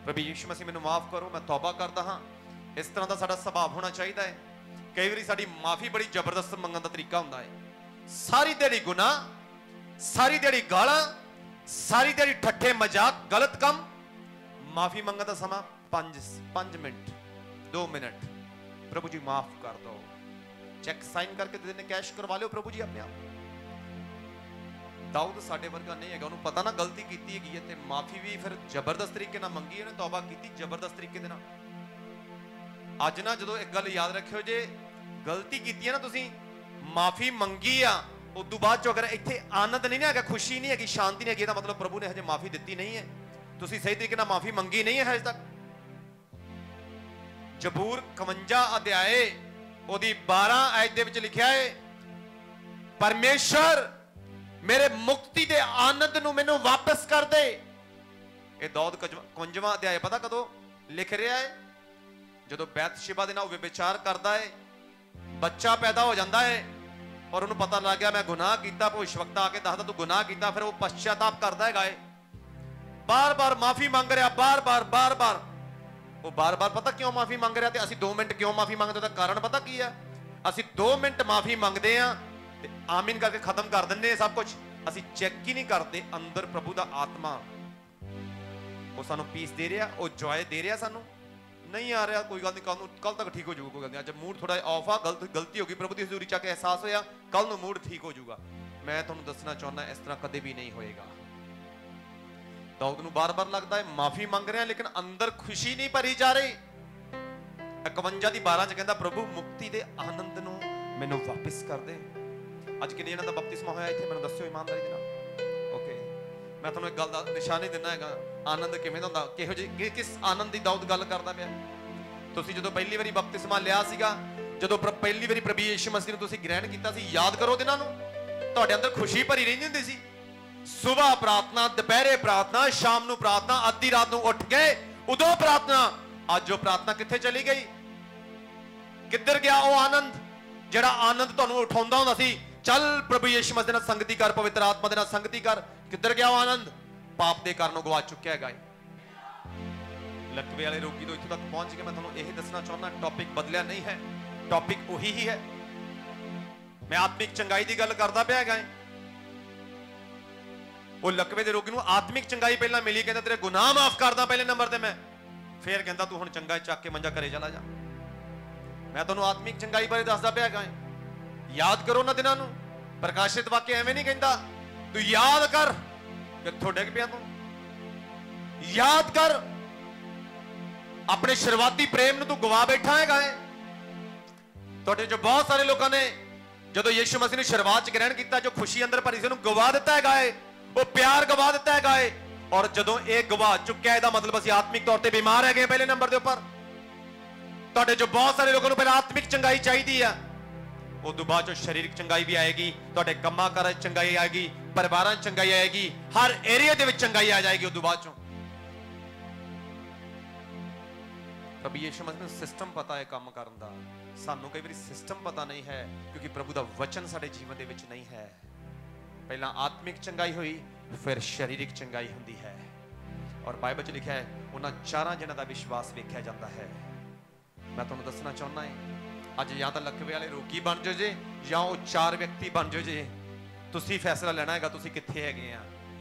प्रभु यीशु मसीह मैनू माफ करो, मैं तौबा करदा हाँ। इस तरह का साडा सुभाव होना चाहिए है। कई बार साडी माफी बड़ी जबरदस्त मंगण का तरीका हुंदा है। सारी दिहाड़ी गुनाह, सारी दिहाड़ी गालां, सारी दिहाड़ी ठट्ठे मजाक, गलत काम, माफी मंगण का समा 5 मिनट 2 मिनट, प्रभु जी माफ कर दो, चेक साइन करके दे देने, कैश करवा लो प्रभु जी अपने आप। दाऊद साडे वर्गा नहीं है, उन्होंने पता ना गलती की है, ते माफी भी फिर जबरदस्त तरीके ना मंगी, उन्हें तौबा की जबरदस्त तरीके दे नाल। अज ना जो एक गल याद रखियो, जे गलती की है ना तुसीं, माफी मंगी आ, उस तो बाद अगर इत्थे आनंद नहीं है, खुशी नहीं है, शांति नहीं है, मतलब प्रभु ने हजे माफी दी नहीं है, तुसीं सही तरीके नाल माफी मंगी नहीं है हजे तक। जबूर 51 अध्याय ओदी 12 आयत दे विच लिखिया है, परमेश्वर मेरे मुक्ति दे आनंद नूं मैनूं वापस कर दे। ये दाऊद 51वां अध्याय पता कदों लिख रहा है? जदों बैतशेबा दे नाल व्यभिचार करदा है, बच्चा पैदा हो जाता है और उन्हें पता लग गया मैं गुनाह किया, भविष्यवक्ता आके दसदा तू गुनाह किया, फिर वो पश्चाताप करता है, बार बार माफी मांग रहा, बार बार वो बार बार पता क्यों माफी मांग रहा? असीं 2 मिनट क्यों माफी मांगदे? उसदा कारण पता की है? असीं 2 मिनट माफी मांगदे आ ते आमीन करके खत्म कर दिंदे सब कुछ, असीं चेक ही नहीं करते अंदर प्रभु दा आत्मा वो सानू पीस दे रहा, वो जॉय दे रहा, सानू नहीं आ रहा, कोई गल नहीं, कल तक ठीक हो जाऊगा, कोई गल नहीं, अज मूड थोड़ा ऑफ आ, गलती होगी, प्रभु की हजूरी चाके एहसास होया, कल नू मूड ठीक हो जाऊगा। मैं तुहानू दसना चाहना इस तरह कदे भी नहीं होएगा। दाऊद नू बार बार लगता है माफी मांग रहे हैं, लेकिन अंदर खुशी नहीं भरी जा रही। 51 दी 12 च कहता प्रभु मुक्ति दे आनंद नू मैनू वापस कर दे। अज किन्ने जणां दा बपतिस्मा होया इत्थे, मैनू दस्सिओ ईमानदारी दे नाल। ओके, मैं तुहानू एक गल दा निशानी दिना हैगा, आनंद किवें दा हुंदा, किहो जी किस आनंद दी दाऊद गल करदा पिया। तुसीं जदों पहली वारी बपतिस्मा लिया सीगा, जदों पहली वारी प्रभु यीशु मसीह नूं तुसीं ग्रहण कीता सी, याद करो दिनां नूं, तुहाडे अंदर खुशी भरी रहिंदी हुंदी सी। सुबह प्रार्थना, दोपहरे प्रार्थना, शाम नूं प्रार्थना, आधी रात नूं उठ गए उदों प्रार्थना। अज वो प्रार्थना कित्थे चली गई? किधर गया वो आनंद? जिहड़ा आनंद तुहानूं उठाउंदा हुंदा सी, चल प्रभु यीशु मसीह दे नाल संगति कर, पवित्र आत्मा दे नाल संगति कर, किधर गया वो आनंद? पाप दे कारणों गवा चुक्या है। लकवे वाले रोगी तो इत्थों तक पहुंच के मैं तुहानूं यही दसना चाहुंदा, टॉपिक बदलिया नहीं है, टॉपिक वही ही है। मैं आत्मिक चंगाई की गल करदा पिया है। वो लकवे दे रोगी नूं आत्मिक चंगाई पहला मिली, कहंदा तेरे गुनाह माफ करदा पहले नंबर ते मैं, फिर कहंदा तू हुण चंगा चक के मंजा घरे चला जा। मैं तुहानूं आत्मिक चंगाई बारे दसदा पिया है। याद करो ना दिनां नूं, प्रकाशित वाक्य एवें नहीं कहंदा तू याद कर, कित्थों डिग पिया तू, याद कर अपने शुरुआती प्रेम नूं तू गवा बैठा है। तुहाडे जो बहुत सारे लोगों ने जदों यीशु मसीह ने शुरुआत च ग्रहण किया, जो खुशी अंदर भरी सी उहनूं गवा दिता है, वो प्यार गवा दिता है। और जदों ये गवा चुक्या, इसदा मतलब असीं आत्मिक तौर पे बीमार है पहले नंबर के उपर। तुहाडे जो बहुत सारे लोगों को पहले आत्मिक चंगाई चाहिए है, उस तो बाद शारीरिक चंगाई भी आएगी, तुहाडे कम्मां कारां चंगाई आएगी, परिवारां चंगाई आएगी, हर एरिया दे विच चंगाई आ जाएगी। उस तो बाद प्रभु यीशु मसीह नूं सिस्टम पता है काम करन दा। ਸਾਨੂੰ ਕਈ ਵਾਰੀ ਸਿਸਟਮ ਪਤਾ ਨਹੀਂ ਹੈ ਕਿਉਂਕਿ ਪ੍ਰਭੂ ਦਾ ਵਚਨ ਸਾਡੇ ਜੀਵਨ ਦੇ ਵਿੱਚ ਨਹੀਂ ਹੈ। ਪਹਿਲਾਂ ਆਤਮਿਕ ਚੰਗਾਈ ਹੋਈ, ਫਿਰ ਸਰੀਰਿਕ ਚੰਗਾਈ ਹੁੰਦੀ ਹੈ। ਔਰ ਬਾਈਬਲ 'ਚ ਲਿਖਿਆ ਹੈ ਉਹਨਾਂ ਚਾਰਾਂ ਜਿਨ੍ਹਾਂ ਦਾ ਵਿਸ਼ਵਾਸ ਵੇਖਿਆ ਜਾਂਦਾ ਹੈ। ਮੈਂ ਤੁਹਾਨੂੰ ਦੱਸਣਾ ਚਾਹੁੰਦਾ ਹਾਂ ਅੱਜ ਜਾਂ ਤਾਂ ਲਕਵੇ ਵਾਲੇ ਰੋਗੀ ਬਣ ਜਾਓ ਜੇ ਜਾਂ ਉਹ ਚਾਰ ਵਿਅਕਤੀ ਬਣ ਜਾਓ ਜੇ। ਤੁਸੀਂ ਫੈਸਲਾ ਲੈਣਾ ਹੈਗਾ ਤੁਸੀਂ ਕਿੱਥੇ ਹੈਗੇ ਆ।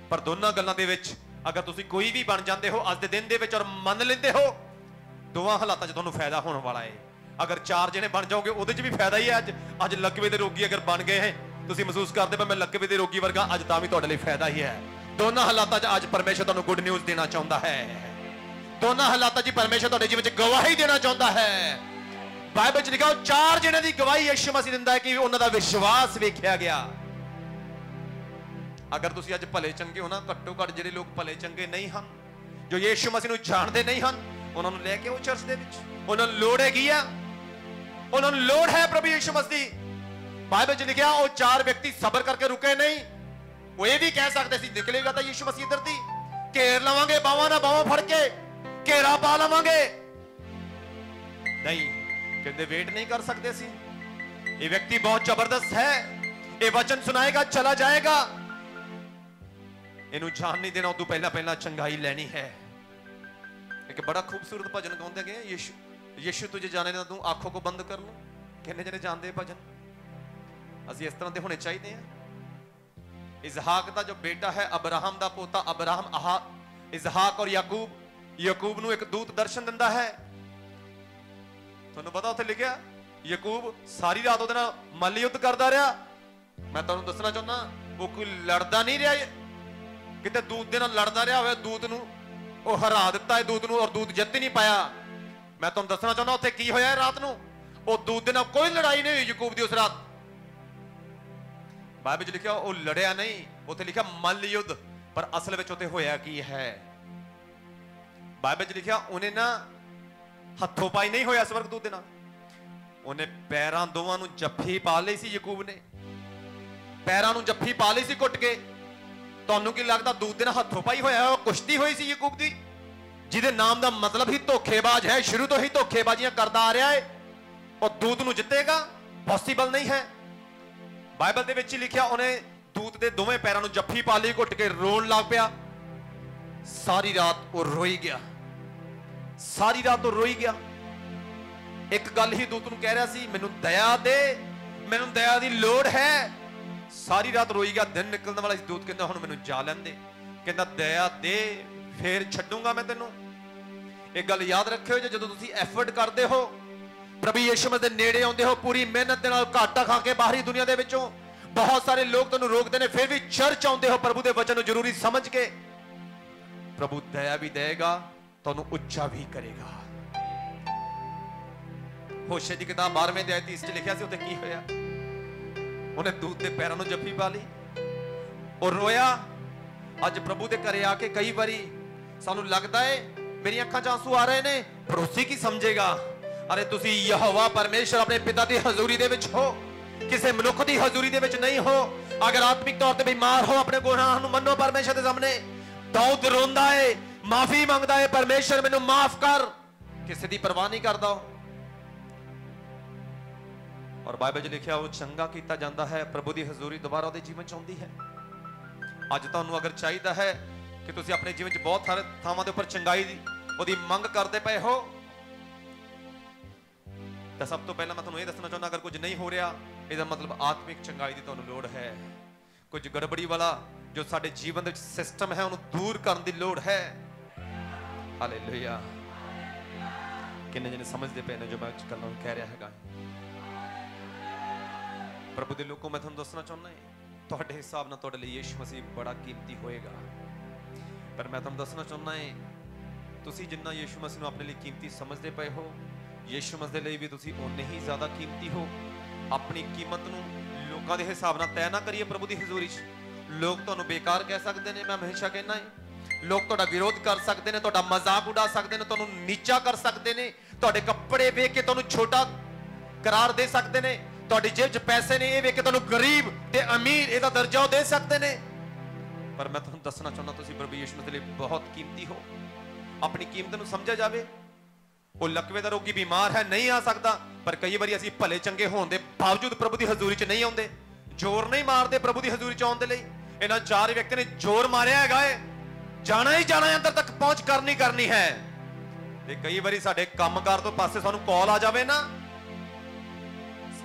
ਪਰ ਦੋਨਾਂ ਗੱਲਾਂ ਦੇ ਵਿੱਚ ਅਗਰ ਤੁਸੀਂ ਕੋਈ ਵੀ ਬਣ ਜਾਂਦੇ ਹੋ ਅੱਜ ਦੇ ਦਿਨ ਦੇ ਵਿੱਚ ਔਰ ਮੰਨ ਲੈਂਦੇ ਹੋ, ਦੋਵਾਂ ਹਾਲਾਤਾਂ 'ਚ ਤੁਹਾਨੂੰ ਫਾਇਦਾ ਹੋਣ ਵਾਲਾ ਹੈ। ਅਗਰ ਚਾਰ ਜਣੇ ਬਣ ਜਾਓਗੇ ਉਹਦੇ 'ਚ ਵੀ ਫਾਇਦਾ ਹੀ ਹੈ। ਅੱਜ ਲਕਵੇ ਦੇ ਰੋਗੀ ਅਗਰ ਬਣ ਗਏ ਹੈ, ਤੁਸੀਂ ਮਹਿਸੂਸ ਕਰਦੇ ਪਏ ਮੈਂ ਲਕਵੇ ਦੇ ਰੋਗੀ ਵਰਗਾ, ਅੱਜ ਤਾਂ ਵੀ ਤੁਹਾਡੇ ਲਈ ਫਾਇਦਾ ਹੀ ਹੈ। ਦੋਨਾਂ ਹਾਲਾਤਾਂ 'ਚ ਅੱਜ ਪਰਮੇਸ਼ਰ ਤੁਹਾਨੂੰ ਗੁੱਡ ਨਿਊਜ਼ ਦੇਣਾ ਚਾਹੁੰਦਾ ਹੈ। ਦੋਨਾਂ ਹਾਲਾਤਾਂ 'ਚ ਪਰਮੇਸ਼ਰ ਤੁਹਾਡੇ ਜੀਵਨ 'ਚ ਗਵਾਹੀ ਦੇਣਾ ਚਾਹੁੰਦਾ ਹੈ। ਬਾਈਬਲ 'ਚ ਲਿਖਿਆ ਉਹ ਚਾਰ ਜਣਿਆਂ ਦੀ ਗਵਾਹੀ ਯਿਸੂ ਮਸੀਹ ਦਿੰਦਾ ਹੈ ਕਿ ਉਹਨਾਂ ਦਾ ਵਿਸ਼ਵਾਸ ਵੇਖਿਆ ਗਿਆ। ਅਗਰ ਤੁਸੀਂ ਅੱਜ ਭਲੇ ਚੰਗੇ ਹੋ ਨਾ, ਘੱਟੋ ਘੱਟ ਜਿਹੜੇ ਲੋਕ ਭਲੇ ਚੰਗੇ ਨਹੀਂ ਹਨ, ਜੋ ਯਿਸੂ ਮਸੀਹ ਨੂੰ ਜਾਣਦੇ ਨਹੀਂ ਹਨ, ਉਹਨਾਂ ਨੂੰ ਲੈ ਕੇ ਉਹ ਚਰਚ ਦੇ ਵਿੱਚ। ਉਹਨਾਂ ਨੂੰ ਲੋੜ ਹੈਗੀ ਆ, ਉਹਨਾਂ ਨੂੰ ਲੋੜ ਹੈ ਪ੍ਰਭੂ ਯਿਸੂ ਮਸੀਹ। ਬਾਈਬਲ 'ਚ ਲਿਖਿਆ ਉਹ ਚਾਰ ਵਿਅਕਤੀ ਸਬਰ ਕਰਕੇ ਰੁਕੇ ਨਹੀਂ। ਉਹ ਇਹ ਵੀ ਕਹਿ ਸਕਦੇ ਸੀ ਨਿਕਲੇਗਾ ਤਾਂ ਯਿਸੂ ਮਸੀਹ ਇੱਧਰ ਦੀ ਘੇਰ ਲਵਾਂਗੇ, ਬਾਹਾਂ ਨਾਲ ਬਾਹਾਂ ਫੜ ਕੇ ਘੇਰਾ ਪਾ ਲਵਾਂਗੇ। ਨਹੀਂ, ਕਹਿੰਦੇ ਵੇਟ ਨਹੀਂ ਕਰ ਸਕਦੇ ਸੀ। ਇਹ ਵਿਅਕਤੀ ਬਹੁਤ ਜ਼ਬਰਦਸਤ ਹੈ, ਇਹ ਵਚਨ ਸੁਣਾਏਗਾ ਚਲਾ ਜਾਏਗਾ। ਇਹਨੂੰ ਜਾਣ ਨਹੀਂ ਦੇਣਾ, ਉਦੋਂ ਪਹਿਲਾਂ ਚੰਗਾਈ ਲੈਣੀ ਹੈ। ਇੱਕ ਬੜਾ ਖੂਬਸੂਰਤ ਭਜਨ ਗਾਉਂਦੇ ਗਏ, ਯਿਸੂ ਤੁਝੇ ਜਾਣੇ ਨਾ ਤੂੰ ਆਂਖੋਂ ਕੋ ਬੰਦ ਕਰ ਲੂੰ। ਕਿੰਨੇ ਜਣੇ ਜਾਣਦੇ ਭਜਨ? ਅਸੀਂ ਇਸ ਤਰ੍ਹਾਂ ਦੇ ਹੋਣੇ ਚਾਹੀਦੇ ਆ। ਇਜ਼ਹਾਕ ਦਾ ਜੋ ਬੇਟਾ ਹੈ, ਅਬਰਾਹਮ ਦਾ ਪੋਤਾ ਅਬਰਾਹਮ, ਇਜ਼ਹਾਕ ਔਰ ਯਾਕੂਬ ਨੂੰ ਇੱਕ ਦੂਤ ਦਰਸ਼ਨ ਦਿੰਦਾ ਹੈ। ਤੁਹਾਨੂੰ ਪਤਾ ਉੱਥੇ ਲਿਖਿਆ ਯਾਕੂਬ ਸਾਰੀ ਰਾਤ ਉਹਦੇ ਨਾਲ ਮੱਲ ਯੁੱਧ ਕਰਦਾ ਰਿਹਾ। ਮੈਂ ਤੁਹਾਨੂੰ ਦੱਸਣਾ ਚਾਹੁੰਦਾ ਉਹ ਕੋਈ ਲੜਦਾ ਨਹੀਂ ਰਿਹਾ, ਕਿਤੇ ਦੂਤ ਦੇ ਨਾਲ ਲੜਦਾ ਰਿਹਾ ਹੋਵੇ, ਦੂਤ ਨੂੰ ਉਹ ਹਰਾ ਦਿੱਤਾ ਹੈ ਦੂਤ ਨੂੰ, ਔਰ ਦੂਤ ਜਿੱਤ ਹੀ ਨਹੀਂ ਪਾਇਆ। ਮੈਂ ਤੁਹਾਨੂੰ ਦੱਸਣਾ ਚਾਹੁੰਦਾ ਉੱਥੇ ਕੀ ਹੋਇਆ ਰਾਤ ਨੂੰ। ਉਹ ਦੂਤ ਦੇ ਨਾਲ ਕੋਈ ਲੜਾਈ ਨਹੀਂ ਹੋਈ ਯਾਕੂਬ ਦੀ ਉਸ ਰਾਤ। ਬਾਈਬਲ 'ਚ ਲਿਖਿਆ ਉਹ ਲੜਿਆ ਨਹੀਂ, ਉੱਥੇ ਲਿਖਿਆ ਮੱਲ ਯੁੱਧ, ਪਰ ਅਸਲ ਵਿੱਚ ਉੱਥੇ ਹੋਇਆ ਕੀ ਹੈ? ਬਾਈਬਲ 'ਚ ਲਿਖਿਆ ਉਹਨੇ ਨਾ ਹੱਥੋਂ ਪਾਈ ਨਹੀਂ ਹੋਇਆ ਸਵਰਗਦੂਤ ਦੇ ਨਾਲ, ਉਹਨੇ ਪੈਰਾਂ ਦੋਵਾਂ ਨੂੰ ਜੱਫੀ ਪਾ ਲਈ ਸੀ। ਯਾਕੂਬ ਨੇ ਪੈਰਾਂ ਨੂੰ ਜੱਫੀ ਪਾ ਲਈ ਸੀ ਘੁੱਟ ਕੇ। ਤੁਹਾਨੂੰ ਕੀ ਲੱਗਦਾ ਦੂਤ ਦੇ ਨਾਲ ਹੱਥੋਂ ਪਾਈ ਹੋਇਆ? ਉਹ ਕੁਸ਼ਤੀ ਹੋਈ ਸੀ ਯਾਕੂਬ ਦੀ, ਜਿਹਦੇ ਨਾਮ ਦਾ ਮਤਲਬ ਹੀ ਧੋਖੇਬਾਜ਼ ਹੈ। ਸ਼ੁਰੂ ਤੋਂ ਹੀ ਧੋਖੇਬਾਜ਼ੀਆਂ ਕਰਦਾ ਆ ਰਿਹਾ ਹੈ। ਉਹ ਦੂਤ ਨੂੰ ਜਿੱਤੇਗਾ? ਪੋਸੀਬਲ ਨਹੀਂ ਹੈ। ਬਾਈਬਲ ਦੇ ਵਿੱਚ ਹੀ ਲਿਖਿਆ ਉਹਨੇ ਦੂਤ ਦੇ ਦੋਵੇਂ ਪੈਰਾਂ ਨੂੰ ਜੱਫੀ ਪਾ ਲਈ, ਘੁੱਟ ਕੇ ਰੋਣ ਲੱਗ ਪਿਆ। ਸਾਰੀ ਰਾਤ ਉਹ ਰੋਈ ਗਿਆ, ਸਾਰੀ ਰਾਤ ਉਹ ਰੋਈ ਗਿਆ। ਇੱਕ ਗੱਲ ਹੀ ਦੂਤ ਨੂੰ ਕਹਿ ਰਿਹਾ ਸੀ, ਮੈਨੂੰ ਦਇਆ ਦੇ, ਮੈਨੂੰ ਦਇਆ ਦੀ ਲੋੜ ਹੈ। ਸਾਰੀ ਰਾਤ ਰੋਈ ਗਿਆ। ਦਿਨ ਨਿਕਲਣ ਵਾਲਾ ਸੀ, ਦੂਤ ਕਹਿੰਦਾ ਹੁਣ ਮੈਨੂੰ ਜਾ ਲੈਂਦੇ, ਕਹਿੰਦਾ ਦਇਆ ਦੇ ਫੇਰ ਛੱਡੂਗਾ ਮੈਂ ਤੈਨੂੰ। ਇਹ ਗੱਲ ਯਾਦ ਰੱਖਿਓ, ਜਦੋਂ ਤੁਸੀਂ ਐਫਰਟ ਕਰਦੇ ਹੋ, ਪ੍ਰਭੂ ਯਿਸੂ ਮਸੀਹ ਦੇ ਨੇੜੇ ਆਉਂਦੇ ਹੋ, ਪੂਰੀ ਮਿਹਨਤ ਦੇ ਨਾਲ, ਘਾਟਾ ਖਾ ਕੇ ਬਾਹਰੀ ਦੁਨੀਆ ਦੇ ਵਿੱਚੋਂ ਬਹੁਤ ਸਾਰੇ ਲੋਕ ਤੁਹਾਨੂੰ ਰੋਕਦੇ ਨੇ, ਫਿਰ ਵੀ ਚਰਚ ਆਉਂਦੇ ਹੋ ਪ੍ਰਭੂ ਦੇ ਵਚਨ ਨੂੰ ਜ਼ਰੂਰੀ ਸਮਝ ਕੇ, ਪ੍ਰਭੂ ਦਇਆ ਵੀ ਦੇਗਾ, ਤੁਹਾਨੂੰ ਉੱਚਾ ਵੀ ਕਰੇਗਾ। ਹੋਸ਼ੇ ਦੀ ਕਿਤਾਬ 12ਵੇਂ ਅਧਿਆਇ 30 ਚ ਲਿਖਿਆ ਸੀ ਉੱਥੇ ਕੀ ਹੋਇਆ। ਉਹਨੇ ਦੂਤ ਦੇ ਪੈਰਾਂ ਨੂੰ ਜੱਫੀ ਪਾ ਲਈ, ਉਹ ਰੋਇਆ। ਅੱਜ ਪ੍ਰਭੂ ਦੇ ਘਰੇ ਆ ਕੇ ਕਈ ਵਾਰੀ ਸਾਨੂੰ ਲੱਗਦਾ ਏ ਮੇਰੀਆਂ ਅੱਖਾਂ 'ਚ ਆਂਸੂ ਆ ਰਹੇ ਨੇ, ਪੜੋਸੀ ਕੀ ਸਮਝੇਗਾ। ਅਰੇ ਤੁਸੀਂ ਯਹੋਵਾ ਪਰਮੇਸ਼ਰ ਆਪਣੇ ਪਿਤਾ ਦੀ ਹਜ਼ੂਰੀ ਦੇ ਵਿੱਚ ਹੋ, ਕਿਸੇ ਮਨੁੱਖ ਦੀ ਹਜ਼ੂਰੀ ਦੇ ਵਿੱਚ ਨਹੀਂ ਹੋ। ਅਗਰ ਆਤਮਿਕ ਤੌਰ ਤੇ ਬਿਮਾਰ ਹੋ, ਆਪਣੇ ਗੁਨਾਹਾਂ ਨੂੰ ਮੰਨੋ ਪਰਮੇਸ਼ਰ ਦੇ ਸਾਹਮਣੇ। ਦਾਊਦ ਰੋਂਦਾ ਏ, ਮਾਫੀ ਮੰਗਦਾ ਏ, ਪਰਮੇਸ਼ਰ ਮੈਨੂੰ ਮਾਫ ਕਰ, ਕਿਸੇ ਦੀ ਪਰਵਾਹ ਨਹੀਂ ਕਰਦਾ। ਔਰ ਬਾਈਬਲ 'ਚ ਲਿਖਿਆ ਉਹ ਚੰਗਾ ਕੀਤਾ ਜਾਂਦਾ ਹੈ, ਪ੍ਰਭੂ ਦੀ ਹਜ਼ੂਰੀ ਦੁਬਾਰਾ ਉਹਦੇ ਜੀਵਨ 'ਚ ਆਉਂਦੀ ਹੈ। ਅੱਜ ਤੁਹਾਨੂੰ ਅਗਰ ਚਾਹੀਦਾ ਹੈ ਕਿ ਤੁਸੀਂ ਆਪਣੇ ਜੀਵਨ 'ਚ ਬਹੁਤ ਸਾਰੇ ਥਾਵਾਂ ਦੇ ਉੱਪਰ ਚੰਗਾਈ ਦੀ ਉਹਦੀ ਮੰਗ ਕਰਦੇ ਪਏ ਹੋ, ਤਾਂ ਸਭ ਤੋਂ ਪਹਿਲਾਂ ਮੈਂ ਤੁਹਾਨੂੰ ਇਹ ਦੱਸਣਾ ਚਾਹੁੰਦਾ ਅਗਰ ਕੁਝ ਨਹੀਂ ਹੋ ਰਿਹਾ, ਇਹਦਾ ਮਤਲਬ ਆਤਮਿਕ ਚੰਗਾਈ ਦੀ ਤੁਹਾਨੂੰ ਲੋੜ ਹੈ। ਕੁਝ ਗੜਬੜੀ ਵਾਲਾ ਜੋ ਸਾਡੇ ਜੀਵਨ ਦੇ ਵਿੱਚ ਸਿਸਟਮ ਹੈ, ਉਹਨੂੰ ਦੂਰ ਕਰਨ ਦੀ ਲੋੜ ਹੈ। ਹਾਲੇਲੂਇਆ। ਕਿੰਨੇ ਜਣੇ ਸਮਝਦੇ ਪਏ ਨੇ ਜੋ ਮੈਂ ਗੱਲਾਂ ਨੂੰ ਕਹਿ ਰਿਹਾ ਹੈਗਾ। ਪ੍ਰਭੂ ਦੇ ਲੋਕੋ, ਮੈਂ ਤੁਹਾਨੂੰ ਦੱਸਣਾ ਚਾਹੁੰਦਾ ਹਾਂ ਤੁਹਾਡੇ ਹਿਸਾਬ ਨਾਲ ਤੁਹਾਡੇ ਲਈ ਯਿਸੂ ਮਸੀਹ ਬੜਾ ਕੀਮਤੀ ਹੋਏਗਾ, ਪਰ ਮੈਂ ਤੁਹਾਨੂੰ ਦੱਸਣਾ ਚਾਹੁੰਦਾ ਹਾਂ ਤੁਸੀਂ ਜਿੰਨਾ ਯਿਸੂ ਮਸੀਹ ਨੂੰ ਆਪਣੇ ਲਈ ਕੀਮਤੀ ਸਮਝਦੇ ਪਏ ਹੋ, ਯਿਸੂ ਮਸੀਹ ਦੇ ਲਈ ਵੀ ਤੁਸੀਂ ਓਨੇ ਹੀ ਜ਼ਿਆਦਾ ਕੀਮਤੀ ਹੋ। ਆਪਣੀ ਕੀਮਤ ਨੂੰ ਲੋਕਾਂ ਦੇ ਹਿਸਾਬ ਨਾਲ ਤੈਅ ਨਾ ਕਰੀਏ ਪ੍ਰਭੂ ਦੀ ਹਜ਼ੂਰੀ 'ਚ। ਲੋਕ ਤੁਹਾਨੂੰ ਬੇਕਾਰ ਕਹਿ ਸਕਦੇ ਨੇ, ਮੈਂ ਹਮੇਸ਼ਾ ਕਹਿੰਦਾ ਹਾਂ ਲੋਕ ਤੁਹਾਡਾ ਵਿਰੋਧ ਕਰ ਸਕਦੇ ਨੇ, ਤੁਹਾਡਾ ਮਜ਼ਾਕ ਉਡਾ ਸਕਦੇ ਨੇ, ਤੁਹਾਨੂੰ ਨੀਚਾ ਕਰ ਸਕਦੇ ਨੇ, ਤੁਹਾਡੇ ਕੱਪੜੇ ਵੇਖ ਕੇ ਤੁਹਾਨੂੰ ਛੋਟਾ ਕਰਾਰ ਦੇ ਸਕਦੇ ਨੇ, ਤੁਹਾਡੀ ਜੇਬ 'ਚ ਪੈਸੇ ਨੇ ਇਹ ਵੇਖ ਕੇ ਤੁਹਾਨੂੰ ਗਰੀਬ ਤੇ ਅਮੀਰ ਇਹਦਾ ਦਰਜਾ ਦੇ ਸਕਦੇ ਨੇ। ਪਰ ਮੈਂ ਤੁਹਾਨੂੰ ਦੱਸਣਾ ਚਾਹੁੰਦਾ ਤੁਸੀਂ ਪ੍ਰਭੂ ਯਿਸੂ ਮਸੀਹ ਲਈ ਬਹੁਤ ਕੀਮਤੀ ਹੋ। ਆਪਣੀ ਕੀਮਤ ਨੂੰ ਸਮਝਿਆ ਜਾਵੇ। ਉਹ ਲਕਵੇ ਦਾ ਰੋਗੀ ਬਿਮਾਰ ਹੈ, ਨਹੀਂ ਆ ਸਕਦਾ, ਪਰ ਕਈ ਵਾਰੀ ਅਸੀਂ ਭਲੇ ਚੰਗੇ ਹੋਣ ਦੇ ਬਾਵਜੂਦ ਪ੍ਰਭੂ ਦੀ ਹਜ਼ੂਰੀ 'ਚ ਨਹੀਂ ਆਉਂਦੇ, ਜ਼ੋਰ ਨਹੀਂ ਮਾਰਦੇ ਪ੍ਰਭੂ ਦੀ ਹਜ਼ੂਰੀ 'ਚ ਆਉਣ ਦੇ ਲਈ। ਇਹਨਾਂ 4 ਵਿਅਕਤੀ ਨੇ ਜ਼ੋਰ ਮਾਰਿਆ ਹੈਗਾ ਏ, ਜਾਣਾ ਹੀ ਜਾਣਾ, ਅੰਦਰ ਤੱਕ ਪਹੁੰਚ ਕਰਨੀ ਹੈ। ਤੇ ਕਈ ਵਾਰੀ ਸਾਡੇ ਕੰਮਕਾਰ ਤੋਂ ਪਾਸੇ ਸਾਨੂੰ ਕਾਲ ਆ ਜਾਵੇ ਨਾ,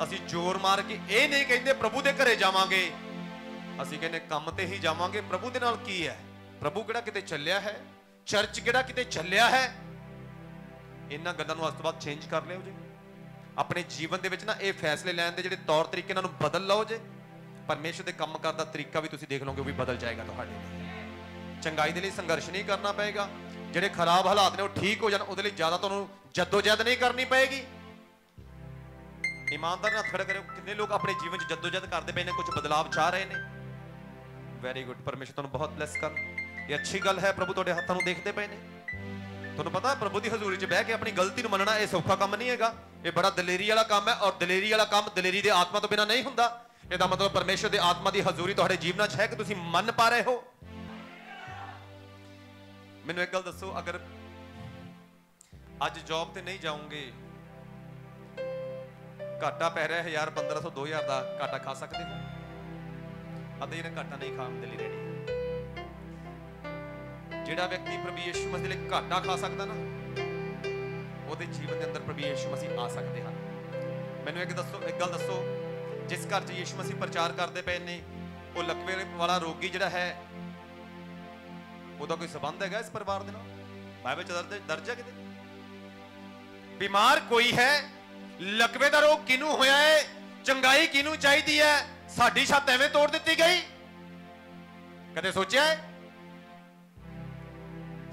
ਅਸੀਂ ਜ਼ੋਰ ਮਾਰ ਕੇ ਇਹ ਨਹੀਂ ਕਹਿੰਦੇ ਪ੍ਰਭੂ ਦੇ ਘਰੇ ਜਾਵਾਂਗੇ, ਅਸੀਂ ਕਹਿੰਦੇ ਕੰਮ ਤੇ ਹੀ ਜਾਵਾਂਗੇ। ਪ੍ਰਭੂ ਦੇ ਨਾਲ ਕੀ ਹੈ? ਪ੍ਰਭੂ ਕਿਹੜਾ ਕਿਤੇ ਚੱਲਿਆ ਹੈ? ਚਰਚ ਕਿਹੜਾ ਕਿਤੇ ਚੱਲਿਆ ਹੈ? ਇਹਨਾਂ ਗੱਲਾਂ ਨੂੰ ਅੱਜ ਤੋਂ ਬਾਅਦ ਚੇਂਜ ਕਰ ਲਿਓ ਜੀ। ਆਪਣੇ ਜੀਵਨ ਦੇ ਵਿੱਚ ਨਾ ਇਹ ਫੈਸਲੇ ਲੈਣ ਦੇ ਜਿਹੜੇ ਤੌਰ ਤਰੀਕੇ ਇਹਨਾਂ ਨੂੰ ਬਦਲ ਲਓ ਜੇ। ਪਰਮੇਸ਼ਰ ਦੇ ਕੰਮ ਕਰਨ ਦਾ ਤਰੀਕਾ ਵੀ ਤੁਸੀਂ ਦੇਖ ਲਓਗੇ, ਉਹ ਵੀ ਬਦਲ ਜਾਏਗਾ ਤੁਹਾਡੇ ਲਈ। ਚੰਗਾਈ ਦੇ ਲਈ ਸੰਘਰਸ਼ ਨਹੀਂ ਕਰਨਾ ਪਏਗਾ, ਜਿਹੜੇ ਖਰਾਬ ਹਾਲਾਤ ਨੇ ਉਹ ਠੀਕ ਹੋ ਜਾਣ ਉਹਦੇ ਲਈ ਜ਼ਿਆਦਾ ਤੁਹਾਨੂੰ ਜਦੋਜਹਿਦ ਨਹੀਂ ਕਰਨੀ ਪਏਗੀ। ਇਮਾਨਦਾਰ ਨਾਲ ਖੜੇ ਕਰਿਓ, ਕਿੰਨੇ ਲੋਕ ਆਪਣੇ ਜੀਵਨ 'ਚ ਜਦੋਜਹਿਦ ਕਰਦੇ ਪਏ ਨੇ, ਕੁਝ ਬਦਲਾਵ ਚਾਹ ਰਹੇ ਨੇ। ਵੈਰੀ ਗੁੱਡ, ਪਰਮੇਸ਼ਰ ਤੁਹਾਨੂੰ ਬਹੁਤ ਬਲੈਸ ਕਰਨ। ਇਹ ਅੱਛੀ ਗੱਲ ਹੈ, ਪ੍ਰਭੂ ਤੁਹਾਡੇ ਹੱਥਾਂ ਨੂੰ ਦੇਖਦੇ ਪਏ ਨੇ। ਤੁਹਾਨੂੰ ਪਤਾ ਪ੍ਰਭੂ ਦੀ ਹਜ਼ੂਰੀ 'ਚ ਬਹਿ ਕੇ ਆਪਣੀ ਗਲਤੀ ਨੂੰ ਮੰਨਣਾ ਇਹ ਸੌਖਾ ਕੰਮ ਨਹੀਂ ਹੈਗਾ, ਇਹ ਬੜਾ ਦਲੇਰੀ ਵਾਲਾ ਕੰਮ ਹੈ। ਔਰ ਦਲੇਰੀ ਵਾਲਾ ਕੰਮ ਦਲੇਰੀ ਦੇ ਆਤਮਾ ਤੋਂ ਬਿਨਾਂ ਨਹੀਂ ਹੁੰਦਾ। ਇਹਦਾ ਮਤਲਬ ਪਰਮੇਸ਼ਰ ਦੇ ਆਤਮਾ ਦੀ ਹਜ਼ੂਰੀ ਤੁਹਾਡੇ ਜੀਵਨਾਂ 'ਚ ਹੈ ਕਿ ਤੁਸੀਂ ਮੰਨ ਪਾ ਰਹੇ ਹੋ। ਮੈਨੂੰ ਇੱਕ ਗੱਲ ਦੱਸੋ, ਅਗਰ ਅੱਜ ਜੌਬ ਤੇ ਨਹੀਂ ਜਾਓਗੇ, ਘਾਟਾ ਪੈ ਰਿਹਾ 1000 1500 2000 ਦਾ ਘਾਟਾ ਖਾ ਸਕਦੇ ਹੋ? ਅਤੇ ਇਹਨੇ ਘਾਟਾ ਨਹੀਂ ਖਾਣ ਦੇ ਲਈ ਰੈਡੀ। ਜਿਹੜਾ ਵਿਅਕਤੀ ਪ੍ਰਭੂ ਯਿਸੂ ਮਸੀਹ ਲਈ ਘਾਟਾ ਖਾ ਸਕਦਾ ਨਾ, ਉਹਦੇ ਜੀਵਨ ਦੇ ਅੰਦਰ ਪ੍ਰਭੂ ਯਿਸੂ ਮਸੀਹ ਆ ਸਕਦੇ ਹਨ। ਮੈਨੂੰ ਇੱਕ ਗੱਲ ਦੱਸੋ, ਜਿਸ ਘਰ 'ਚ ਯਿਸੂ ਮਸੀਹ ਪ੍ਰਚਾਰ ਕਰਦੇ ਪਏ ਨੇ, ਉਹ ਲਕਵੇ ਵਾਲਾ ਰੋਗੀ ਜਿਹੜਾ ਹੈ, ਉਹਦਾ ਕੋਈ ਸੰਬੰਧ ਹੈਗਾ ਇਸ ਪਰਿਵਾਰ ਦੇ ਨਾਲ? ਬਾਈਬਲ 'ਚ ਦਰਜ ਹੈ ਕਿਤੇ? ਬਿਮਾਰ ਕੋਈ ਹੈ, ਲਕਵੇ ਦਾ ਰੋਗ ਕਿਹਨੂੰ ਹੋਇਆ ਹੈ, ਚੰਗਾਈ ਕਿਹਨੂੰ ਚਾਹੀਦੀ ਹੈ? ਸਾਡੀ ਛੱਤ ਐਵੇਂ ਤੋੜ ਦਿੱਤੀ ਗਈ? ਕਦੇ ਸੋਚਿਆ ਹੈ?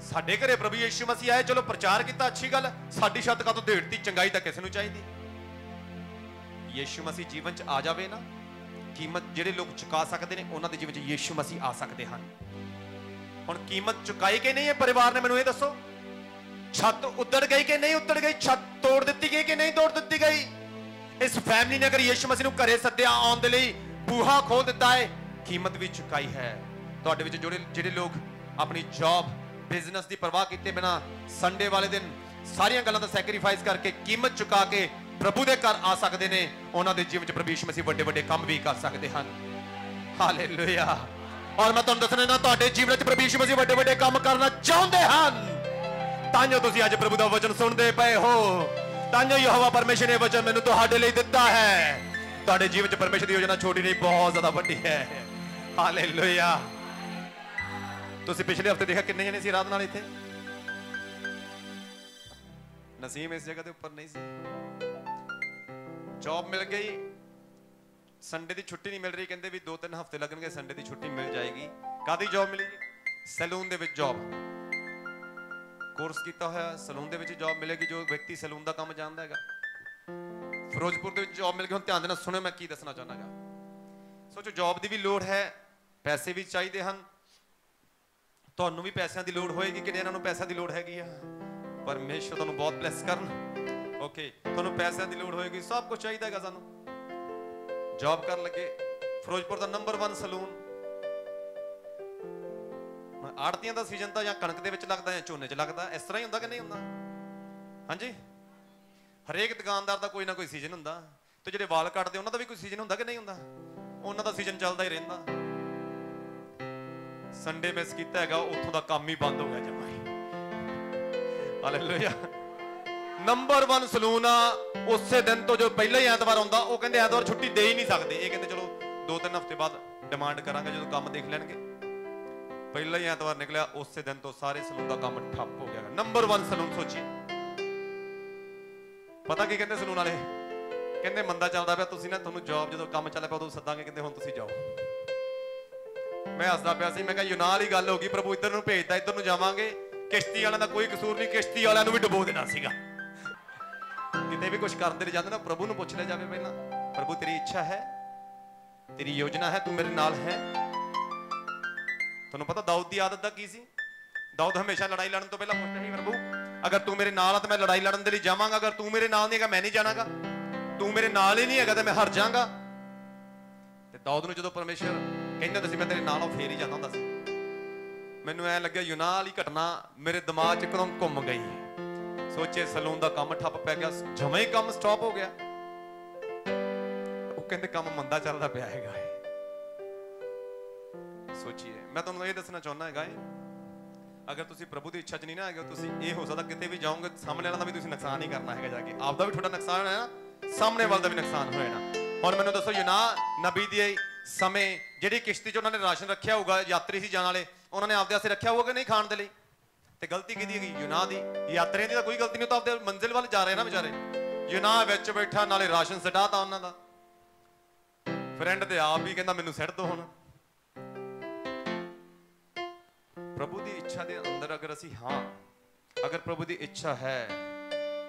ਸਾਡੇ ਘਰੇ ਪ੍ਰਭੂ ਯਿਸੂ ਮਸੀਹ ਆਏ, ਚਲੋ ਪ੍ਰਚਾਰ ਕੀਤਾ, ਅੱਛੀ ਗੱਲ, ਸਾਡੀ ਛੱਤ ਕਾਹਤੋਂ ਢੇੜਤੀ? ਚੰਗਾਈ ਤਾਂ ਕਿਸੇ ਨੂੰ ਚਾਹੀਦੀ। ਯਿਸੂ ਮਸੀਹ ਜੀਵਨ 'ਚ ਆ ਜਾਵੇ ਨਾ, ਕੀਮਤ ਜਿਹੜੇ ਲੋਕ ਚੁਕਾ ਸਕਦੇ ਨੇ ਉਹਨਾਂ ਦੇ ਜੀਵਨ 'ਚ ਯਿਸੂ ਮਸੀਹ ਆ ਸਕਦੇ ਹਨ। ਹੁਣ ਕੀਮਤ ਚੁਕਾਈ ਕਿ ਨਹੀਂ ਇਹ ਪਰਿਵਾਰ ਨੇ? ਮੈਨੂੰ ਇਹ ਦੱਸੋ। ਛੱਤ ਉੱਤੜ ਗਈ ਕਿ ਨਹੀਂ ਉੱਤੜ ਗਈ? ਛੱਤ ਤੋੜ ਦਿੱਤੀ ਗਈ ਕਿ ਨਹੀਂ ਤੋੜ ਦਿੱਤੀ ਗਈ? ਇਸ ਫੈਮਿਲੀ ਨੇ ਅਗਰ ਯਿਸੂ ਮਸੀਹ ਨੂੰ ਘਰੇ ਸੱਦਿਆ, ਆਉਣ ਦੇ ਲਈ ਬੂਹਾ ਖੋਲ ਦਿੱਤਾ ਹੈ, ਕੀਮਤ ਵੀ ਚੁਕਾਈ ਹੈ। ਤੁਹਾਡੇ ਵਿੱਚ ਜਿਹੜੇ ਲੋਕ ਆਪਣੀ ਜੌਬ ਬਿਜ਼ਨਸ ਦੀ ਪਰਵਾਹ ਕੀਤੇ ਬਿਨਾ ਸੰਡੇ ਵਾਲੇ ਦਿਨ ਸਾਰੀਆਂ ਗੱਲਾਂ ਦਾ ਸੈਕਰੀਫਾਈਸ ਕਰਕੇ ਕੀਮਤ ਚੁਕਾ ਕੇ ਪ੍ਰਭੂ ਦੇ ਘਰ ਆ ਸਕਦੇ ਨੇ, ਉਹਨਾਂ ਦੇ ਜੀਵਨ 'ਚ ਪ੍ਰਭੂ ਯਿਸੂ ਮਸੀਹ ਵੱਡੇ ਵੱਡੇ ਕੰਮ ਵੀ ਕਰ ਸਕਦੇ ਹਨ। ਹਾਲੇਲੂਇਆ। ਔਰ ਮੈਂ ਤੁਹਾਨੂੰ ਦੱਸਣਾ ਨਾ, ਤੁਹਾਡੇ ਜੀਵਨ 'ਚ ਪ੍ਰਭੂ ਯਿਸੂ ਮਸੀਹ ਵੱਡੇ ਵੱਡੇ ਕੰਮ ਕਰਨਾ ਚਾਹੁੰਦੇ ਹਨ। ਤਾਂ ਜੋ ਤੁਸੀਂ ਅੱਜ ਪ੍ਰਭੂ ਦਾ ਵਚਨ ਸੁਣਦੇ ਪਏ ਹੋ, ਤਾਂ ਜੋ ਯਹੋਵਾ ਪਰਮੇਸ਼ਰ ਨੇ ਵਚਨ ਮੈਨੂੰ ਤੁਹਾਡੇ ਲਈ ਦਿੱਤਾ ਹੈ। ਤੁਹਾਡੇ ਜੀਵਨ 'ਚ ਪਰਮੇਸ਼ਰ ਦੀ ਯੋਜਨਾ ਛੋਟੀ ਨਹੀਂ, ਬਹੁਤ ਜ਼ਿਆਦਾ ਵੱਡੀ ਹੈ। ਹਾਲੇਲੂਇਆ। ਤੁਸੀਂ ਪਿਛਲੇ ਹਫਤੇ ਦੇਖਿਆ ਕਿੰਨੇ ਜਣੇ ਸੀ ਰਾਤ ਨਾਲ ਇੱਥੇ? ਨਸੀਮ ਇਸ ਜਗ੍ਹਾ ਦੇ ਉੱਪਰ ਨਹੀਂ ਸੀ। ਜੌਬ ਮਿਲ ਗਈ, ਸੰਡੇ ਦੀ ਛੁੱਟੀ ਨਹੀਂ ਮਿਲ ਰਹੀ, ਕਹਿੰਦੇ ਵੀ 2-3 ਹਫ਼ਤੇ ਲੱਗਣਗੇ, ਸੰਡੇ ਦੀ ਛੁੱਟੀ ਮਿਲ ਜਾਏਗੀ। ਕਾਹਦੀ ਜੌਬ ਮਿਲੀ ਜੀ? ਸੈਲੂਨ ਦੇ ਵਿੱਚ ਜੌਬ। ਕੋਰਸ ਕੀਤਾ ਹੋਇਆ, ਸੈਲੂਨ ਦੇ ਵਿੱਚ ਜੌਬ ਮਿਲੇਗੀ। ਜੋ ਵਿਅਕਤੀ ਸੈਲੂਨ ਦਾ ਕੰਮ ਜਾਣਦਾ ਹੈਗਾ, ਫਿਰੋਜ਼ਪੁਰ ਦੇ ਵਿੱਚ ਜੌਬ ਮਿਲ ਗਈ। ਹੁਣ ਧਿਆਨ ਦੇਣਾ, ਸੁਣਿਓ ਮੈਂ ਕੀ ਦੱਸਣਾ ਚਾਹੁੰਦਾ ਹੈਗਾ। ਸੋਚੋ, ਜੌਬ ਦੀ ਵੀ ਲੋੜ ਹੈ, ਪੈਸੇ ਵੀ ਚਾਹੀਦੇ ਹਨ। ਤੁਹਾਨੂੰ ਵੀ ਪੈਸਿਆਂ ਦੀ ਲੋੜ ਹੋਏਗੀ ਕਿ ਇਹਨਾਂ ਨੂੰ ਪੈਸਿਆਂ ਦੀ ਲੋੜ ਹੈਗੀ ਆ? ਪਰਮੇਸ਼ਰ ਤੁਹਾਨੂੰ ਬਹੁਤ ਬਲੈਸ ਕਰਨ। ਓਕੇ, ਤੁਹਾਨੂੰ ਪੈਸਿਆਂ ਦੀ ਲੋੜ ਹੋਏਗੀ, ਸਭ ਕੁਝ ਚਾਹੀਦਾ ਹੈਗਾ ਸਾਨੂੰ। ਜੌਬ ਕਰਨ ਲੱਗੇ, ਫਿਰੋਜ਼ਪੁਰ ਦਾ ਨੰਬਰ 1 ਸੈਲੂਨ। ਆੜਤੀਆਂ ਦਾ ਸੀਜ਼ਨ ਤਾਂ ਜਾਂ ਕਣਕ ਦੇ ਵਿੱਚ ਲੱਗਦਾ ਜਾਂ ਝੋਨੇ 'ਚ ਲੱਗਦਾ, ਇਸ ਤਰ੍ਹਾਂ ਹੀ ਹੁੰਦਾ ਕਿ ਨਹੀਂ ਹੁੰਦਾ? ਹਾਂਜੀ, ਹਰੇਕ ਦੁਕਾਨਦਾਰ ਦਾ ਕੋਈ ਨਾ ਕੋਈ ਸੀਜ਼ਨ ਹੁੰਦਾ। ਤੇ ਜਿਹੜੇ ਵਾਲ ਕੱਟਦੇ ਉਹਨਾਂ ਦਾ ਵੀ ਕੋਈ ਸੀਜ਼ਨ ਹੁੰਦਾ ਕਿ ਨਹੀਂ ਹੁੰਦਾ? ਉਹਨਾਂ ਦਾ ਸੀਜ਼ਨ ਚੱਲਦਾ ਹੀ ਰਹਿੰਦਾ। ਸੰਡੇ ਮਿਸ ਕੀਤਾ ਹੈਗਾ, ਉੱਥੋਂ ਦਾ ਕੰਮ ਹੀ ਬੰਦ ਹੋ ਗਿਆ ਜਮਾਂ ਹੀ। ਹਾਲੇਲੂਇਆ। ਨੰਬਰ 1 ਸਲੂਨ ਆ। ਉਸੇ ਦਿਨ ਤੋਂ ਜੋ ਪਹਿਲਾ ਹੀ ਐਤਵਾਰ ਆਉਂਦਾ, ਉਹ ਕਹਿੰਦੇ ਐਤਵਾਰ ਛੁੱਟੀ ਦੇ ਹੀ ਨਹੀਂ ਸਕਦੇ। ਇਹ ਕਹਿੰਦੇ ਚਲੋ 2-3 ਹਫ਼ਤੇ ਬਾਅਦ ਡਿਮਾਂਡ ਕਰਾਂਗੇ, ਜਦੋਂ ਕੰਮ ਦੇਖ ਲੈਣਗੇ। ਪਹਿਲਾ ਹੀ ਐਤਵਾਰ ਨਿਕਲਿਆ, ਉਸੇ ਦਿਨ ਤੋਂ ਸਾਰੇ ਸਲੂਨ ਦਾ ਕੰਮ ਠੱਪ ਹੋ ਗਿਆ। Number 1 salon. ਸੋਚੀਏ, ਪਤਾ ਕੀ ਕਹਿੰਦੇ ਸਲੂਨ ਵਾਲੇ? ਕਹਿੰਦੇ ਮੰਦਾ ਚੱਲਦਾ ਪਿਆ, ਤੁਸੀਂ ਨਾ, ਤੁਹਾਨੂੰ ਜੌਬ ਜਦੋਂ ਕੰਮ ਚੱਲ ਪਿਆ ਉਦੋਂ ਸੱਦਾਂਗੇ, ਕਹਿੰਦੇ ਹੁਣ ਤੁਸੀਂ ਜਾਓ। ਮੈਂ ਹੱਸਦਾ ਪਿਆ ਸੀ, ਮੈਂ ਕਿਹਾ ਯੂਨਾਨ ਹੀ ਗੱਲ ਹੋ ਗਈ, ਪ੍ਰਭੂ ਇੱਧਰ ਨੂੰ ਭੇਜਦਾ, ਇੱਧਰ ਨੂੰ ਜਾਵਾਂਗੇ। ਕਿਸ਼ਤੀ ਵਾਲਿਆਂ ਦਾ ਕੋਈ ਕਸੂਰ ਨਹੀਂ, ਕਿਸ਼ਤੀ ਵਾਲਿਆਂ ਨੂੰ ਵੀ ਡੁਬੋ ਦੇਣਾ ਸੀਗਾ। ਕਿਤੇ ਵੀ ਕੁਝ ਕਰਦੇ ਜਾਂਦੇ ਨਾ, ਪ੍ਰਭੂ ਨੂੰ ਪੁੱਛ ਲਿਆ ਜਾਵੇ ਪਹਿਲਾਂ, ਪ੍ਰਭੂ ਤੇਰੀ ਇੱਛਾ ਹੈ, ਤੇਰੀ ਯੋਜਨਾ ਹੈ, ਤੂੰ ਮੇਰੇ ਨਾਲ ਹੈ। ਤੁਹਾਨੂੰ ਪਤਾ ਦਾਊਦ ਦੀ ਆਦਤ ਦਾ ਕੀ ਸੀ? ਦਾਊਦ ਹਮੇਸ਼ਾ ਲੜਾਈ ਲੜਨ ਤੋਂ ਪਹਿਲਾਂ ਪੁੱਛਦਾ ਸੀ, ਪ੍ਰਭੂ ਅਗਰ ਤੂੰ ਮੇਰੇ ਨਾਲ ਆ ਤਾਂ ਮੈਂ ਲੜਾਈ ਲੜਨ ਦੇ ਲਈ ਜਾਵਾਂਗਾ, ਅਗਰ ਤੂੰ ਮੇਰੇ ਨਾਲ ਨਹੀਂ ਹੈਗਾ ਮੈਂ ਨਹੀਂ ਜਾਣਾਗਾ, ਤੂੰ ਮੇਰੇ ਨਾਲ ਹੀ ਨਹੀਂ ਹੈਗਾ ਤਾਂ ਮੈਂ ਹਾਰ ਜਾਵਾਂਗਾ। ਤੇ ਦਾਊਦ ਨੂੰ ਜਦੋਂ ਪਰਮੇਸ਼ਰ ਕਹਿੰਦਾ ਹੁੰਦਾ ਸੀ ਮੈਂ ਤੇਰੇ ਨਾਲ ਆ, ਫੇਰ ਹੀ ਜਾਂਦਾ ਹੁੰਦਾ ਸੀ। ਮੈਨੂੰ ਐ ਲੱਗਿਆ ਯੂਨਾਨ ਵਾਲੀ ਘਟਨਾ ਮੇਰੇ ਦਿਮਾਗ 'ਚ ਇੱਕਦਮ ਘੁੰਮ ਗਈ। सोचे सलून का काम ठप पै गया, जमा ही काम स्टॉप हो गया। वो कहते काम मंदा चलता पिया है। सोचिए, मैं तुहानू ये दसना चाहना है, अगर तुसी प्रभु की इच्छा च नहीं ना है, तुसी ये हो सकता किते भी जाओगे सामने वाला भी तुसी नुकसान ही करना है, जाके आपका भी थोड़ा नुकसान है ना, सामने वाला भी नुकसान हो जाना। हुण मैनूं दसो, यूना नबी दी समय जिहड़ी किश्ती च उन्होंने राशन रखा होगा, यात्री सी जाने वाले, उन्होंने आपदे वास्ते रखा होगा कि नहीं खाण दे लई? ते गलती किहदी है? यूना दी। यात्रियों की तो कोई गलती नहीं, तो आपदे मंजिल वाल जा रहे ना बेचारे। यूना विच बैठा नाले राशन सटाता उन्हां दा, फ्रेंड ते आप भी कहंदा मैनूं सिट दो। हुण प्रभु की इच्छा के अंदर अगर असी हाँ, अगर प्रभु की इच्छा है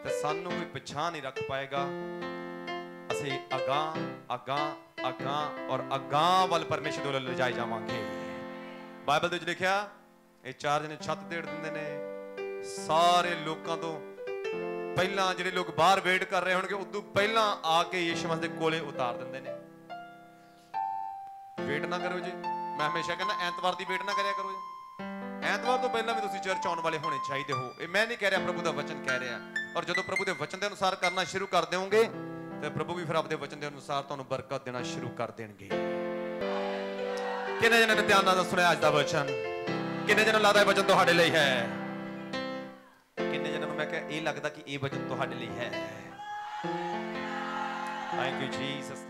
तो सानू कोई पिछा नहीं रख पाएगा। असी अगां अगां अगां और अगां वाल परमेश्वर वाल ले जाए जावांगे। बाइबल दे विच लिखिया, ये चार जने छत देड़ दिंदे ने, सारे लोकां तो पहला जिहड़े लोग बाहर वेट कर रहे होणगे उदों पहला आके यीशु मसीह दे कोले उतार दिंदे ने। वेट ना करो जी, मैं हमेशा कहना ऐतवार दी वेट ना करया करो जी। ऐतवार तो पहला भी तुसी चर्च आउण वाले होने चाहिए हो। ये मैं नहीं कह रहा, प्रभु का वचन कह रहा। और जो प्रभु के वचन के अनुसार करना शुरू कर दोगे तो प्रभु भी फिर अपने वचन के अनुसार तुहानूं बरकत देना शुरू कर देंगे। किन्ने जने ने ध्यान नाल सुनिया अज दा वचन? किन्ने जने लगदा है वचन तुहाडे लई है? किन्ने जने नूं मैं कह ये लगदा कि ये वचन तुहाडे लई है? Thank you Jesus.